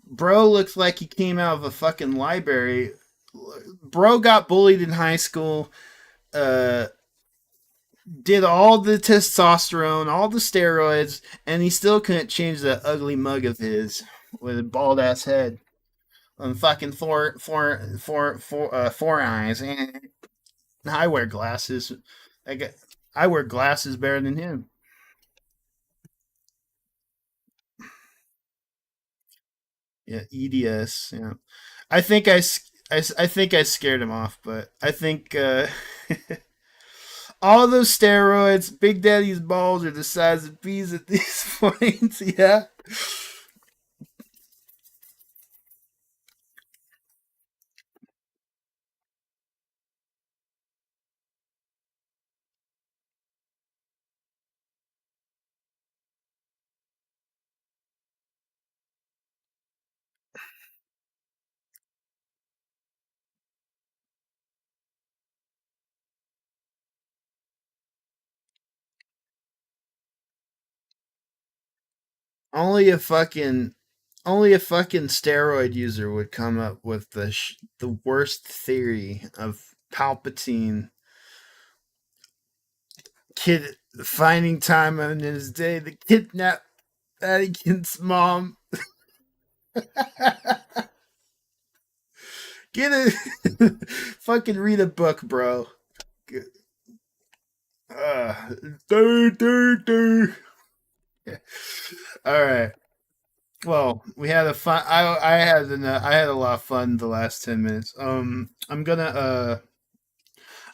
[SPEAKER 1] bro. Looks like he came out of a fucking library. Bro got bullied in high school. Did all the testosterone, all the steroids, and he still couldn't change that ugly mug of his with a bald ass head on fucking four eyes. And I wear glasses. I wear glasses better than him. Yeah, EDS. Yeah, I think I think I scared him off, but I think all those steroids, Big Daddy's balls are the size of peas at these points. Yeah. Only a fucking steroid user would come up with the worst theory of Palpatine kid finding time in his day to kidnap Anakin's mom. Get it? Fucking read a book, bro. Do. All right. Well, we had a fun. I had a lot of fun the last 10 minutes. I'm gonna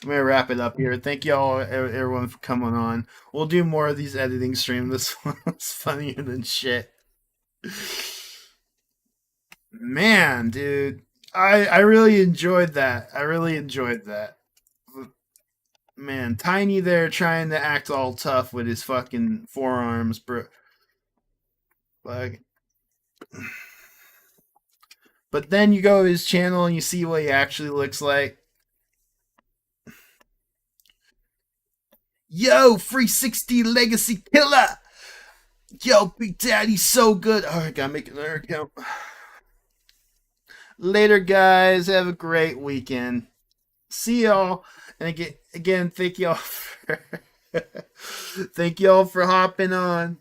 [SPEAKER 1] wrap it up here. Thank y'all, everyone, for coming on. We'll do more of these editing streams. This one was funnier than shit. Man, dude, I really enjoyed that. I really enjoyed that. Man, Tiny there trying to act all tough with his fucking forearms, bro. Like, but then you go to his channel and you see what he actually looks like. Yo, 360 Legacy Killer! Yo, Big Daddy's so good. Alright, gotta make another account. Later, guys. Have a great weekend. See y'all. And again, thank y'all for thank y'all for hopping on.